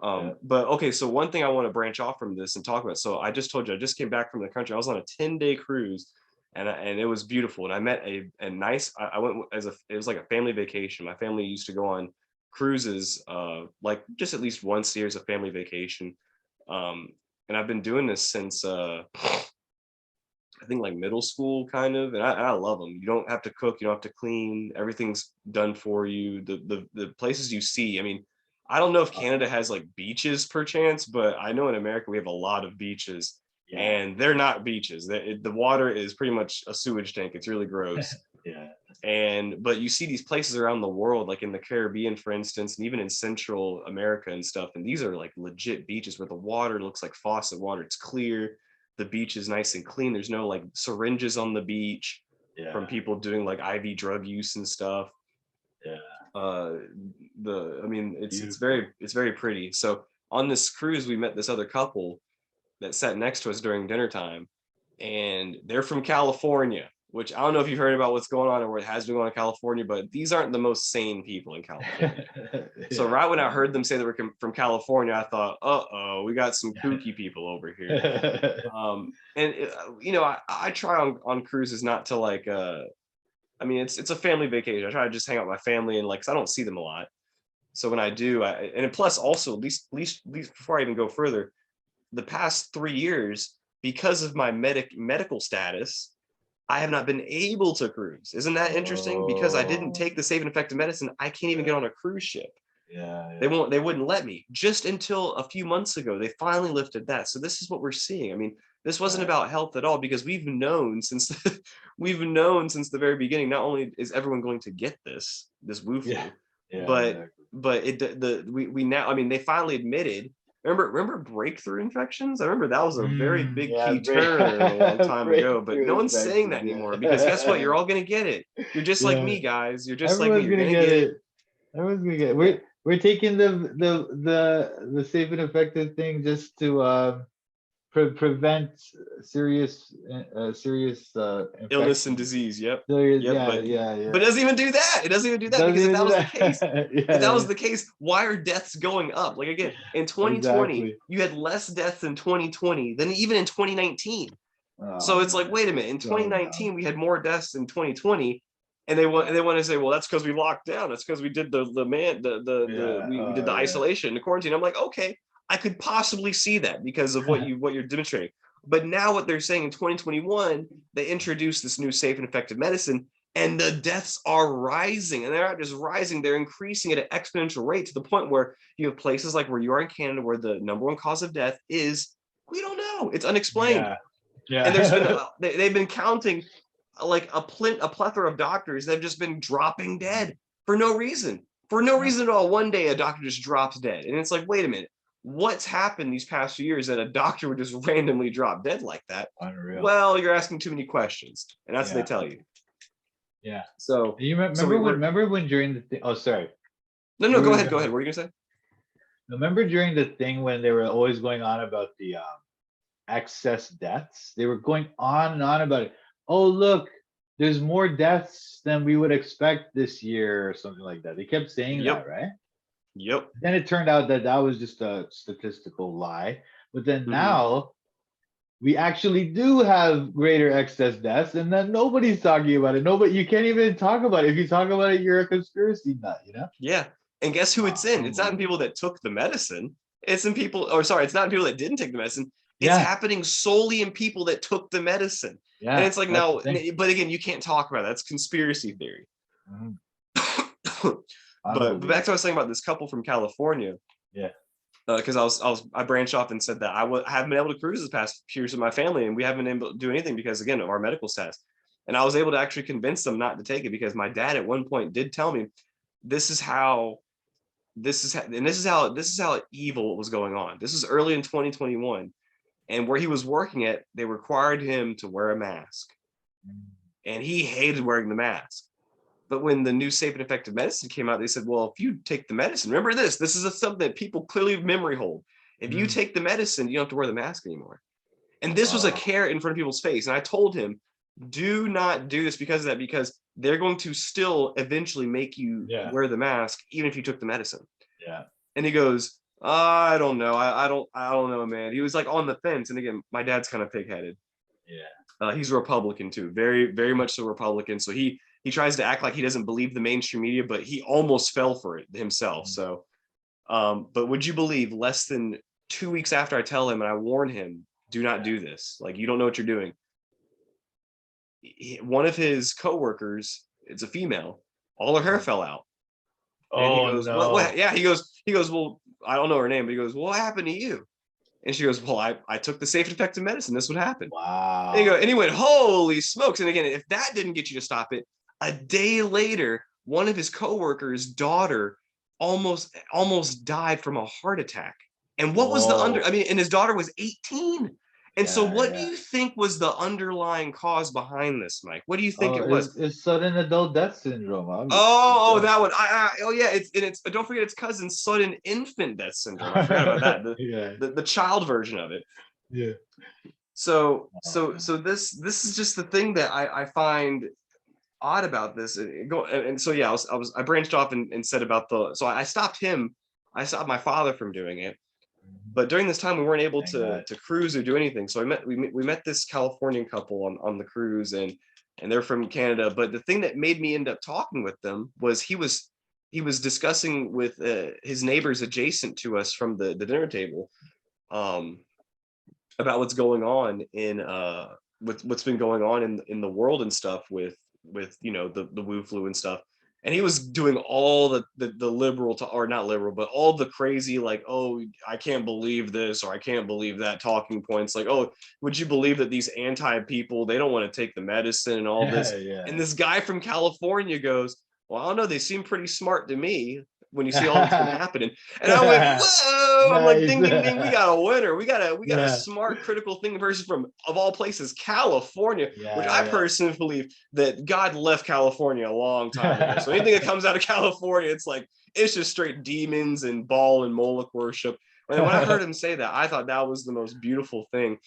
Yeah. But okay, so one thing I want to branch off from this and talk about. So I just told you I just came back from the country. I was on a 10-day cruise, and it was beautiful. And I met a nice. I went as it was like a family vacation. My family used to go on cruises, like just at least once a year as a family vacation. Um, and I've been doing this since I think like middle school, kind of, and I love them. You don't have to cook, you don't have to clean, everything's done for you. The places you see, I mean, I don't know if Canada has like beaches perchance, but I know in America we have a lot of beaches, Yeah. and they're not beaches. The water is pretty much a sewage tank. It's really gross. Yeah. And but you see these places around the world, like in the Caribbean, for instance, and even in Central America and stuff, and these are like legit beaches where the water looks like faucet water. It's clear, the beach is nice and clean, there's no like syringes on the beach from Yeah. people doing like IV drug use and stuff. Yeah. uh I mean, Beautiful. it's very pretty. So on this cruise we met this other couple that sat next to us during dinner time, and they're from California. which I don't know if you've heard about what's going on or what has been going on in California, but these aren't the most sane people in California. So right when I heard them say they were from California, I thought, uh-oh, we got some kooky people over here. And you know, I try on cruises not to like I mean, it's a family vacation. I try to just hang out with my family and like, 'cause I don't see them a lot. So when I do, and plus also at least before I even go further, the past 3 years, because of my medical status, I have not been able to cruise. Isn't that interesting? Because I didn't Oh, take the safe and effective medicine, I can't even get on a cruise ship. yeah, They wouldn't let me just until a few months ago. They finally lifted that. So this is what we're seeing. I mean, this wasn't right. about health at all, because we've known since we've known since the very beginning, not only is everyone going to get this woo flu, Yeah, yeah, but exactly. we now, I mean, they finally admitted. Remember breakthrough infections? I remember that was a very big Yeah, key term a long time ago, but no breakthrough one's saying that infections. anymore, because guess what? Yeah, You're all gonna get it. You're just like yeah. me, guys. You're just like me. Everyone's You're gonna gonna get get it. it. Everyone's gonna get it. Yeah. We're taking the safe and effective thing just to prevent serious Illness and infections. disease. Yep. Serious, Yep. yeah, yeah, But yeah. it doesn't even do that. It doesn't even do that, Doesn't because if even that do was the case, that. if that was Yeah, the case, why are deaths going up? Like again, in 2020, exactly. you had less deaths in 2020 than even in 2019. Oh So it's like, man, wait a minute, in so dumb. 2019, we had more deaths than 2020. And Yeah, they want to say, well, that's because we locked down. That's because we did yeah, we did the yeah, isolation, the quarantine. I'm like, okay, I could possibly see that because of what you're demonstrating. But now what they're saying in 2021, they introduced this new safe and effective medicine, and the deaths are rising, and they're not just rising, they're increasing at an exponential rate, to the point where you have places like where you are in Canada, where the number one cause of death is, we don't know, it's unexplained. yeah, And there's been yeah. they've been counting like a plethora of doctors that have just been dropping dead for no reason, Yeah, at all. One day a doctor just drops dead, and it's like, wait a minute, what's happened these past few years that a doctor would just randomly drop dead like that? unreal. Well, you're asking too many questions, and that's what they Yeah, tell you. yeah. So You we're remember when during the thing? Oh, sorry. no, You go were ahead, gonna what are you gonna say? remember during the thing when they were always going on about the excess deaths? They were going on and on about it. Oh, look, there's more deaths than we would expect this year, or something like that. They kept saying Yep. that, right? Yep. Then it turned out that that was just a statistical lie. But then Hmm. now we actually do have greater excess deaths, and then nobody's talking about it. Nobody, you can't even talk about it. If you talk about it, you're a conspiracy nut, you know? Yeah. And guess who it's in? It's not in Unbelievable. people that took the medicine. It's in people, or sorry, it's not in people that didn't take the medicine. It's Yeah, happening solely in people that took the medicine. And yeah, it's like, that's the now, thing. but again, you can't talk about that. That's conspiracy theory. Mhm. But back to what I Unbelievable. was saying about this couple from California, Yeah. because I branched off and said that I haven't been able to cruise this past few years with my family, and we haven't been able to do anything because, again, of our medical status. And I was able to actually convince them not to take it, because my dad at one point did tell me, this is how this is how evil was going on. This is early in 2021, and where he was working at, they required him to wear a mask, Mm. and he hated wearing the mask. But when the new safe and effective medicine came out, they said, well, if you take the medicine, remember this is something that people clearly memory hold. If you Mm. take the medicine, you don't have to wear the mask anymore. And this was a Oh, carrot in front of people's face. And I told him, do not do this because of that, because they're going to still eventually make you yeah, wear the mask, even if you took the medicine. yeah, And he goes, I don't know. I don't know, man. He was like on the fence. And again, my dad's kind of pigheaded. yeah. He's a Republican too, very, very much so Republican. So he tries to act like he doesn't believe the mainstream media, but he almost fell for it himself. Mm. So, but would you believe, less than 2 weeks after I tell him and I warn him, do not Yeah. do this. Like, you don't know what you're doing. One of his coworkers, it's a female, all her hair Mm. fell out. And he Oh goes, what? no. Yeah, he goes, well, I don't know her name, but he goes, well, what happened to you? And she goes, well, I took the safe and effective medicine. This would happen. Wow. And he went, holy smokes. And again, if that didn't get you to stop it, a day later, one of his coworkers' daughter almost died from a heart attack. And what was Whoa. I mean, and his daughter was 18. And so Yeah, what do yeah. you think was the underlying cause behind this, Mike? What do you think Oh, it was? it's sudden adult death syndrome, obviously. Oh, Yeah. that one. Oh yeah, it's don't forget its cousin, sudden infant death syndrome. I forgot about that. Yeah, The child version of it. yeah. So this is just the thing that I find odd about this. And so yeah, I branched off and said about I stopped him. I stopped my father from doing it. But during this time, we weren't able Thank to God. cruise or do anything. So we met this Californian couple on the cruise, and they're from Canada. But the thing that made me end up talking with them was he was discussing with his neighbors adjacent to us from the dinner table, um, about what's going on in with what's been going on in the world and stuff with the Wu flu and stuff. And he was doing all the liberal to, or not liberal, but all the crazy, like, oh, I can't believe this or I can't believe that talking points, like, oh, would you believe that these anti people, they don't want to take the medicine and all this. Yeah, And this guy from California goes, well, I don't know, they seem pretty smart to me when you see all that's been yeah. happening. And I went, whoa, I'm like, Nice. ding, ding, ding, we got a winner. We got a Yeah, smart, critical thinking person from, of all places, California, which I yeah, personally believe that God left California a long time ago. So anything that comes out of California, it's like, it's just straight demons and Baal and Moloch worship. And when I heard yeah. him say that, I thought that was the most beautiful thing.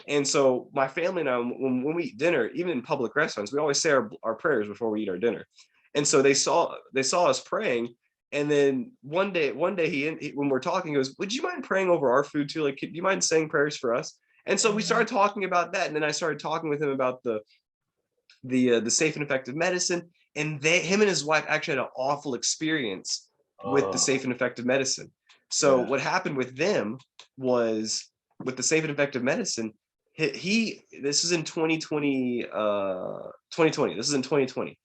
And so my family and I, when we eat dinner, even in public restaurants, we always say our prayers before we eat our dinner. And so they saw us praying. And then one day when we're talking, he goes, would you mind praying over our food too? Like, do you mind saying prayers for us? And so we started talking about that. And then I started talking with him about the safe and effective medicine. And him and his wife actually had an awful experience with the Oh, safe and effective medicine. So yeah. what happened with them was, with the safe and effective medicine, this is in 2020, 2020. This is in 2020.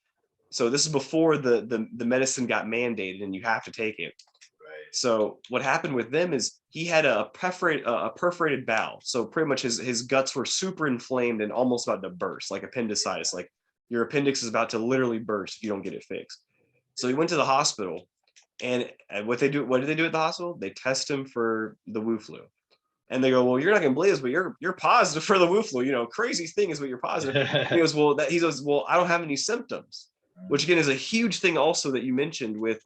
So this is before the medicine got mandated and you have to take it. Right. So what happened with them is he had a perforated bowel. So pretty much his guts were super inflamed and almost about to burst, like appendicitis. Like your appendix is about to literally burst if you don't get it fixed. So he went to the hospital, and what did they do at the hospital? They test him for the Wu flu. And they go, well, you're not gonna believe this, but you're positive for the Wu flu. Crazy thing is, but you're positive. And he goes, well, I don't have any symptoms, which again is a huge thing also that you mentioned with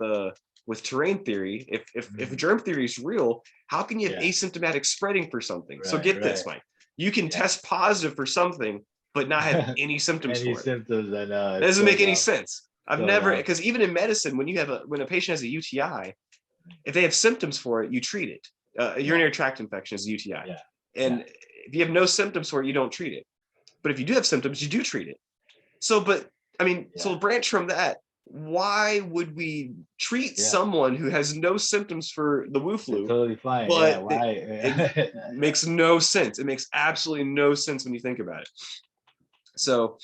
terrain theory. If germ theory is real, how can you have Yeah, asymptomatic spreading for something? So right, get right. this, Mike. You can Yeah. test positive for something, but not have any symptoms Any for it. symptoms, I know, That it's doesn't so make any dumb, sense. I've so never, dumb. because even in medicine, when a patient has a UTI, if they have symptoms for it, you treat it. Yeah, Urinary tract infection is a UTI. yeah, yeah, And if you have no symptoms for it, you don't treat it. But if you do have symptoms, you do treat it. So yeah, branch from that, why would we treat yeah. someone who has no symptoms for the Wu They're flu, totally fine. Yeah, but it why? makes no sense. It makes absolutely no sense when you think about it. So,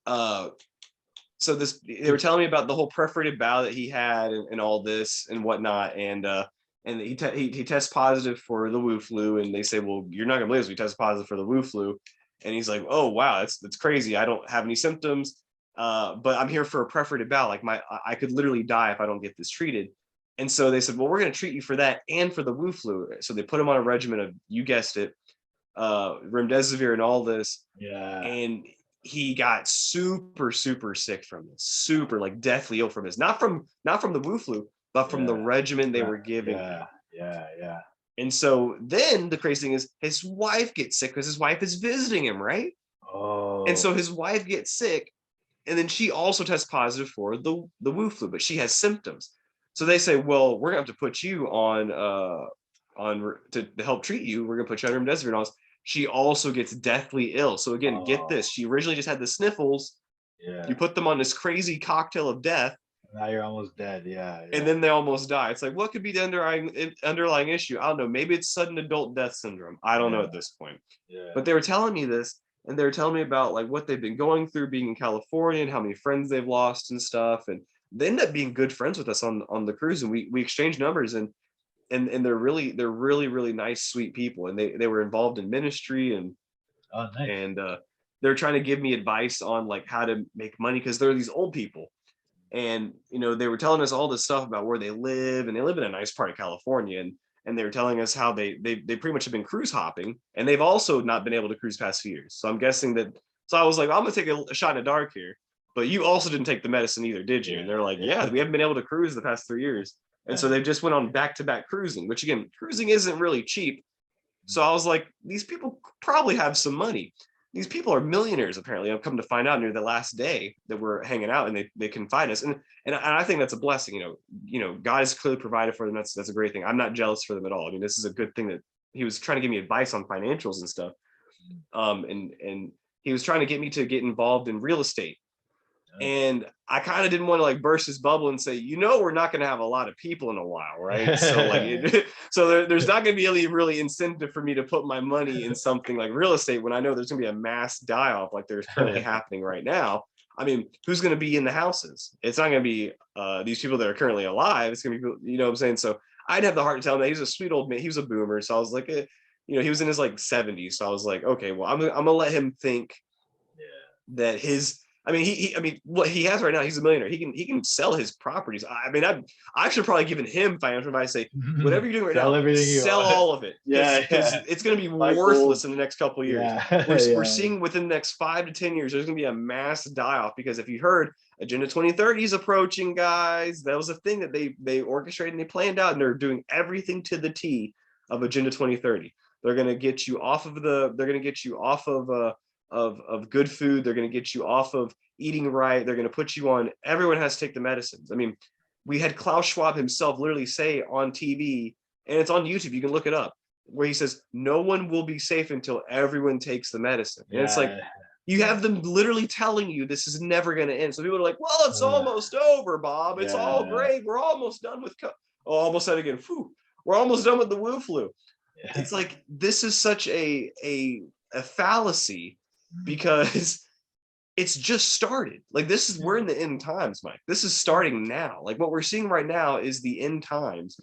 uh, so they were telling me about the whole perforated bowel that he had and all this and whatnot, and he tests positive for the Wu flu, and they say, well, you're not gonna believe this, we test positive for the Wu flu. And he's like, oh wow, that's crazy, I don't have any symptoms, but I'm here for a perforated bowel, like I could literally die if I don't get this treated. And so they said, well, we're going to treat you for that and for the Wu flu. So they put him on a regimen of, you guessed it, remdesivir and all this. Yeah, And he got super sick from this, super like deathly ill from this, not from the Wu flu, but from the yeah, regimen they were giving yeah, him. yeah, yeah. And so then the crazy thing is his wife gets sick because his wife is visiting him, right? And so Oh, his wife gets sick, and then she also tests positive for the Wu flu, but she has symptoms. So they say, well, we're gonna have to put you on to help treat you. We're gonna put you on remdesivir and all this. She also gets deathly ill. So again, get oh, this: she originally just had the sniffles. yeah. You put them on this crazy cocktail of death, Now you're almost dead. Yeah, and yeah, then they almost die. It's like, what could be the underlying issue? I don't know. Maybe it's sudden adult death syndrome. I don't know yeah, at this point. yeah. But they were telling me this, and they were telling me about like what they've been going through being in California and how many friends they've lost and stuff. And they ended up being good friends with us on the cruise, and we exchanged numbers, and they're really nice, sweet people, and they were involved in ministry, Oh, nice. and they're trying to give me advice on like how to make money because they're these old people. And they were telling us all this stuff about where they live, and they live in a nice part of California, and they were telling us how they pretty much have been cruise hopping, and they've also not been able to cruise past few years. So I'm guessing that. So I was like, I'm gonna take a shot in the dark here, but you also didn't take the medicine either, did you? And Yeah, they're like, yeah, yeah, we haven't been able to cruise the past 3 years. And so yeah. they just went on back-to-back cruising, which again, cruising isn't really cheap. So I was like, these people probably have some money. These people are millionaires, apparently. I've come to find out near the last day that we're hanging out, and they confide us. And I think that's a blessing. God has clearly provided for them. That's a great thing. I'm not jealous for them at all. I mean, this is a good thing that he was trying to give me advice on financials and stuff. And he was trying to get me to get involved in real estate. And I kind of didn't want to like burst his bubble and say, we're not going to have a lot of people in a while, right? So like, there's not going to be any really incentive for me to put my money in something like real estate when I know there's going to be a mass die-off like there's currently happening right now. I mean, who's going to be in the houses? It's not going to be these people that are currently alive. It's going to be, you know what I'm saying? So I'd have the heart to tell him that he's a sweet old man. He was a boomer. So I was like, he was in his like 70s. So I was like, okay, well, I'm going to let him think that his, what he has right now, he's a millionaire. He can sell his properties. I should probably given him financial advice. Say whatever you're doing right now, sell all of it. Because it's going to be worthless in the next couple of years. We're seeing within the next 5 to 10 years, there's going to be a mass die-off. Because if you heard, Agenda 2030 is approaching, guys. That was a thing that they orchestrated and they planned out, and they're doing everything to the T of Agenda 2030. They're going to get you off of of good food. They're going to get you off of eating right. They're going to put you on, everyone has to take the medicines. I mean, we had Klaus Schwab himself literally say on TV, and it's on YouTube, you can look it up, where he says, no one will be safe until everyone takes the medicine. And it's like, you have them literally telling you this is never going to end. So people are like, well, it's almost over, Bob. It's all great. We're almost done with, almost said again, we're almost done with the Wu flu. It's like, this is such a fallacy, because it's just started. Like we're in the end times, Mike. This is starting now. Like what we're seeing right now is the end times.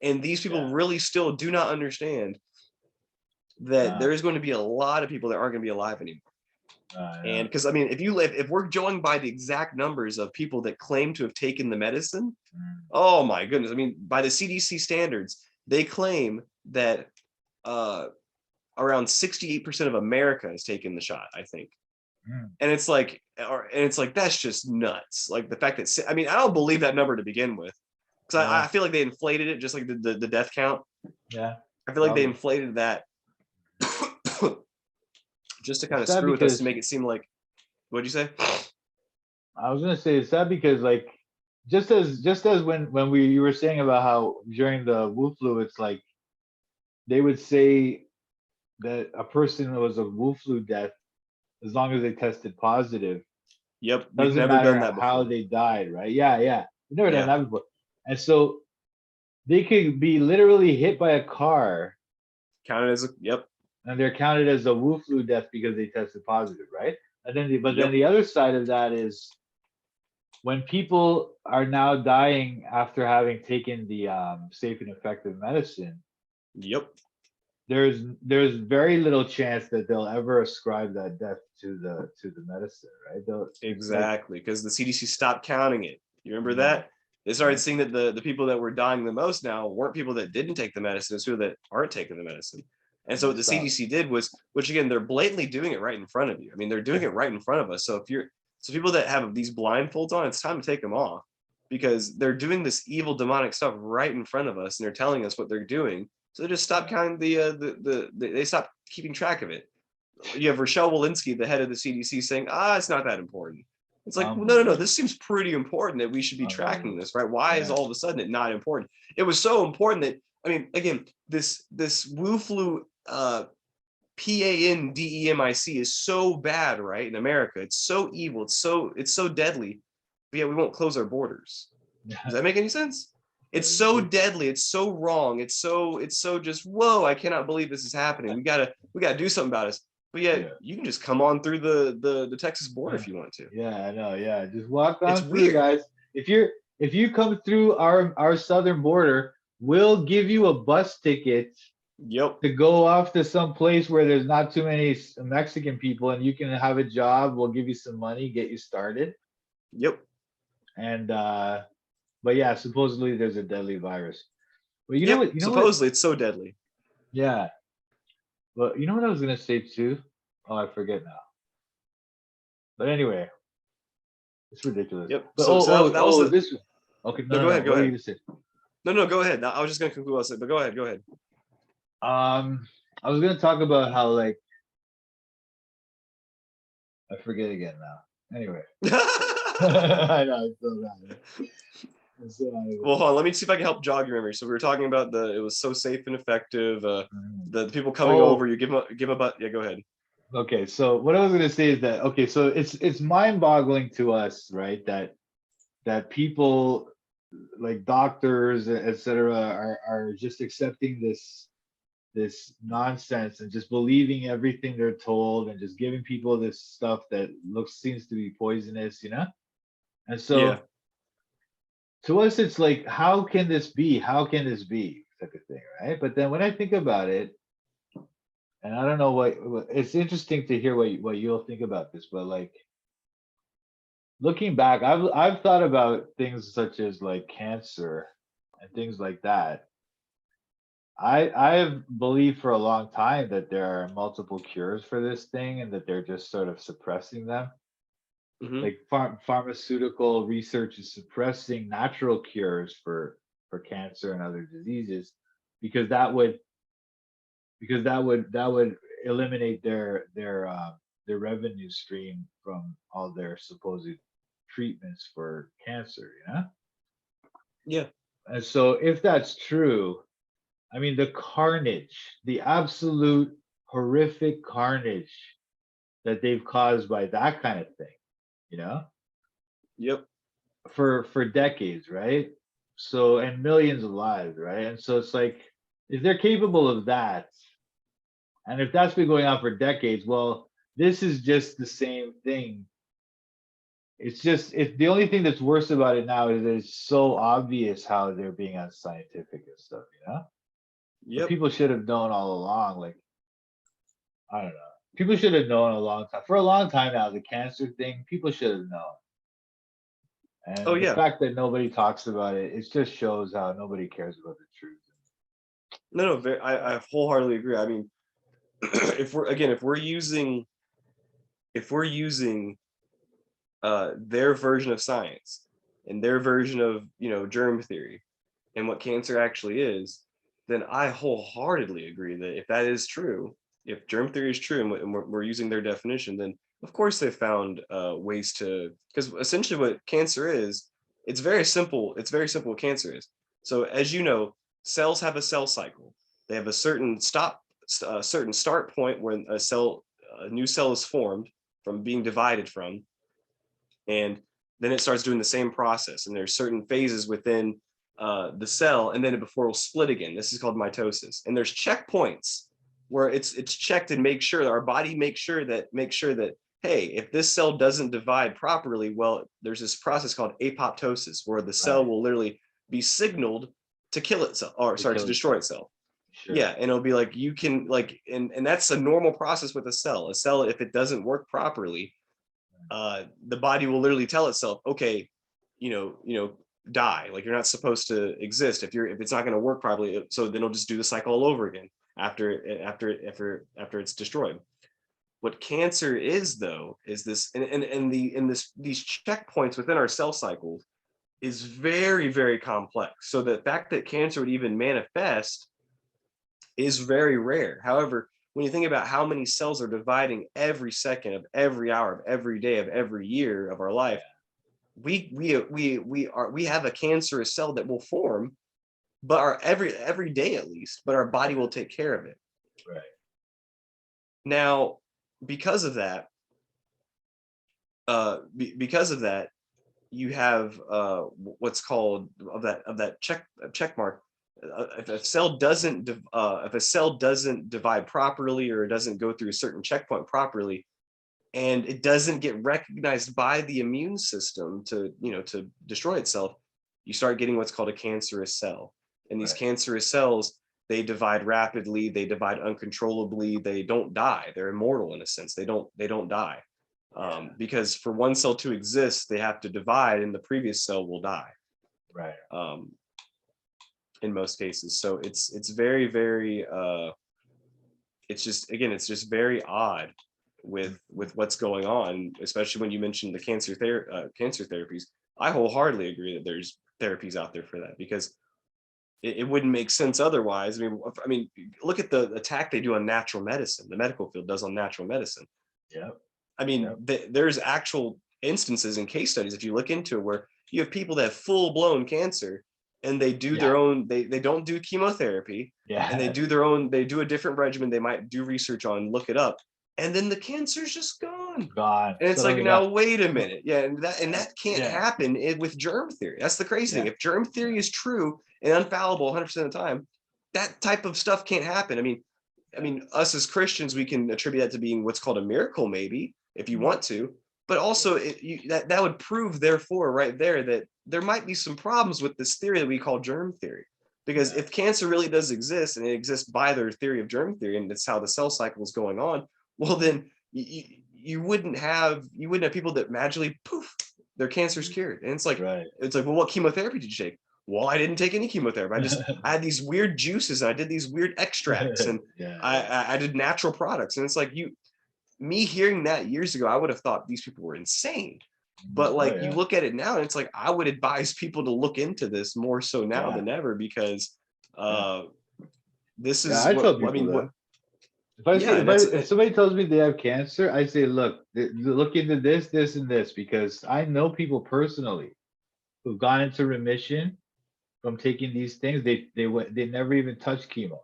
And these people really still do not understand that there is going to be a lot of people that aren't going to be alive anymore. And because if we're going by the exact numbers of people that claim to have taken the medicine, oh my goodness. I mean, by the CDC standards, they claim that around 68% of America has taken the shot, I think. And it's like, that's just nuts. Like the fact that, I don't believe that number to begin with, because I feel like they inflated it, just like the death count. I feel like they inflated that just to kind of screw with us, to make it seem like, what'd you say? I was gonna say it's sad because like just as when you were saying about how during the Wu flu, it's like they would say that a person was a Wu flu death as long as they tested positive. Yep, doesn't never matter done that before. how they died, right? We've never done that before. And so they could be literally hit by a car, counted as and they're counted as a Wu flu death because they tested positive, right? And then then the other side of that is when people are now dying after having taken the safe and effective medicine. There's very little chance that they'll ever ascribe that death to the medicine, right? Exactly, because the CDC stopped counting it. You remember that? They started seeing that the people that were dying the most now weren't people that didn't take the medicine, it's people that aren't taking the medicine. And so what the CDC did was, which again, they're blatantly doing it right in front of you. I mean, they're doing it right in front of us. So people that have these blindfolds on, it's time to take them off, because they're doing this evil demonic stuff right in front of us, and they're telling us what they're doing. So they just stopped counting they stopped keeping track of it. You have Rochelle Walensky, the head of the CDC, saying, it's not that important. It's like, no, this seems pretty important that we should be tracking this, right? Why is all of a sudden it not important? It was so important that, again, this Wu flu pandemic is so bad, right? In America, it's so evil, it's so deadly, but yet we won't close our borders. Does that make any sense? It's so deadly, it's so wrong, it's so just, whoa, I cannot believe this is happening. We gotta do something about it. But you can just come on through the Texas border if you want to. I know. Just walk on through, guys. If you come through our southern border, we'll give you a bus ticket to go off to some place where there's not too many Mexican people, and you can have a job. We'll give you some money, get you started. And but yeah, supposedly there's a deadly virus. But you know what? Supposedly it's so deadly. Yeah. But you know what I was gonna say too? Oh, I forget now. But anyway, it's ridiculous. But, that was this. Okay, go ahead. Go ahead. No, go ahead. I was just gonna conclude. But go ahead. I was gonna talk about how like I forget again now. Anyway. I know, it's so bad. It's so Well, hold on. Let me see if I can help jog your memory. So we were talking about it was so safe and effective. The people coming over, Oh, you give 'em a butt. Yeah, go ahead. okay. So what I was gonna say is that okay, so it's mind-boggling to us, right? That people like doctors, etc., are just accepting this nonsense and just believing everything they're told and just giving people this stuff that seems to be poisonous, you know? And Yeah. so to us, it's like, how can this be? How can this be? Type of thing, right? But then when I think about it, and I don't know it's interesting to hear what you'll think about this, but like looking back, I've thought about things such as like cancer and things like that. I've believed for a long time that there are multiple cures for this thing and that they're just sort of suppressing them. Hmm. Like pharmaceutical research is suppressing natural cures for cancer and other diseases because that would eliminate their revenue stream from all their supposed treatments for cancer, you know? Yeah. And so if that's true, I mean, the carnage, the absolute horrific carnage that they've caused by that kind of thing, you know, Yep. for decades, right? So and millions of lives, right? And so it's like, if they're capable of that, and if that's been going on for decades, well, this is just the same thing. It's the only thing that's worse about it now is that it's so obvious how they're being unscientific and stuff, you know? But Yep. people should have known all along, like I don't know. People should have known a long time. For a long time now, the cancer thing, people should have known. Oh And the yeah. fact that nobody talks about it, it just shows how nobody cares about the truth. No, no. I wholeheartedly agree. I mean, if we're using their version of science and their version of germ theory and what cancer actually is, then I wholeheartedly agree that if that is true, if germ theory is true and we're using their definition, then of course they found ways to, because essentially what cancer is, it's very simple. It's very simple what cancer is. So as you know, cells have a cell cycle. They have a certain start point when a new cell is formed from being divided from, and then it starts doing the same process. And there's certain phases within the cell, and then before it'll split again. This is called mitosis. And there's checkpoints where it's checked and make sure that our body makes sure that hey, if this cell doesn't divide properly, well, there's this process called apoptosis where the cell Right. will literally be signaled to kill itself, or To sorry, to kill destroy itself. itself. Yeah, Sure. and it'll be like you can like, and that's a normal process with a cell. A cell, if it doesn't work properly, the body will literally tell itself, okay, die. Like you're not supposed to exist if it's not going to work properly. So then it'll just do the cycle all over again after it's destroyed. What cancer is though is this, and these checkpoints within our cell cycles is very, very complex. So the fact that cancer would even manifest is very rare. However, when you think about how many cells are dividing every second of every hour of every day of every year of our life, we have a cancerous cell that will form, but our every day at least, but our body will take care of it. Right. Now, because of that, because of that, you have what's called of that check mark. If a cell doesn't divide properly, or it doesn't go through a certain checkpoint properly, and it doesn't get recognized by the immune system to destroy itself, you start getting what's called a cancerous cell. And these Right. cancerous cells, they divide rapidly, they divide uncontrollably, they don't die, they're immortal in a sense, they don't die. Yeah. Because for one cell to exist, they have to divide, and the previous cell will die, Right. um, in most cases. So it's very, very it's just very odd with what's going on, especially when you mentioned the cancer therapies. I wholeheartedly agree that there's therapies out there for that, because it wouldn't make sense otherwise. I mean, look at the attack they do on natural medicine. The medical field does on natural medicine. Yep. I mean, Yeah. there's actual instances and case studies, if you look into it, where you have people that have full-blown cancer and they do their Yeah. own, they don't do chemotherapy, and Yeah. they do a different regimen, they might do research on, look it up, and then the cancer's just gone. Gone. And it's like, Suddenly gone. now wait a minute. Yeah, and that can't Yeah. happen with germ theory. That's the crazy thing. Yeah. If germ theory is true and infallible 100% of the time, that type of stuff can't happen. I mean, us as Christians, we can attribute that to being what's called a miracle, maybe, if you want to. But also, that would prove, therefore, right there, that there might be some problems with this theory that we call germ theory. Because Yeah. if cancer really does exist, and it exists by their theory of germ theory, and it's how the cell cycle is going on, well, then you wouldn't have people that magically, poof, their cancer's cured. And Right. it's like, well, what chemotherapy did you take? Well, I didn't take any chemotherapy. I had these weird juices, and I did these weird extracts, and Yeah. I did natural products. And it's like, me hearing that years ago, I would have thought these people were insane. But Oh, like, you yeah. look at it now, and it's like, I would advise people to look into this more so now Yeah. than ever, because Yeah. this Yeah. is I tell what I people mean. that. What Yeah, and If somebody tells me they have cancer, I say, look into this, and this, because I know people personally who've gone into remission from taking these things. They never even touched chemo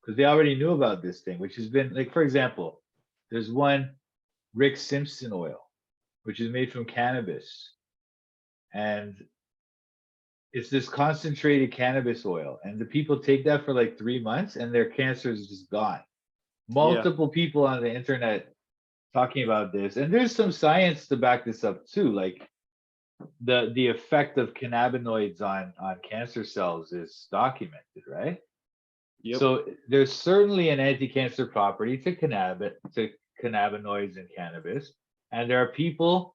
because they already knew about this thing, which has been like, for example, there's one Rick Simpson oil, which is made from cannabis, and it's this concentrated cannabis oil, and the people take that for like 3 months, and their cancer is just gone. yeah, Multiple people on the internet talking about this, and there's some science to back this up too. Like the effect of cannabinoids on cancer cells is documented, right? yep, So there's certainly an anti-cancer property to cannabinoids in cannabis, and there are people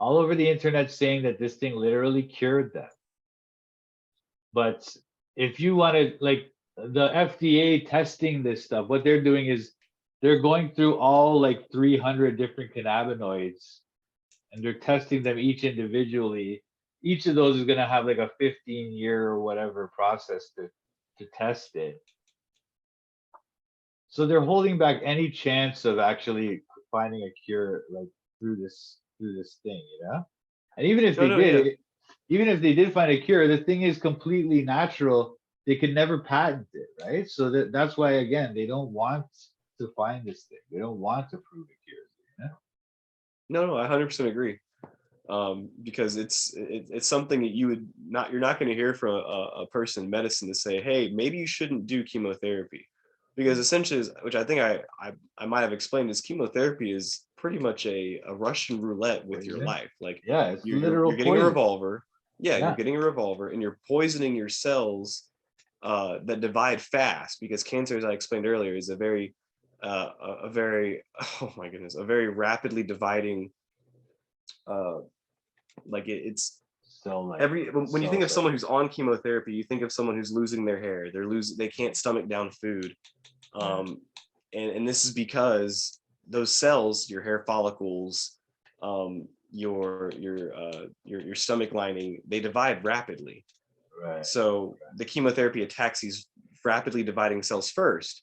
all over the internet saying that this thing literally cured them. But if you want to, like, the FDA testing this stuff, what they're doing is they're going through all like 300 different cannabinoids, and they're testing them each individually. Each of those is going to have like a 15-year or whatever process to test it. So they're holding back any chance of actually finding a cure, like through this thing, you know? And even if no, they no, did yeah, it, even if they did find a cure, the thing is completely natural. They could never patent it, right? So that's why, again, they don't want to find this thing. They don't want to prove a cure, you know? no, I 100% agree. Because it's something that you're not going to hear from a person in medicine to say, hey, maybe you shouldn't do chemotherapy, because essentially, which I think I might have explained, is chemotherapy is pretty much a Russian roulette with your Poison. life. Like, Yeah, it's you're literal getting a poison. revolver. Yeah, you're Yeah. getting a revolver, and you're poisoning your cells that divide fast, because cancer, as I explained earlier, is a very oh my goodness, a very rapidly dividing, uh, like it's So like when you think of someone who's on chemotherapy, you think of someone who's losing their hair, they can't stomach down food. yeah. um and this is because those cells, your hair follicles, your stomach lining, they divide rapidly. Right. So the chemotherapy attacks these rapidly dividing cells first,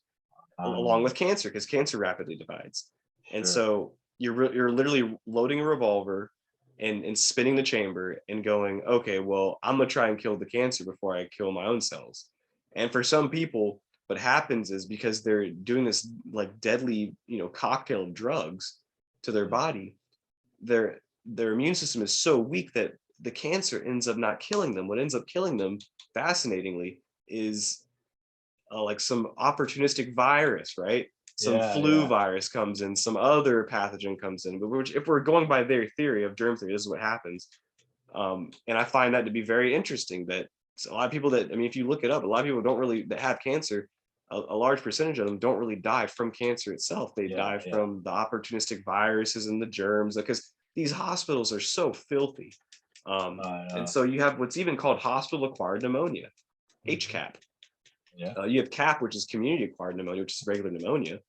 along with cancer, because cancer rapidly divides. And Sure. so you're literally loading a revolver and spinning the chamber and going, okay, well, I'm gonna try and kill the cancer before I kill my own cells. And for some people, what happens is, because they're doing this like deadly, cocktail of drugs to their body, their immune system is so weak that the cancer ends up not killing them. What ends up killing them, fascinatingly, is like some opportunistic virus, right? Some Yeah, flu yeah. virus comes in, some other pathogen comes in. But if we're going by their theory of germ theory, this is what happens. And I find that to be very interesting. That a lot of people if you look it up, a lot of people don't really that have cancer. A large percentage of them don't really die from cancer itself. They Yeah, die yeah. from the opportunistic viruses and the germs, because these hospitals are so filthy. I And know. so you have what's even called hospital-acquired pneumonia, Mhm. HCAP. Yeah. You have CAP, which is community-acquired pneumonia, which is regular pneumonia.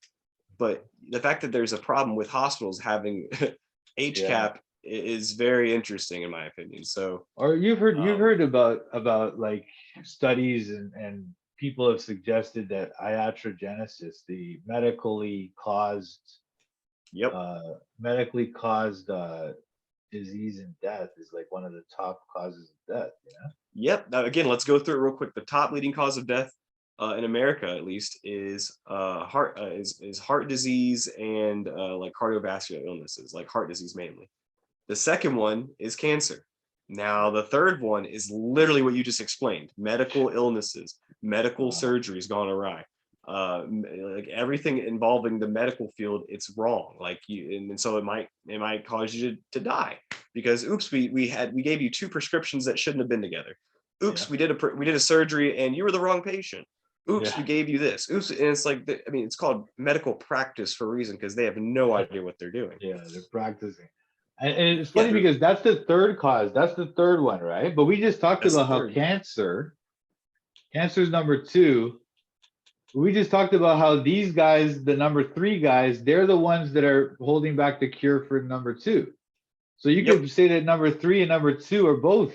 But the fact that there's a problem with hospitals having Yeah. HCAP is very interesting, in my opinion. So, Or you've um, heard about like studies and people have suggested that iatrogenesis, the medically caused Yep. Medically caused disease and death is like one of the top causes of death, Yep. Now, again, let's go through it real quick. The top leading cause of death in America, at least, is heart disease and like cardiovascular illnesses, like heart disease mainly. The second one is cancer. Now, the third one is literally what you just explained: medical illnesses, medical surgeries gone awry. Like everything involving the medical field, it's wrong. Like you, and so it might cause you to die because oops, we gave you two prescriptions that shouldn't have been together. Oops, Yeah. we did a surgery and you were the wrong patient. Oops, we Yeah. gave you this. Oops, and it's like I mean, it's called medical practice for a reason because they have no idea what they're doing. Yeah, they're practicing. And it's Yeah, funny because that's the third cause. That's the third one, right? But we just talked that's the about how third. cancer is number two. We just talked about how these guys, the number three guys, they're the ones that are holding back the cure for number two. So you Yep. could say that number three and number two are both,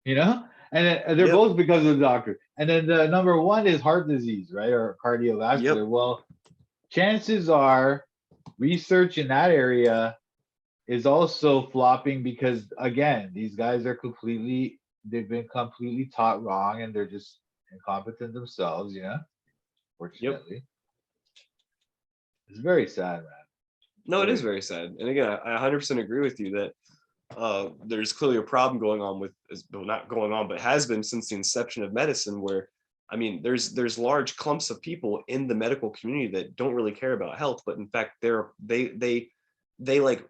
and they're Yep. both because of the doctor. And then the number one is heart disease, right? Or cardiovascular. Yep. Well, chances are research in that area is also flopping because again, these guys are they've been completely taught wrong and they're just incompetent themselves, Yep. fortunately. It's very sad, man. No, it is Very. very sad. And again, I 100% agree with you that there's clearly a problem going on with, well, not going on, but has been since the inception of medicine, where I mean, there's large clumps of people in the medical community that don't really care about health, but in fact, they like.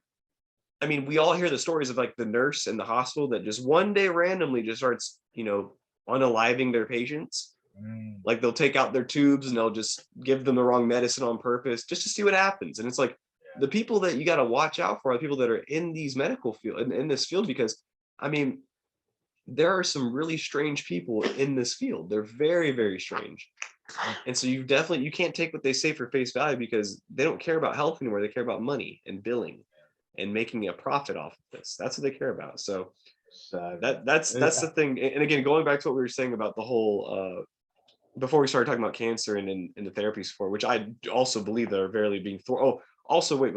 I mean, we all hear the stories of like the nurse in the hospital that just one day randomly just starts, unaliving their patients. Mm, Like they'll take out their tubes and they'll just give them the wrong medicine on purpose just to see what happens. And it's like the people that you got to watch out for are the people that are in these medical field in this field because I mean there are some really strange people in this field. They're very, very strange. And so you can't take what they say for face value because they don't care about health anymore. They care about money and billing and making a profit off of this. That's what they care about. So sad, man. that's the thing. And again, going back to what we were saying about the whole before we started talking about cancer and in the therapies for, which I also believe that are verily being oh, also wait,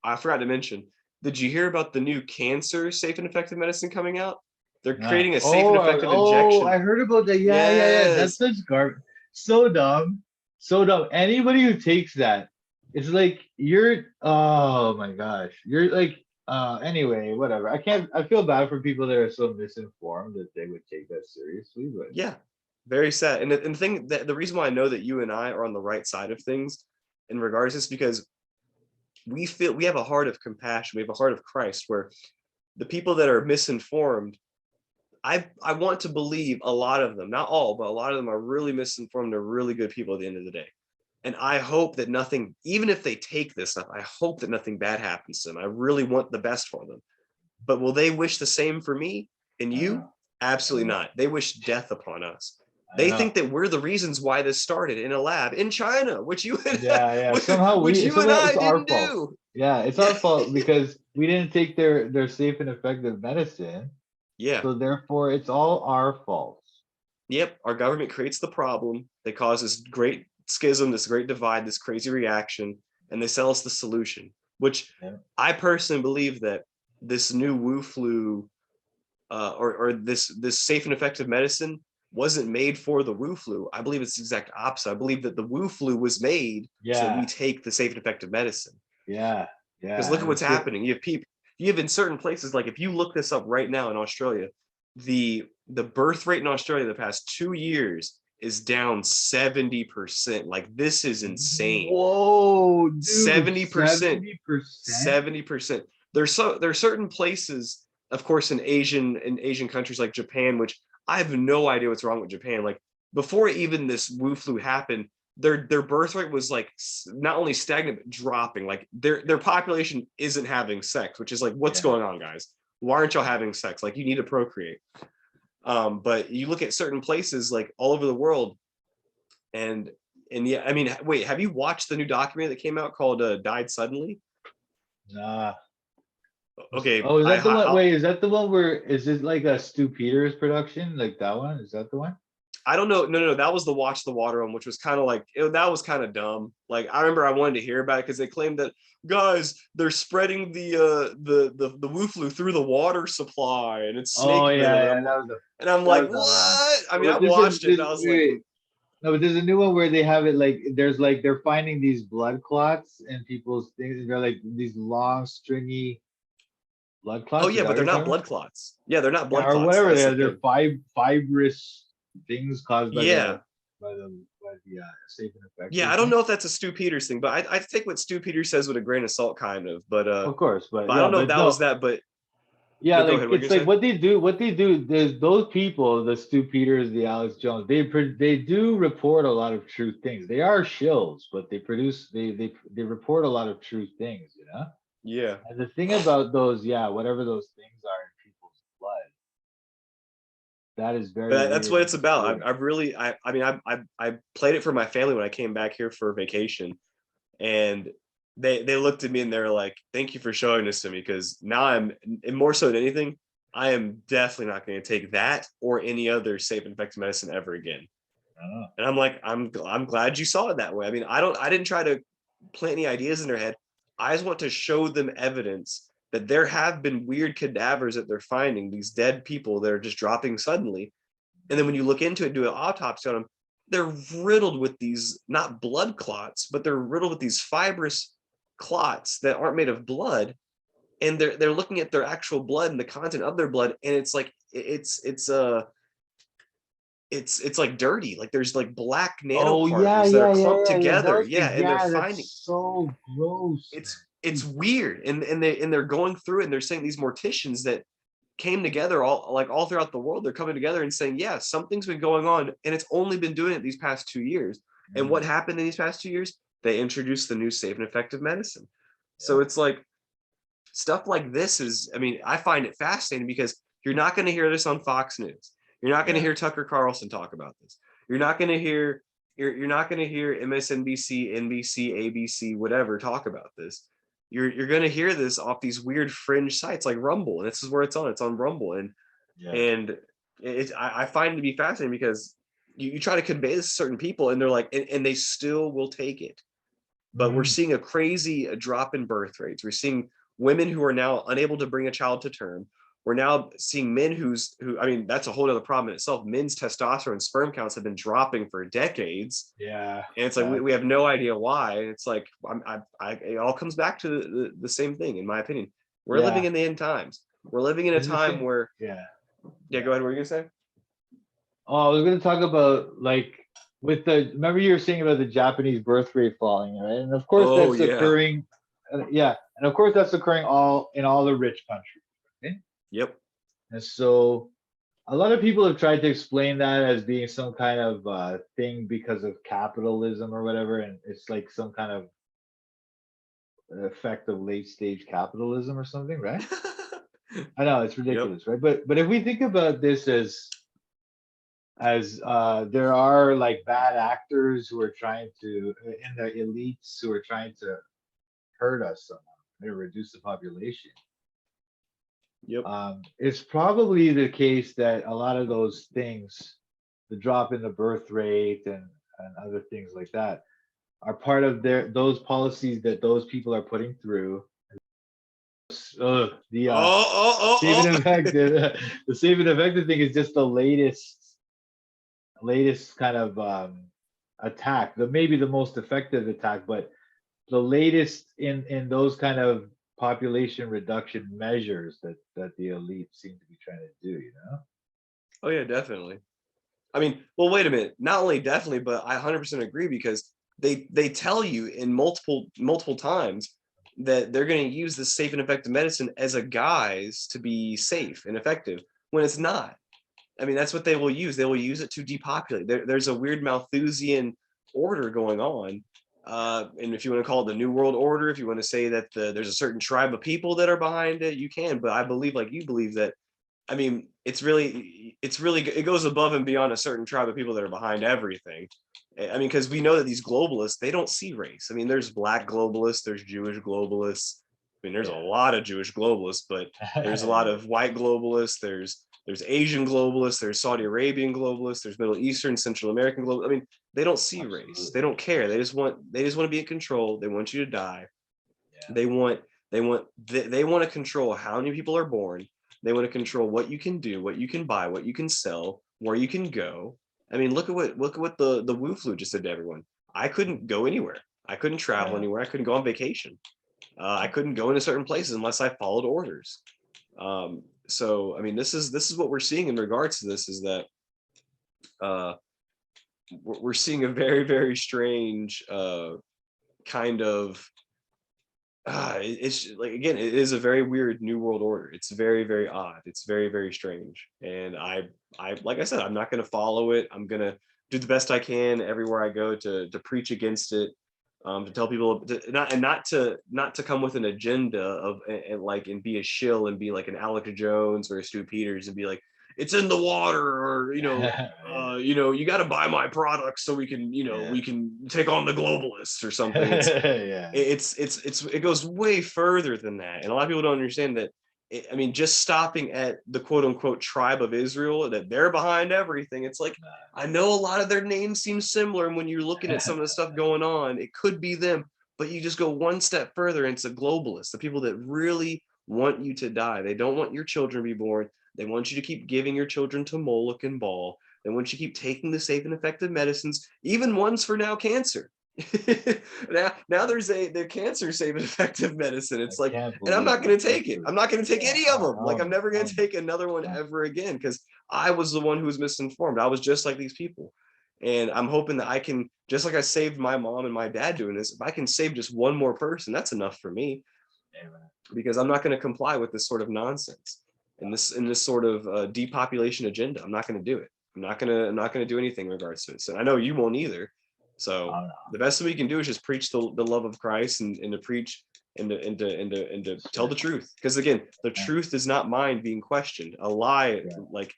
I forgot to mention, did you hear about the new cancer safe and effective medicine coming out? They're Nah. creating a safe and effective injection. I heard about that. Yeah, yeah, yeah. That's Yes. such garbage. So dumb. So dumb. Anybody who takes that, it's like oh my gosh. You're like, anyway, whatever. I feel bad for people that are so misinformed that they would take that seriously, but Yeah. Very sad. And the thing that the reason why I know that you and I are on the right side of things in regards to this because we have a heart of compassion. We have a heart of Christ where the people that are misinformed, I want to believe a lot of them, not all, but a lot of them are really misinformed. They're really good people at the end of the day. And I hope that nothing, even if they take this stuff, I hope that nothing bad happens to them. I really want the best for them. But will they wish the same for me and I don't you? know. Absolutely not. They wish death upon us. I They know. think that we're the reasons why this started in a lab in China, which you Yeah, yeah. and Somehow I it's our didn't fault. do. Yeah, it's Yeah. our fault because we didn't take their safe and effective medicine. Yeah. So therefore it's all our fault. Yep. Our government creates the problem. They cause this great schism, this great divide, this crazy reaction, and they sell us the solution, which Yeah. I personally believe that this new Wu flu or this safe and effective medicine wasn't made for the Wu flu. I believe it's the exact opposite. I believe that the Wu flu was made so that we Yeah, take the safe and effective medicine. yeah, Because yeah. look at And what's it's good. happening. You have in certain places, like if you look this up right now in Australia, the birth rate in Australia the past 2 years is down 70%. Like this is insane. Whoa, dude, 70%. 70%? 70%. There are certain places, of course, in Asian countries like Japan, which I have no idea what's wrong with Japan. Like before even this Wu flu happened, their birth rate was like not only stagnant but dropping. Like their population isn't having sex, which is like what's Yeah. going on, guys? Why aren't y'all having sex? Like you need to procreate. But you look at certain places like all over the world, and yeah, I mean, wait, have you watched the new documentary that came out called "Died Suddenly"? Nah. Okay, Oh, is that the one? I'll, Wait, is that the one where is it like a Stu Peters production? Like that one? Is that the one? I don't know. No, that was the Watch the Water one, which was kind of like that was kind of dumb. Like I remember I wanted to hear about it because they claimed that guys they're spreading the Wu flu through the water supply and it's Oh snake venom, yeah, yeah, and I'm that like, was yeah. what? I mean, I But this is watched it this and I was like, wait, no, but there's a new one where they have it like there's like they're finding these blood clots in people's things. They're like these long, stringy blood oh clots. Is yeah, that but what they're you're not talking about? blood clots. Yeah, they're not Yeah, blood or clots. whatever That's they the are. They're thing. fibrous things caused by Yeah. the safe and Yeah, effective I don't thing. know if that's a Stu Peters thing, but I take what Stu Peters says with a grain of salt, kind of. Of course, But but I yeah, don't know if but that was no, that. But yeah, no, go like ahead. What are you it's like gonna say? what they do. There's those people, the Stu Peters, the Alex Jones. They do report a lot of true things. They are shills, but they report a lot of true things, you know. Yeah, And the thing about those, yeah, whatever those things are in people's blood, that is very but that's weird what and it's about. mysterious. I've really, I mean, I played it for my family when I came back here for vacation, and they looked at me and they're like, "Thank you for showing this to me," because now and more so than anything, I am definitely not going to take that or any other safe and effective medicine ever again. I don't know. And I'm like, I'm glad you saw it that way. I mean, I didn't try to plant any ideas in their head. I just want to show them evidence that there have been weird cadavers that they're finding, these dead people that are just dropping suddenly. And then when you look into it, do an autopsy on them, they're riddled with these not blood clots, but they're riddled with these fibrous clots that aren't made of blood. And they're looking at their actual blood and the content of their blood, and it's like it's like dirty, like there's like black Oh yeah, nanoparticles that are yeah, yeah, clumped yeah, yeah. together, Those yeah, things, and they're yeah, finding that's so gross, man. it's weird, and they're going through and they're saying these morticians that came together all throughout the world, they're coming together and saying, yeah, something's been going on, and it's only been doing it these past 2 years. And Mm, what happened in these past 2 years? They introduced the new safe and effective medicine. yeah, So it's like stuff like this is, I mean, I find it fascinating because you're not going to hear this on Fox News. You're not going to yeah, hear Tucker Carlson talk about this. You're not going to hear you're not going to hear MSNBC, NBC, ABC, whatever talk about this. You're going to hear this off these weird fringe sites like Rumble, and this is where it's on. It's on Rumble, yeah. and I find it to be fascinating because you try to convey this to certain people, and they're like, and they still will take it. But we're Mm, seeing a crazy drop in birth rates. We're seeing women who are now unable to bring a child to term. We're now seeing men who I mean, that's a whole other problem in itself. Men's testosterone and sperm counts have been dropping for decades. yeah, And it's like sad. we have no idea why. And it's like it all comes back to the same thing, in my opinion. We're living Yeah, in the end times. We're living in a it's the time same. where, Yeah, yeah, go ahead. What are you gonna say? oh, I was gonna talk about like with the remember you were saying about the Japanese birth rate falling, right? And of course Oh that's yeah. occurring, yeah, and of course that's occurring all in all the rich countries. Okay? Yep. And so a lot of people have tried to explain that as being some kind of thing because of capitalism or whatever, and it's like some kind of effect of late stage capitalism or something, right? I know it's Yep. ridiculous, right? But if we think about this as there are like bad actors who are trying to in the elites who are trying to hurt us somehow, to reduce the population. Yep. It's probably the case that a lot of those things, the drop in the birth rate and other things like that, are part of those policies that those people are putting through. The save and Oh, oh, oh, effective, the save and effective thing is just the latest kind of attack, the maybe the most effective attack, but the latest in those kind of population reduction measures that the elite seem to be trying to do, you know? oh yeah, definitely. I mean, well, wait a minute. Not only definitely, but I 100% agree because they tell you in multiple times that they're going to use this safe and effective medicine as a guise to be safe and effective when it's not. I mean, that's what they will use. They will use it to depopulate. There's a weird Malthusian order going on. And if you want to call it the New World Order, if you want to say that there's a certain tribe of people that are behind it, you can. But I believe, like you believe, that I mean, it goes above and beyond a certain tribe of people that are behind everything. I mean, because we know that these globalists, they don't see race. I mean, there's black globalists, there's Jewish globalists. I mean, there's a Yeah. lot of Jewish globalists, but there's a lot Yeah. of white globalists. There's there's Asian globalists, there's Saudi Arabian globalists, there's Middle Eastern, Central American globalists. I mean, they don't see race. Absolutely. They don't care. They just want to be in control. They want you to die. Yeah. They want to control how many people are born. They want to control what you can do, what you can buy, what you can sell, where you can go. I mean, look at what the Wu flu just did to everyone. I couldn't go anywhere. I couldn't travel Yeah. anywhere. I couldn't go on vacation. I couldn't go into certain places unless I followed orders. So I mean, this is what we're seeing in regards to this, is that we're seeing a very, very strange kind of it's like, again, it is a very weird new world order. It's very, very odd. It's very, very strange. And I like I said, I'm not going to follow it. I'm going to do the best I can everywhere I go to preach against it, to tell people not to come with an agenda of and be a shill and be like an Alex Jones or a Stu Peters and be like, it's in the water, or you got to buy my products so we can we can take on the globalists or something. Yeah. It goes way further than that, and a lot of people don't understand that. I mean, just stopping at the quote unquote tribe of Israel, that they're behind everything. It's like, I know a lot of their names seem similar, and when you're looking at some of the stuff going on, it could be them, but you just go one step further, and it's the globalists, the people that really want you to die. They don't want your children to be born. They want you to keep giving your children to Moloch and Baal. They want you to keep taking the safe and effective medicines, even ones for now cancer. now there's the cancer safe and effective medicine. It's like, and I'm not going to take it. I'm not going to take any of them. Like, I'm never going to take another one ever again, because I was the one who was misinformed. I was just like these people. And I'm hoping that I can, just like I saved my mom and my dad doing this, if I can save just one more person, that's enough for me. Because I'm not going to comply with this sort of nonsense and this sort of depopulation agenda. I'm not going to do it. I'm not going to do anything in regards to it. So I know you won't either. So the best that we can do is just preach the love of Christ, and to preach and to tell the truth. Because again, the truth is not mine being questioned. A lie, like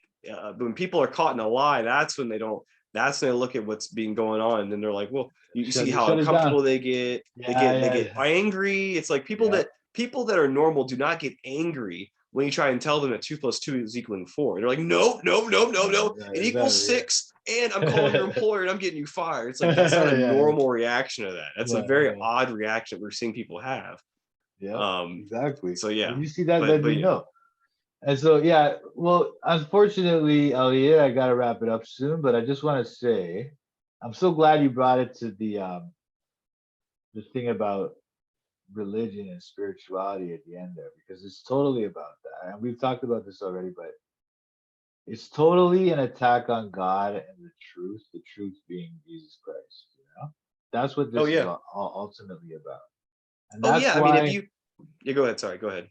when people are caught in a lie, that's when they look at what's being going on, and then they're like, well, you see how uncomfortable they get. They get angry. It's like people that are normal do not get angry when you try and tell them that 2 + 2 is equaling 4. They're like, no, it equals 6. And I'm calling your employer and I'm getting you fired. It's like, that's not a normal reaction to that. That's a very odd reaction that we're seeing people have. Yeah, exactly. So yeah, when you see that, then we know. And so well, unfortunately, Elliot, I gotta wrap it up soon. But I just want to say, I'm so glad you brought it to the thing about religion and spirituality at the end there, because it's totally about that. And we've talked about this already, but it's totally an attack on God and the truth being Jesus Christ. That's what this is ultimately about. And that's why, I mean, go ahead. Sorry, go ahead.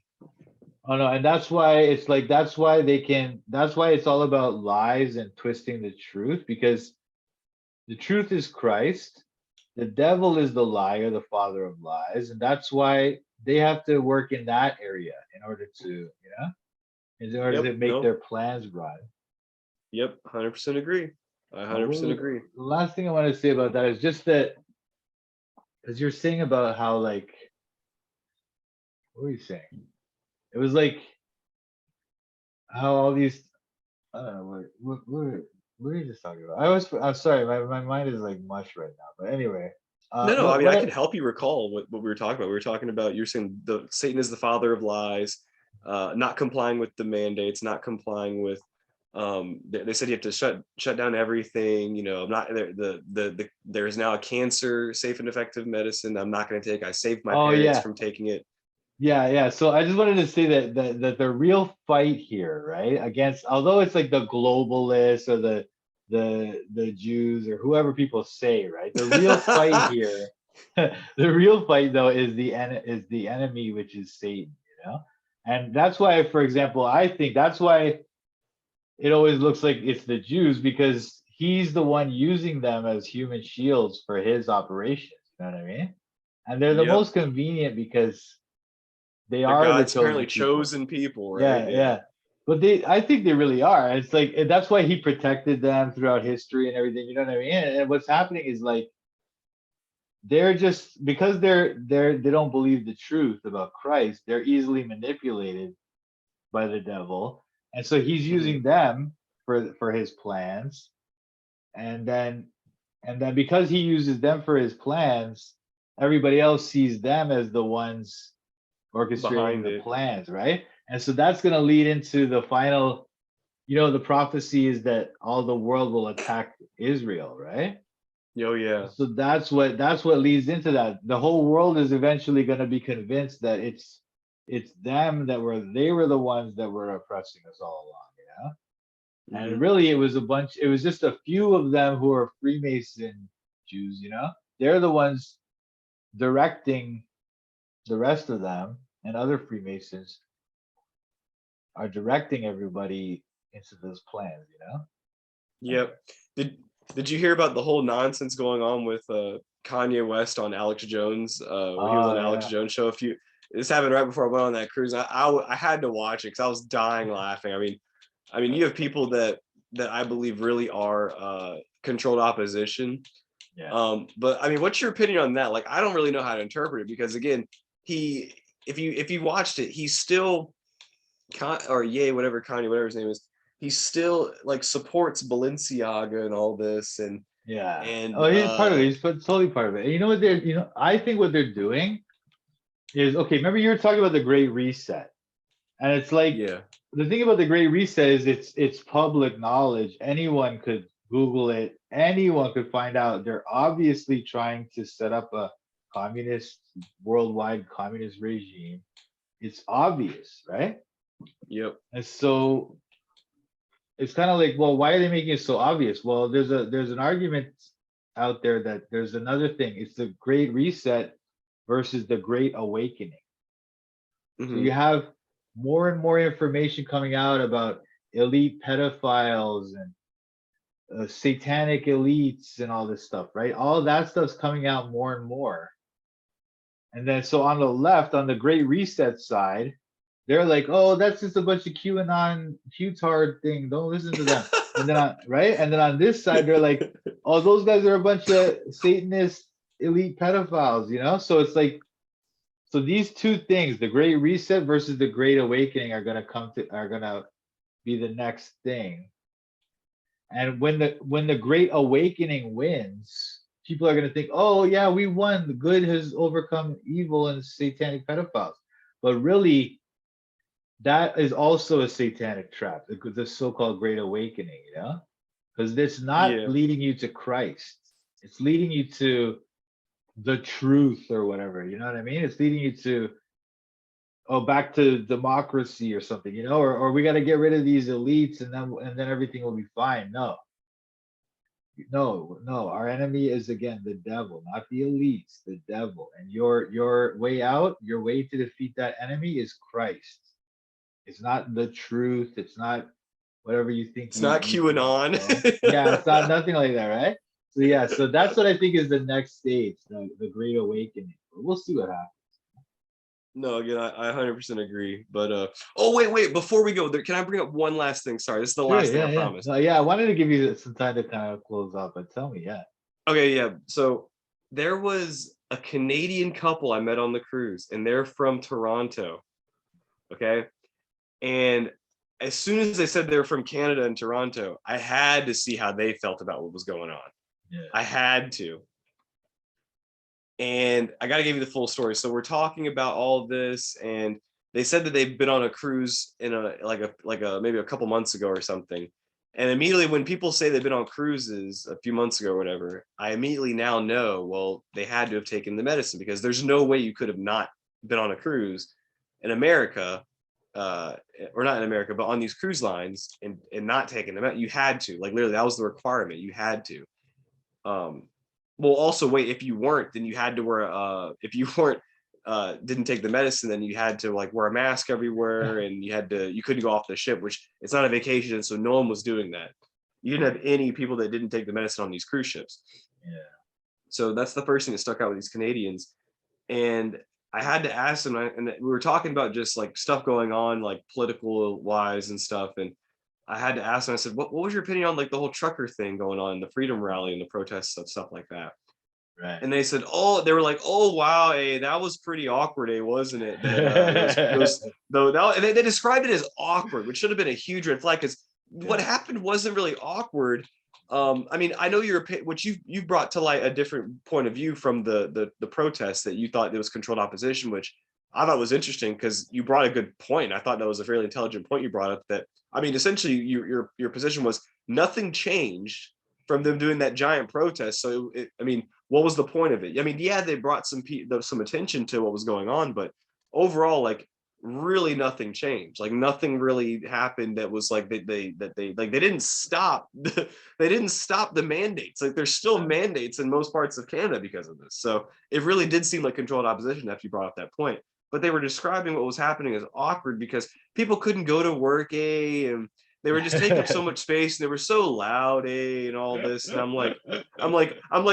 Oh no, and that's why it's like, that's why it's all about lies and twisting the truth, because the truth is Christ. The devil is the liar, the father of lies, and that's why they have to work in that area in order to make their plans run. Yep, 100% agree. I 100% agree. The last thing I want to say about that is just that, because you're saying about how, like, what were you saying? It was like how all these, I don't know, what were you just talking about? I'm sorry, my mind is like mush right now. But anyway. No, I mean, I can help you recall what we were talking about. We were talking about, you're saying Satan is the father of lies, not complying with the mandates, not complying with, they said you have to shut down everything. I'm not there's now a cancer safe and effective medicine I'm not going to take. I saved my parents from taking it. Yeah. So I just wanted to say that the real fight here, right, against, although it's like the globalists or the Jews or whoever people say, right, the real fight here, the real fight though is the enemy, which is Satan, and that's why, for example, I think that's why it always looks like it's the Jews, because he's the one using them as human shields for his operations. You know what I mean? And they're the most convenient because they are God's apparently chosen people, right? Yeah. But I think they really are. It's like, that's why he protected them throughout history and everything. You know what I mean? And what's happening is, like, they're just, because they don't believe the truth about Christ, they're easily manipulated by the devil. And so he's Mhm. using them for his plans. And then because he uses them for his plans, everybody else sees them as the ones orchestrating Behind the it. plans, right? And so that's going to lead into the final, the prophecy is that all the world will attack Israel, right? Yo, yeah. So that's what leads into that. The whole world is eventually going to be convinced that it's them they were the ones that were oppressing us all along, and Hmm. really it was just a few of them who are Freemason Jews, they're the ones directing the rest of them, and other Freemasons are directing everybody into those plans, Yep. Did Did you hear about the whole nonsense going on with Kanye West on Alex Jones when he was on Oh Alex yeah. Jones show? This happened right before I went on that cruise. I had to watch it because I was dying laughing. I mean, you have people that I believe really are controlled opposition. Yeah. But I mean, what's your opinion on that? Like, I don't really know how to interpret it because again, he if you watched it, he's still or Ye, whatever Kanye, whatever his name is, he still like supports Balenciaga and all this Yeah. and Oh, he's part of it. He's totally part of it. And you know what I think what they're doing is, okay, remember you were talking about the Great Reset. And it's like, yeah. the thing about the Great Reset is it's public knowledge. Anyone could Google it. Anyone could find out. They're obviously trying to set up a communist, worldwide communist regime. It's obvious, right? Yep. And so it's kind of like, well, why are they making it so obvious? Well, there's an argument out there that there's another thing. It's the Great Reset versus the Great Awakening. So you Hmm. have more and more information coming out about elite pedophiles and satanic elites and all this stuff, right? All that stuff's coming out more and more. And then so on the left, on the Great Reset side, they're like, oh, that's just a bunch of QAnon, Q-tard thing. Don't listen to them. And then right? And then on this side, they're like, oh, those guys are a bunch of Satanist elite pedophiles, So it's like, so these two things, the Great Reset versus the Great Awakening, are gonna be the next thing. And when the Great Awakening wins, people are gonna think, oh yeah, we won. The good has overcome evil and satanic pedophiles. But really, that is also a satanic trap, the so-called Great Awakening, because it's not Yeah. leading you to Christ. It's leading you to the truth or whatever. You know what I mean? It's leading you to, oh, back to democracy or something, or we got to get rid of these elites, and then everything will be fine. No, no, no. Our enemy is, again, the devil, not the elites, the devil. And your way out, your way to defeat that enemy is Christ. It's not the truth. It's not whatever you think It's not you think is QAnon. wrong. Yeah, it's not nothing like that, right? So yeah, so that's what I think is the next stage, the Great Awakening. But we'll see what happens. No, again, I 100% agree. But oh wait, before we go there, can I bring up one last thing? Sorry, this is the Sure, last thing I yeah, yeah. promise. No, yeah, I wanted to give you some time to kind of close out, but tell me, yeah. Okay, yeah. So there was a Canadian couple I met on the cruise, and they're from Toronto. Okay. And as soon as they said they were from Canada and Toronto, I had to see how they felt about what was going on. Yeah. I had to. And I got to give you the full story. So we're talking about all of this, and they said that they've been on a cruise in a maybe a couple months ago or something. And immediately when people say they've been on cruises a few months ago or whatever, I immediately now know, well, they had to have taken the medicine because there's no way you could have not been on a cruise in America, uh, or not in America, but on these cruise lines and not taking them out. You had to, like, literally, that was the requirement. You had to. Um, well, also wait, if you weren't, then you had to wear if you weren't didn't take the medicine, then you had to like wear a mask everywhere, and you couldn't go off the ship, which it's not a vacation, so no one was doing that. You didn't have any people that didn't take the medicine on these cruise ships. Yeah. So that's the first thing that stuck out with these Canadians. And I had to ask them, and we were talking about just like stuff going on, like political wise and stuff. And I had to ask them, I said, what was your opinion on like the whole trucker thing going on, the freedom rally and the protests and stuff like that? Right. And they said, oh, they were like, oh wow, hey, that was pretty awkward, wasn't it? That those though that, and they described it as awkward, which should have been a huge red flag because what Yeah. happened wasn't really awkward. I mean, I know which you brought to light a different point of view from the protest, that you thought there was controlled opposition, which I thought was interesting because you brought a good point. I thought that was a fairly intelligent point you brought up. That, I mean, essentially your position was nothing changed from them doing that giant protest. So I mean, what was the point of it? I mean, yeah, they brought some attention to what was going on, but overall, like, really nothing changed. Like, nothing really happened that was like they like they didn't stop they didn't stop the mandates. Like, there's still mandates in most parts of Canada because of this. So it really did seem like controlled opposition after you brought up that point. But they were describing what was happening as awkward because people couldn't go to work, and they were just taking up so much space. And they were so loud, and all this. And I'm like,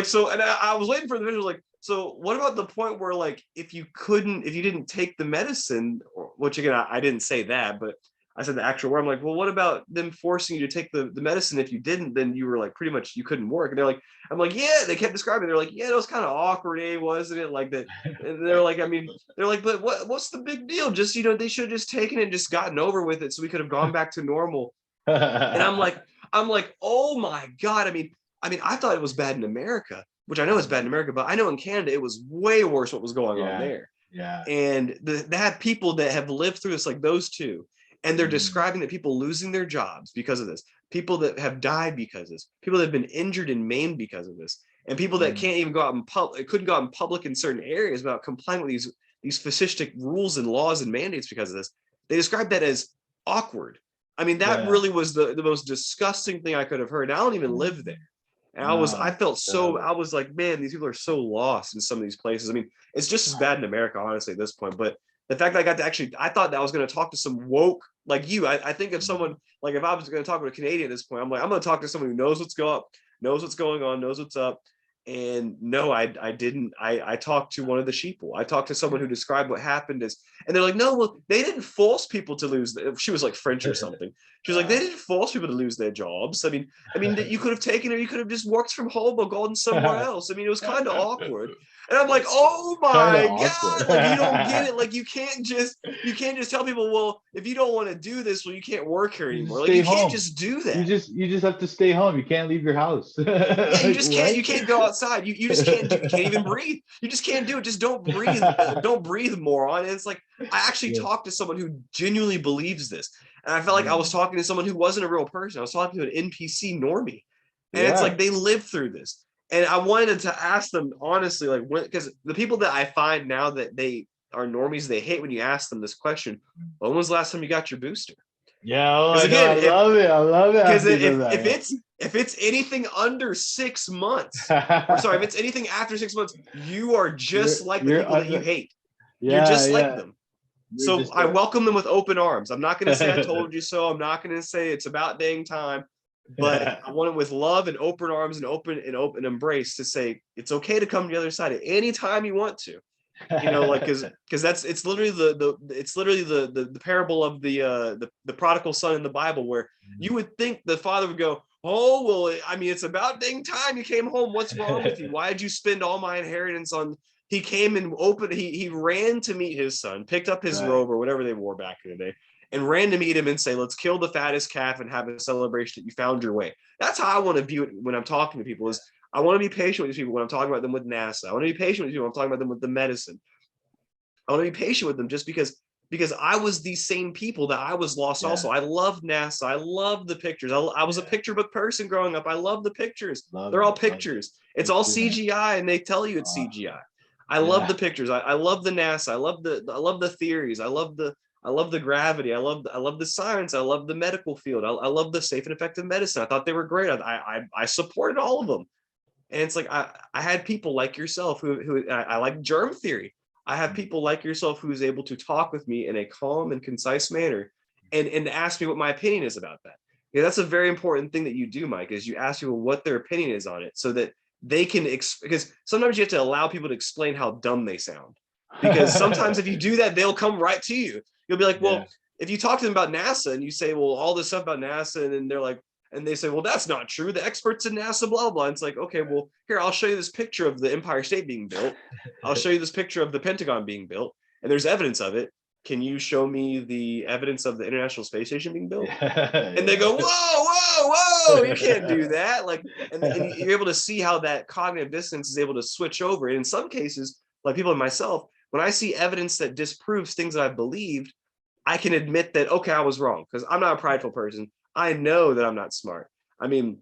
so, and I was waiting for the visual, like, so what about the point where, like, if you didn't take the medicine, which again, I didn't say that, but I said the actual word. I'm like, well, what about them forcing you to take the medicine? If you didn't, then you were like, pretty much you couldn't work. And they're like, I'm like, yeah, they kept describing, they're like, yeah, that was kind of awkward, wasn't it? Like that. And they're like, I mean, they're like, but what's the big deal? Just, they should have just taken it and just gotten over with it so we could have gone back to normal. And I'm like, oh my God. I mean, I thought it was bad in America, which I know is bad in America, but I know in Canada it was way worse what was going on there. Yeah. And they had people that have lived through this, like those two, and they're describing that people losing their jobs because of this, people that have died because of this, people that have been injured and maimed because of this, and people that can't even go out in public, couldn't go out in public in certain areas without complying with these fascistic rules and laws and mandates because of this. They described that as awkward. I mean, that really was the most disgusting thing I could have heard. I don't even live there. And I was like, man, these people are so lost in some of these places. I mean, it's just as bad in America, honestly, at this point. But the fact that I got to actually, I thought that I was going to talk to some woke like you. I think of someone, like, if I was going to talk to a Canadian at this point, I'm like, I'm going to talk to someone who knows what's going on, knows what's up. And no, I didn't. I talked to one of the sheeple. I talked to someone who described what happened as, and they're like, no, well, they didn't force people to lose. She was like French or something. She was like, they didn't force people to lose their jobs. I mean, you could have taken it. You could have just worked from home or gone somewhere else. I mean, it was kind of awkward. And I'm like, oh my God, like, you don't get it. Like, you can't just tell people, well, if you don't want to do this, well, you can't work here anymore. Like, you can't just do that. You just have to stay home. You can't leave your house. Yeah, you just can't. You can't go outside. You just can't do. You can't even breathe. You just can't do it. Just don't breathe. Don't breathe, moron. And it's like, I actually talked to someone who genuinely believes this, and I felt like I was talking to someone who wasn't a real person. I was talking to an NPC normie, and it's like they lived through this. And I wanted to ask them honestly, like, because the people that I find now that they are normies, they hate when you ask them this question: when was the last time you got your booster? Yeah, oh my Again, God, I love it. Because if it's anything under 6 months, or sorry, if it's anything after 6 months, you are just like the people that you hate. You're just like them. So I welcome them with open arms. I'm not going to say I told you so. I'm not going to say it's about dang time, but I want it with love and open arms and open embrace to say it's okay to come to the other side at any time you want to. Like, because it's literally the parable of the prodigal son in the Bible, where you would think the father would go, oh, well, I mean, it's about dang time you came home. What's wrong with you? Why did you spend all my inheritance on? He came and he ran to meet his son, picked up his robe or whatever they wore back in the day, and ran to meet him and say, let's kill the fattest calf and have a celebration that you found your way. That's how I want to view it when I'm talking to people. Is I want to be patient with these people when I'm talking about them with NASA. I want to be patient with people when I'm talking about them with the medicine. I want to be patient with them just because I was these same people that I was lost also. I love NASA. I love the pictures. I was a picture book person growing up. I love the pictures. They're all pictures. It's all CGI, and they tell you it's CGI. I love the pictures. I love the NASA. I love the theories. I love the gravity. I love the science. I love the medical field. I love the safe and effective medicine. I thought they were great. I supported all of them. And it's like I had people like yourself who I like germ theory. I have people like yourself who's able to talk with me in a calm and concise manner and ask me what my opinion is about that. Yeah, that's a very important thing that you do, Mike, is you ask people what their opinion is on it so that they can, because sometimes you have to allow people to explain how dumb they sound. Because sometimes if you do that, they'll come right to you. You'll be like, well, if you talk to them about NASA and you say, well, all this stuff about NASA, and then they're like, And they say, well, that's not true. The experts in NASA, blah, blah. And it's like, okay, well, here, I'll show you this picture of the Empire State being built. I'll show you this picture of the Pentagon being built. And there's evidence of it. Can you show me the evidence of the International Space Station being built? And they go, whoa, whoa, whoa, you can't do that. Like, and you're able to see how that cognitive dissonance is able to switch over. And in some cases, like people like myself, when I see evidence that disproves things that I've believed, I can admit that, okay, I was wrong, because I'm not a prideful person. I know that I'm not smart. I mean,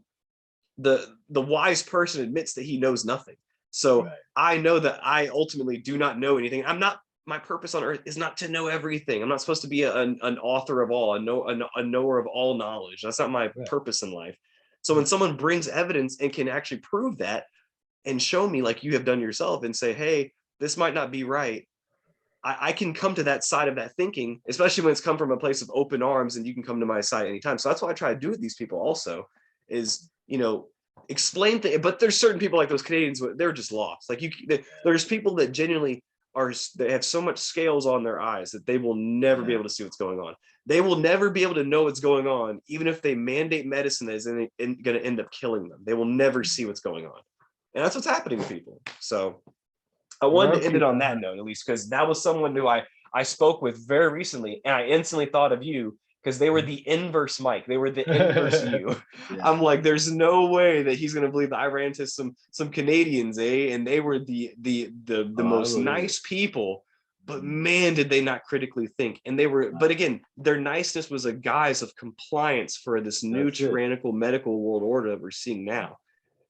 the wise person admits that he knows nothing. So Right. I know that I ultimately do not know anything. My purpose on earth is not to know everything. I'm not supposed to be an author of all, a knower of all knowledge. That's not my purpose in life. So when someone brings evidence and can actually prove that and show me, like you have done yourself, and say, hey, this might not be right, I can come to that side of that thinking, especially when it's come from a place of open arms, and you can come to my side anytime. So that's what I try to do with these people also, is, explain things. But there's certain people like those Canadians, they're just lost. Like there's people that genuinely they have so much scales on their eyes that they will never be able to see what's going on. They will never be able to know what's going on, even if they mandate medicine that is going to end up killing them. They will never see what's going on. And that's what's happening to people. So I wanted to end it on that note, at least, because that was someone who I spoke with very recently, and I instantly thought of you, because they were the inverse Mike. They were the inverse you. Yeah. I'm like, there's no way that he's gonna believe that I ran into some Canadians, and they were the most nice people, but man, did they not critically think. And they were, but again, their niceness was a guise of compliance for this new tyrannical medical world order that we're seeing now.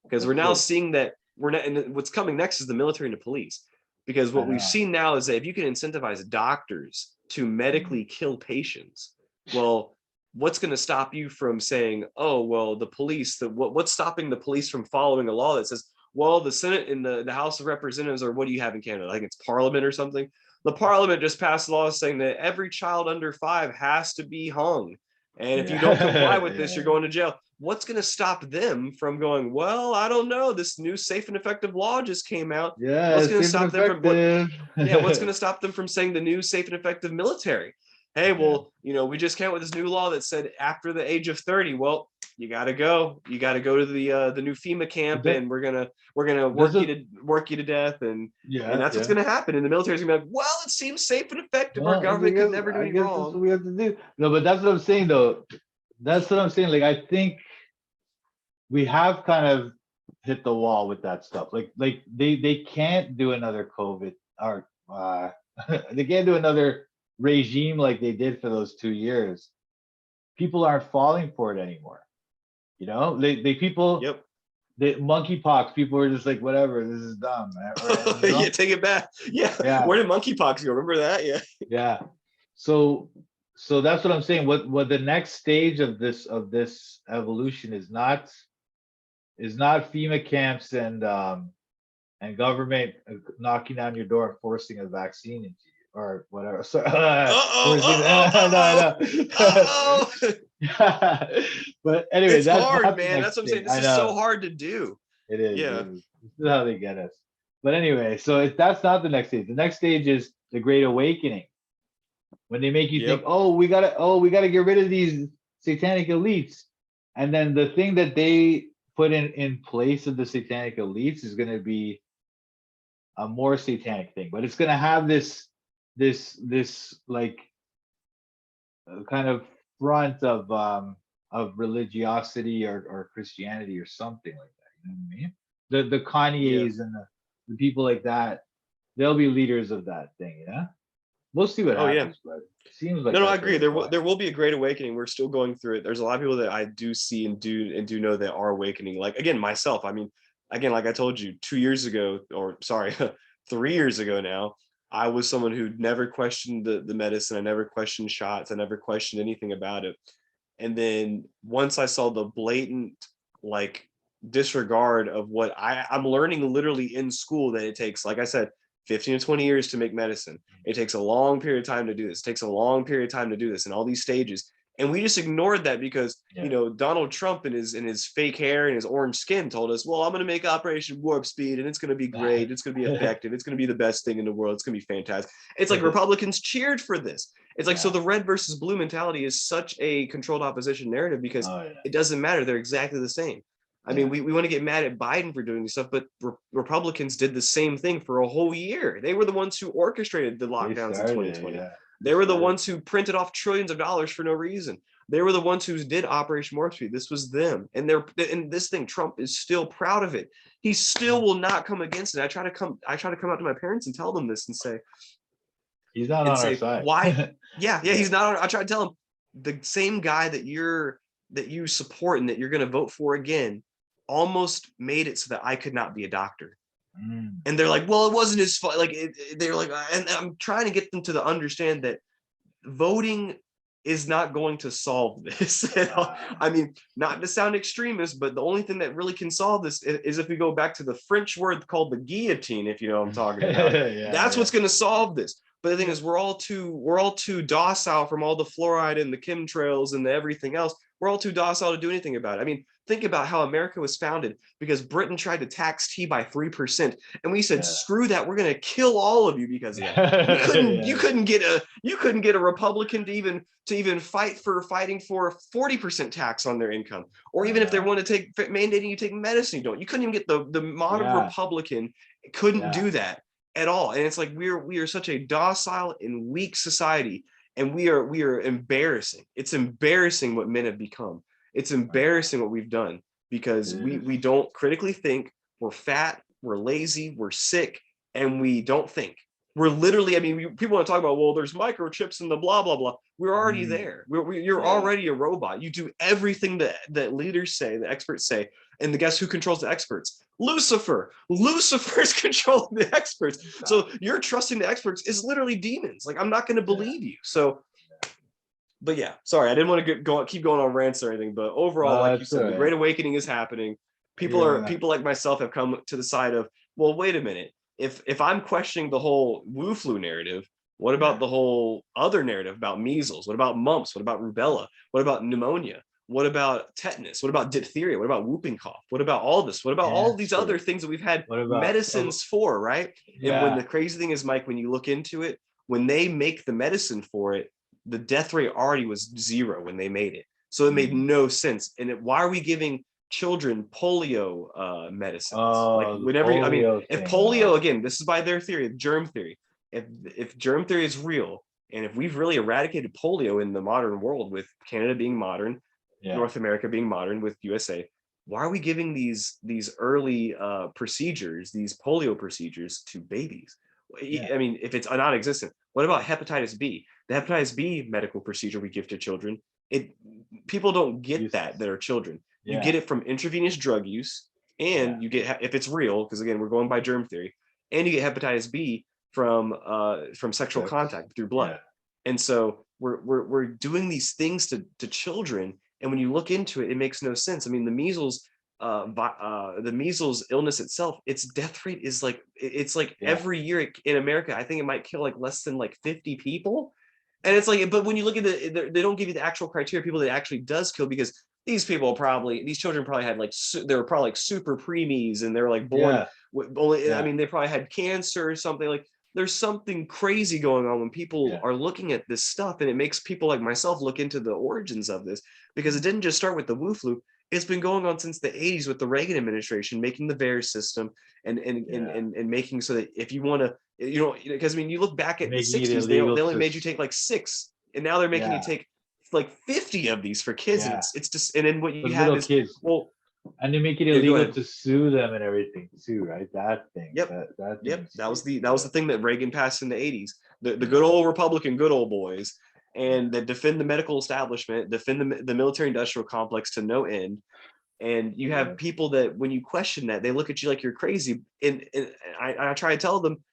Because we're now seeing that we're not, and what's coming next is the military and the police. Because what we've seen now is that if you can incentivize doctors to medically kill patients, well, what's going to stop you from saying, oh, well, the police, what's stopping the police from following a law that says, well, the Senate and the House of Representatives, or what do you have in Canada? I think it's Parliament or something. The Parliament just passed a law saying that every child under 5 has to be hung. And if you don't comply with this, you're going to jail. What's going to stop them from going, well, I don't know, this new safe and effective law just came out. Yeah, what's going to stop them from what's going to stop them from saying the new safe and effective military? Hey, well, we just came out with this new law that said after the age of 30, well, you got to go to the new FEMA camp, and we're gonna work you to death, and that's what's gonna happen. And the military's gonna be like, well, it seems safe and effective. Our government could never do anything wrong. That's what we have to do. No, but that's what I'm saying, though. That's what I'm saying. Like, I think we have kind of hit the wall with that stuff. Like they can't do another COVID, or they can't do another regime like they did for those 2 years. People aren't falling for it anymore. People. Yep. The monkeypox, people were just like, whatever, this is dumb. Yeah, take it back. Yeah. Where did monkeypox go? Remember that? Yeah. Yeah. So that's what I'm saying. What the next stage of this evolution is not FEMA camps and government knocking on your door and forcing a vaccine into you or whatever. So, but anyway, it's that's hard, man. That's what I'm saying. This is so hard to do. It is. Yeah. This is how they get us. But anyway, so that's not the next stage. The next stage is the Great Awakening, when they make you think, we gotta get rid of these satanic elites, and then the thing that they put in place of the satanic elites is going to be a more satanic thing, but it's going to have this like kind of front of religiosity or Christianity or something like that. You know what I mean? The Kanye's and the people like that, they'll be leaders of that thing. We'll see what happens. But it seems like no, I agree. There will be a great awakening. We're still going through it. There's a lot of people that I do see and do know that are awakening. Like, again, myself. I mean, again, like I told you 2 years ago, or sorry, 3 years ago now, I was someone who never questioned the medicine. I never questioned shots. I never questioned anything about it. And then once I saw the blatant, like, disregard of what I'm learning literally in school, that it takes, like I said, 15 to 20 years to make medicine. It takes a long period of time to do this. It takes a long period of time to do this in all these stages. And we just ignored that because, Yeah. you know, Donald Trump and his fake hair and his orange skin told us, well, I'm going to make Operation Warp Speed and it's going to be great. It's going to be effective. It's going to be the best thing in the world. It's going to be fantastic. It's like Republicans cheered for this. It's like, so the red versus blue mentality is such a controlled opposition narrative because it doesn't matter. They're exactly the same. I mean, we want to get mad at Biden for doing this stuff, but Republicans did the same thing for a whole year. They were the ones who orchestrated the lockdowns in 2020. They were the ones who printed off trillions of dollars for no reason. They were the ones who did Operation Warp Speed. This was them. And this thing, Trump is still proud of it. He still will not come against it. I try to come out to my parents and tell them this and say, he's not on our side. Why? Yeah, he's not on. I try to tell him the same guy that you support and that you're going to vote for again almost made it so that I could not be a doctor. And they're like, well, it wasn't his fault. Like they're like, and I'm trying to get them to understand that voting is not going to solve this at all. I mean, not to sound extremist, but the only thing that really can solve this is if we go back to the French word called the guillotine, if you know what I'm talking about. That's what's going to solve this. But the thing is, we're all too docile from all the fluoride and the chemtrails and the everything else. We're all too docile to do anything about it. I mean, think about how America was founded because Britain tried to tax tea by 3%, and we said, "Screw that! We're going to kill all of you because of that." You couldn't get a Republican to even fighting for a 40% tax on their income, or even if they want to mandating you take medicine, you couldn't even get the modern Republican couldn't do that at all. And it's like we are such a docile and weak society, and we are embarrassing. It's embarrassing what men have become. It's embarrassing what we've done because we don't critically think. We're fat, we're lazy, we're sick, and we don't think. We're literally, I mean, people want to talk about, well, there's microchips and the blah, blah, blah. We're already there. You're already a robot. You do everything that leaders say, the experts say, and guess who controls the experts? Lucifer. Lucifer's controlling the experts. So you're trusting the experts is literally demons. Like, I'm not going to believe you. So, but yeah, sorry, I didn't want to keep going on rants or anything, but overall, like you said, the Great Awakening is happening. People like myself have come to the side of, well, wait a minute. If I'm questioning the whole Wu flu narrative, what about the whole other narrative about measles? What about mumps? What about rubella? What about pneumonia? What about tetanus? What about diphtheria? What about whooping cough? What about all this? What about all these other things that we've had medicines for, right? And when the crazy thing is, Mike, when you look into it, when they make the medicine for it, the death rate already was 0 when they made it. So it made no sense. And why are we giving children polio medicines? Like whenever if polio, again, this is by their theory, germ theory. If germ theory is real, and if we've really eradicated polio in the modern world, with Canada being modern, North America being modern, with USA, why are we giving these early procedures, these polio procedures, to babies? I mean, if it's non-existent, what about hepatitis B? The hepatitis B medical procedure we give to children, people don't get that are children. You get it from intravenous drug use, and you get, if it's real, because again, we're going by germ theory, and you get hepatitis B from sexual contact through blood. And so we're doing these things to children, and when you look into it, it makes no sense. I mean, the measles illness itself, its death rate is like, it's like every year in America, I think it might kill like less than like 50 people. And it's like, but when you look at they don't give you the actual criteria of people that it actually does kill, because these children probably had like, they were probably like super preemies, and they're like born with only, I mean, they probably had cancer or something. Like, there's something crazy going on when people are looking at this stuff, and it makes people like myself look into the origins of this, because it didn't just start with the Wu flu. It's been going on since the 80s with the Reagan administration making the VAERS system and making so that if you want to, because I mean, you look back at the 60s, they only made you take like 6, and now they're making you take like 50 of these for kids. And it's just, and then what you have is kids. Well, and they make it illegal to sue them and everything too, right? That thing. That was the thing that Reagan passed in the 80s. The good old Republican, good old boys, and that defend the medical establishment, defend the military industrial complex to no end. And you have people that, when you question that, they look at you like you're crazy. And I try to tell them,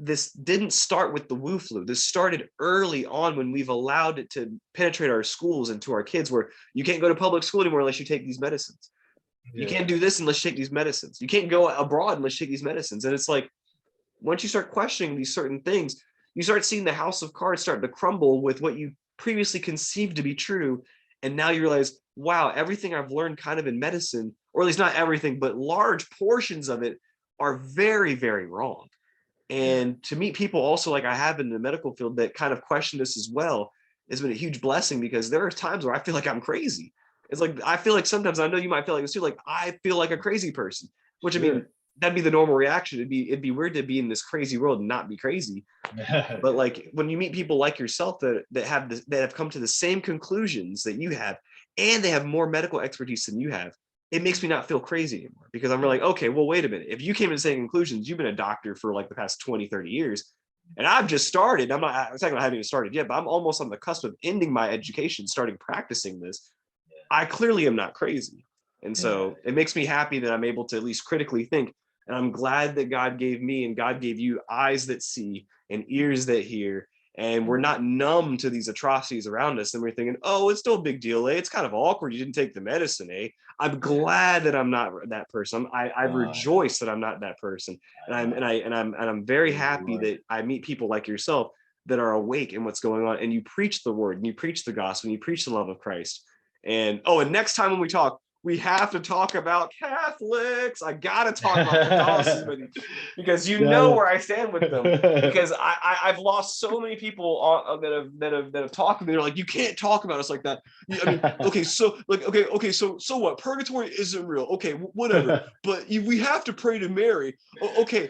this didn't start with the Wu flu. This started early on, when we've allowed it to penetrate our schools and to our kids, where you can't go to public school anymore unless you take these medicines. You can't do this unless you take these medicines. You can't go abroad unless you take these medicines. And it's like, once you start questioning these certain things, you start seeing the house of cards start to crumble with what you previously conceived to be true. And now you realize, wow, everything I've learned kind of in medicine, or at least not everything, but large portions of it are very, very wrong. And to meet people also like I have in the medical field that kind of question this as well has been a huge blessing, because there are times where I feel like I'm crazy. It's like, I feel like sometimes, I know you might feel like this too, like I feel like a crazy person, which I mean, that'd be the normal reaction. It'd be weird to be in this crazy world and not be crazy. But like when you meet people like yourself that have come to the same conclusions that you have, and they have more medical expertise than you have, it makes me not feel crazy anymore, because I'm like, okay, well, wait a minute. If you came to the same conclusions, you've been a doctor for like the past 20, 30 years. And I've just started. I'm saying I haven't even started yet, but I'm almost on the cusp of ending my education, starting practicing this. I clearly am not crazy. And so it makes me happy that I'm able to at least critically think. And I'm glad that God gave me and God gave you eyes that see and ears that hear. And we're not numb to these atrocities around us. And we're thinking, oh, it's still a big deal. Eh? It's kind of awkward. You didn't take the medicine. Eh? I'm glad that I'm not that person. I rejoice that I'm not that person. And I'm very happy that I meet people like yourself that are awake in what's going on. And you preach the word and you preach the gospel and you preach the love of Christ. And and next time when we talk, we have to talk about Catholics. I gotta talk about Catholicism because you know where I stand with them. Because I've lost so many people that have talked to me. They're like, you can't talk about us like that. I mean, okay, so like, okay, so what? Purgatory isn't real. Okay, whatever. But we have to pray to Mary. Okay,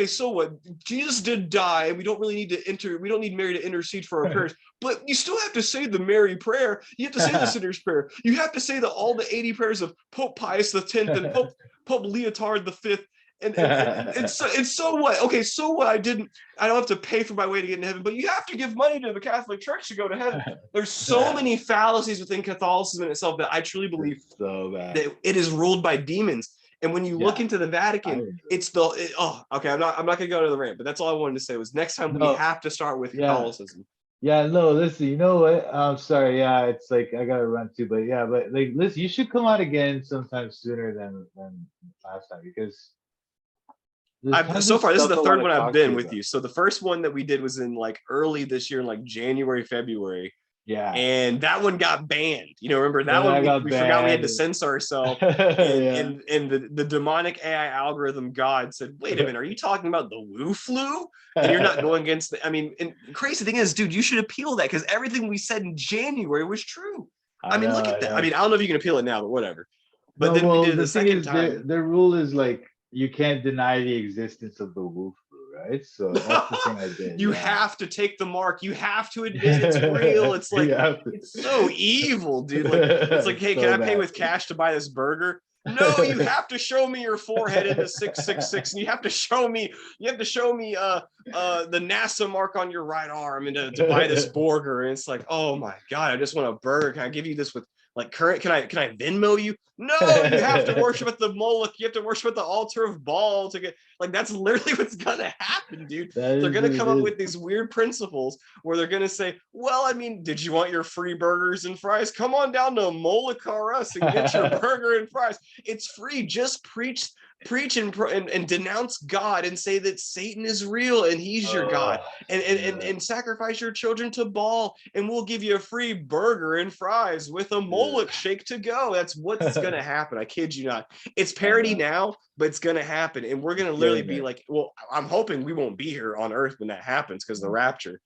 so what? Jesus did die, and we don't really need to enter. We don't need Mary to intercede for our prayers. But you still have to say the Mary prayer. You have to say the sinner's prayer. You have to say all the 80 prayers of Pope Pius X and Pope Leotard V. And so what? Okay, so what? I don't have to pay for my way to get into heaven, but you have to give money to the Catholic Church to go to heaven. There's so many fallacies within Catholicism itself that I truly believe that it is ruled by demons. And when you look into the Vatican, it's okay. I'm not gonna go to the rant, but that's all I wanted to say was next time we have to start with Catholicism. Yeah, no, listen, you know what? I'm sorry. Yeah, it's like I gotta run too, but like, listen, you should come out again sometime sooner than last time, because so far this is the third one I've been with you. So the first one that we did was in like early this year, in like January, February. Yeah. And that one got banned. Remember that one? We forgot we had to censor ourselves. And the demonic AI algorithm God said, wait a minute, are you talking about the Wu flu? And you're not going against and crazy thing is, dude, you should appeal that, because everything we said in January was true. I mean, look at that. I mean, I don't know if you can appeal it now, but whatever. But then we did the second time. The rule is like, you can't deny the existence of the Wu flu, right? So that's the thing I did. You have to take the mark. You have to admit it's real. It's like, it's so evil, dude. Like, it's like, hey, can I pay with cash to buy this burger? No, you have to show me your forehead in the 666, and you have to show me the NASA mark on your right arm, and to buy this burger. And it's like, oh my God, I just want a burger. Can I give you this with like current? Can I Venmo you? No, you have to worship at the Moloch. You have to worship at the altar of Baal to get, like, that's literally what's gonna happen, dude. They're gonna come up with these weird principles where they're gonna say, well, I mean, did you want your free burgers and fries? Come on down to Moloch or us and get your burger and fries. It's free. Just preach and denounce God and say that Satan is real and he's your God, and sacrifice your children to Baal, and we'll give you a free burger and fries with a Moloch shake to go. That's what's gonna happen. I kid you not. It's parody now, but it's gonna happen, and we're gonna literally be like, well, I'm hoping we won't be here on earth when that happens, because the rapture.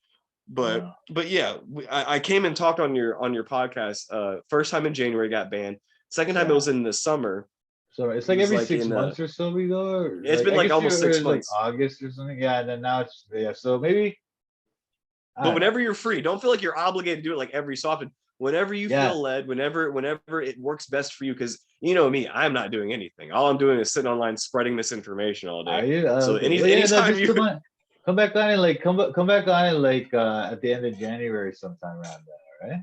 But yeah, I came and talked on your podcast. First time in January, got banned. Second time it was in the summer. So it's like every 6 months or so we go. It's been like almost 6 months. Like August or something. Yeah, and then now it's so maybe. But whenever you're free, don't feel like you're obligated to do it like every so often. Whenever you feel led, whenever it works best for you, because you know me, I'm not doing anything. All I'm doing is sitting online spreading misinformation all day. So anytime you come back on it, like come back on it, like at the end of January sometime around there, right?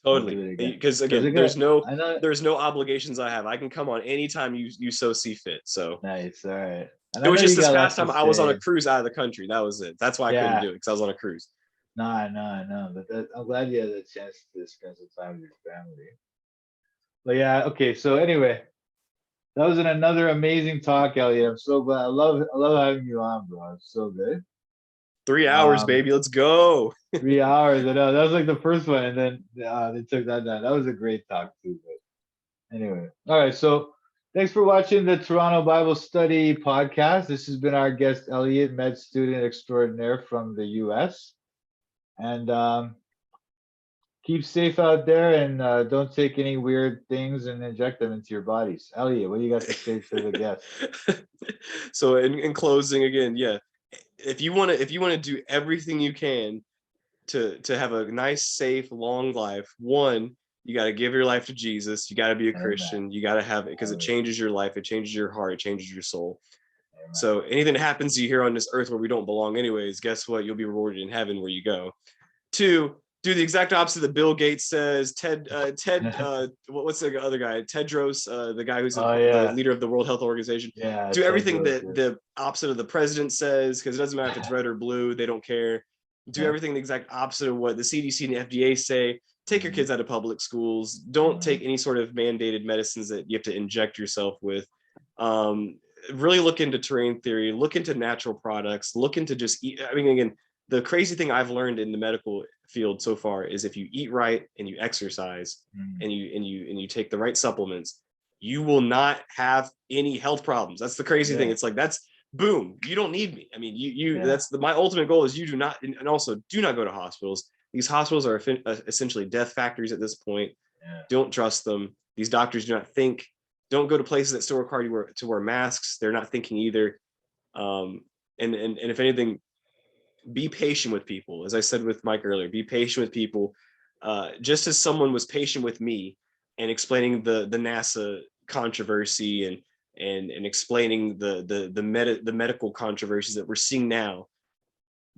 Totally, because again, there's no obligations I have. I can come on anytime you so see fit. So nice, all right. It was just this past time I was on a cruise out of the country. That was it. That's why I couldn't do it, because I was on a cruise. No, but I'm glad you had a chance to spend some time with your family. But yeah, okay. So anyway, that was another amazing talk, Elliot. I'm so glad. I love having you on, bro. It's so good. 3 hours, Um, baby. Let's go. 3 hours. I know that was like the first one, and then they took that down. That was a great talk too. But anyway, all right. So thanks for watching the Toronto Bible Study podcast. This has been our guest Elliot, med student extraordinaire from the U.S. And keep safe out there, and don't take any weird things and inject them into your bodies. Elliot, what do you got to say to the guests? So in closing, again, yeah, if you want to do everything you can to have a nice, safe, long life, one, you got to give your life to Jesus. You got to be a Amen. Christian. You got to have it because it Hallelujah. changes your life. It changes your heart. It changes your soul. Amen. So anything that happens to you here on this earth where we don't belong anyways, guess what? You'll be rewarded in heaven where you go. Two, do the exact opposite that Bill Gates says. What's the other guy? Tedros, the guy who's Oh the yeah, leader of the World Health Organization. yeah. Do everything Tedros. that the opposite of the president says, because it doesn't matter if it's red or blue. They don't care. Do Yeah. everything the exact opposite of what the CDC and the FDA say. Take your Mhm. kids out of public schools. Don't Mhm. take any sort of mandated medicines that you have to inject yourself with. Um, really look into terrain theory. Look into natural products. Look into just eat. I mean, again, the crazy thing I've learned in the medical field so far is if you eat right and you exercise Mhm. and you take the right supplements, you will not have any health problems. That's the crazy thing. Yeah. It's like that's boom. You don't need me. I mean, Yeah. that's my ultimate goal is you do not, and also do not go to hospitals. These hospitals are essentially death factories at this point. Yeah. Don't trust them. These doctors do not think. Don't go to places that still require you to wear masks. They're not thinking either. And if anything, be patient with people. As I said with Mike earlier, be patient with people. Just as someone was patient with me and explaining the NASA controversy and explaining the medical controversies that we're seeing now.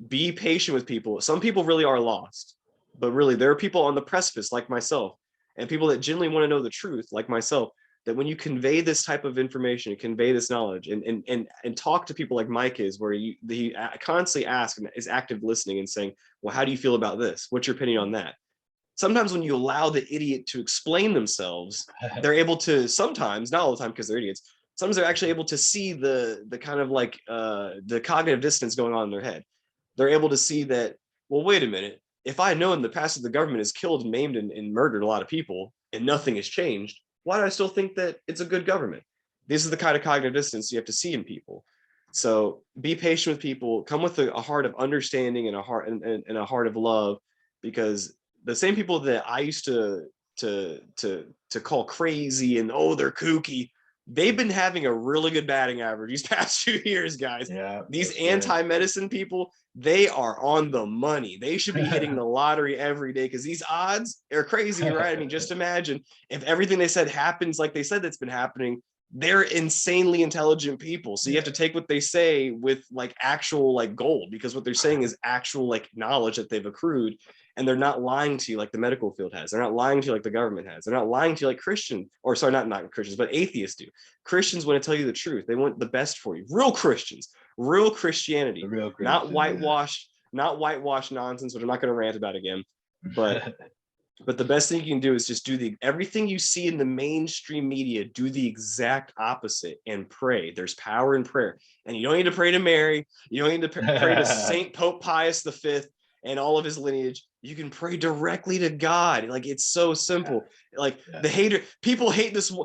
Be patient with people. Some people really are lost, but really there are people on the precipice like myself, and people that genuinely want to know the truth like myself, that when you convey this type of information and convey this knowledge and talk to people like Mike is, where he constantly asks and is active listening and saying, well, how do you feel about this? What's your opinion on that? Sometimes when you allow the idiot to explain themselves, they're able to, sometimes, not all the time because they're idiots, sometimes they're actually able to see the kind of like the cognitive dissonance going on in their head. They're able to see that, well, wait a minute, if I know in the past that the government has killed and maimed and murdered a lot of people and nothing has changed, why do I still think that it's a good government? This is the kind of cognitive dissonance you have to see in people. So be patient with people, come with a heart of understanding and a heart of love, because the same people that I used to call crazy and, oh, they're kooky, they've been having a really good batting average these past 2 years, guys. Yeah. These That's right. anti-medicine people, they are on the money. They should be hitting the lottery every day because these odds are crazy, right? I mean, just imagine if everything they said happens like they said that's been happening. They're insanely intelligent people. So you have to take what they say with like actual like gold, because what they're saying is actual like knowledge that they've accrued, and they're not lying to you like the medical field has. They're not lying to you like the government has. They're not lying to you like Christian, or sorry, not Christians, but atheists do. Christians want to tell you the truth. They want the best for you. Real Christians, real Christianity, The real not Christian. whitewashed, not whitewashed nonsense, which I'm not going to rant about again. But the best thing you can do is just do everything you see in the mainstream media, do the exact opposite and pray. There's power in prayer. And you don't need to pray to Mary. You don't need to pray to Saint Pope Pius V and all of his lineage. You can pray directly to God. Like, it's so simple. Like, people hate this.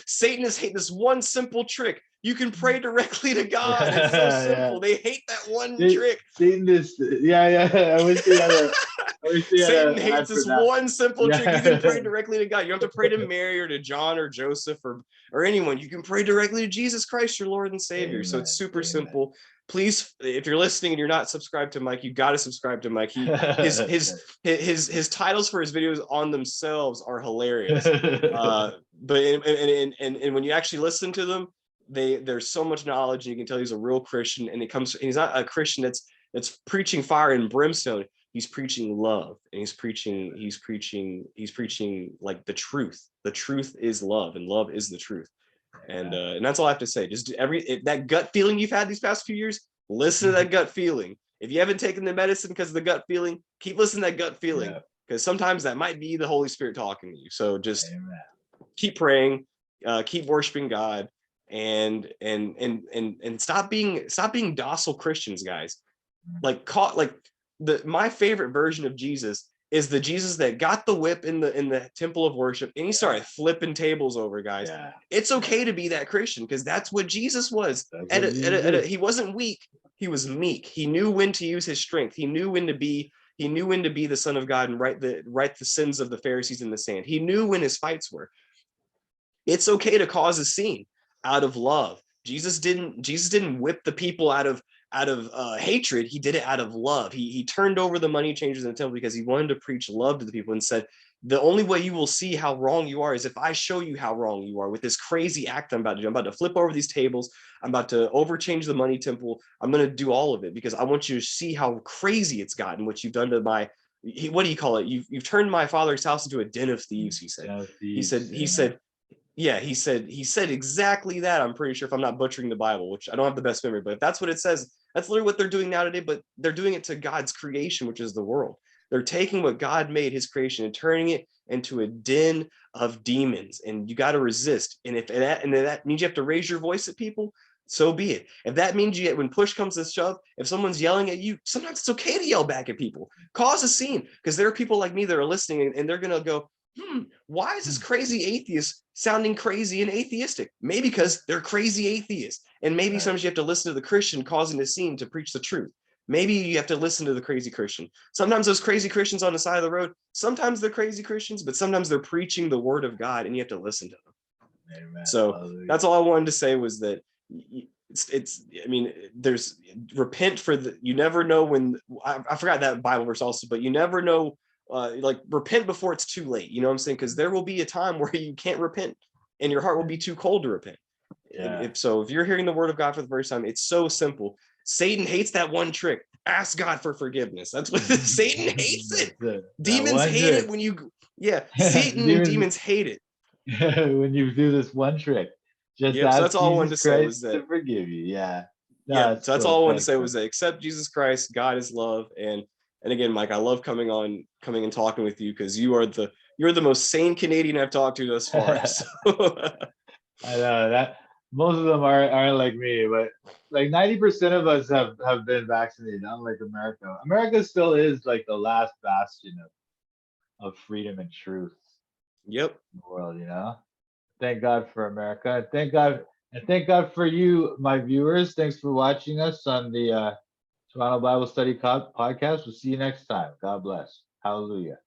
Satanists hate this one simple trick. You can pray directly to God. It's so simple. They hate that one trick. Satan is, yeah. I wish they had a. I wish they had Satan a hates ad for this that. one simple trick. You can pray Yeah. directly to God. You don't have to pray to Mary or to John or Joseph or anyone. You can pray directly to Jesus Christ, your Lord and Savior. So it's Amen. super Amen. simple. Please, if you're listening and you're not subscribed to Mike, you got to subscribe to Mike. His titles for his videos on themselves are hilarious. But when you actually listen to them, there's so much knowledge, and you can tell he's a real Christian. And he's not a Christian that's preaching fire and brimstone. He's preaching love, and he's preaching like the truth. The truth is love, and love is the truth. And that's all I have to say. Just that gut feeling you've had these past few years, listen to that gut feeling. If you haven't taken the medicine because of the gut feeling, keep listening to that gut feeling, because sometimes that might be the Holy Spirit talking to you. So just keep praying, keep worshiping God, and stop being docile Christians, guys. like caught like my favorite version of Jesus is the Jesus that got the whip in the temple of worship and he started flipping tables over, guys. Yeah. It's okay to be that Christian because that's what Jesus was. That's what Jesus is. He wasn't weak, he was meek. He knew when to use his strength. He knew when to be the Son of God and write the sins of the Pharisees in the sand. He knew when his fights were. It's okay to cause a scene out of love. Jesus didn't whip the people out of hatred. He did it out of love. He turned over the money changers in the temple because he wanted to preach love to the people and said, the only way you will see how wrong you are is if I show you how wrong you are with this crazy act I'm about to do. I'm about to flip over these tables. I'm about to overchange the money temple. I'm going to do all of it because I want you to see how crazy it's gotten, what you've done to my, what do you call it? You've turned my father's house into a den of thieves, he said. He said exactly that. I'm pretty sure, if I'm not butchering the Bible, which I don't have the best memory, but if that's what it says, that's literally what they're doing now today. But they're doing it to God's creation, which is the world. They're taking what God made, his creation, and turning it into a den of demons. And you got to resist. And if that means you have to raise your voice at people, so be it. If that means you get, when push comes to shove, if someone's yelling at you, sometimes it's okay to yell back at people. Cause a scene, because there are people like me that are listening and they're gonna go, why is this crazy atheist sounding crazy and atheistic? Maybe because they're crazy atheists. And maybe sometimes you have to listen to the Christian causing the scene to preach the truth. Maybe you have to listen to the crazy Christian. Sometimes those crazy Christians on the side of the road, sometimes they're crazy Christians, but sometimes they're preaching the word of God and you have to listen to them. Amen. So that's all I wanted to say, was that I mean, there's repent for the, you never know when, I forgot that Bible verse also, but you never know, like repent before it's too late. You know what I'm saying? Because there will be a time where you can't repent and your heart will be too cold to repent. Yeah. If you're hearing the word of God for the first time, it's so simple. Satan hates that one trick. Ask God for forgiveness. That's what Satan hates it. Demons hate it when you, Satan and demons hate it. When you do this one trick. Just ask, so that's all I wanted to say, was that to forgive you. Yeah. No, so that's all I wanted to say, was that accept Jesus Christ. God is love. And again, Mike, I love coming and talking with you because you're the most sane Canadian I've talked to thus far. So. I know that most of them aren't like me, but like 90% of us have been vaccinated, unlike America. America still is like the last bastion of freedom and truth. Yep. In the world, you know. Thank God for America. Thank God for you, my viewers. Thanks for watching us on the Toronto Bible Study podcast. We'll see you next time. God bless. Hallelujah.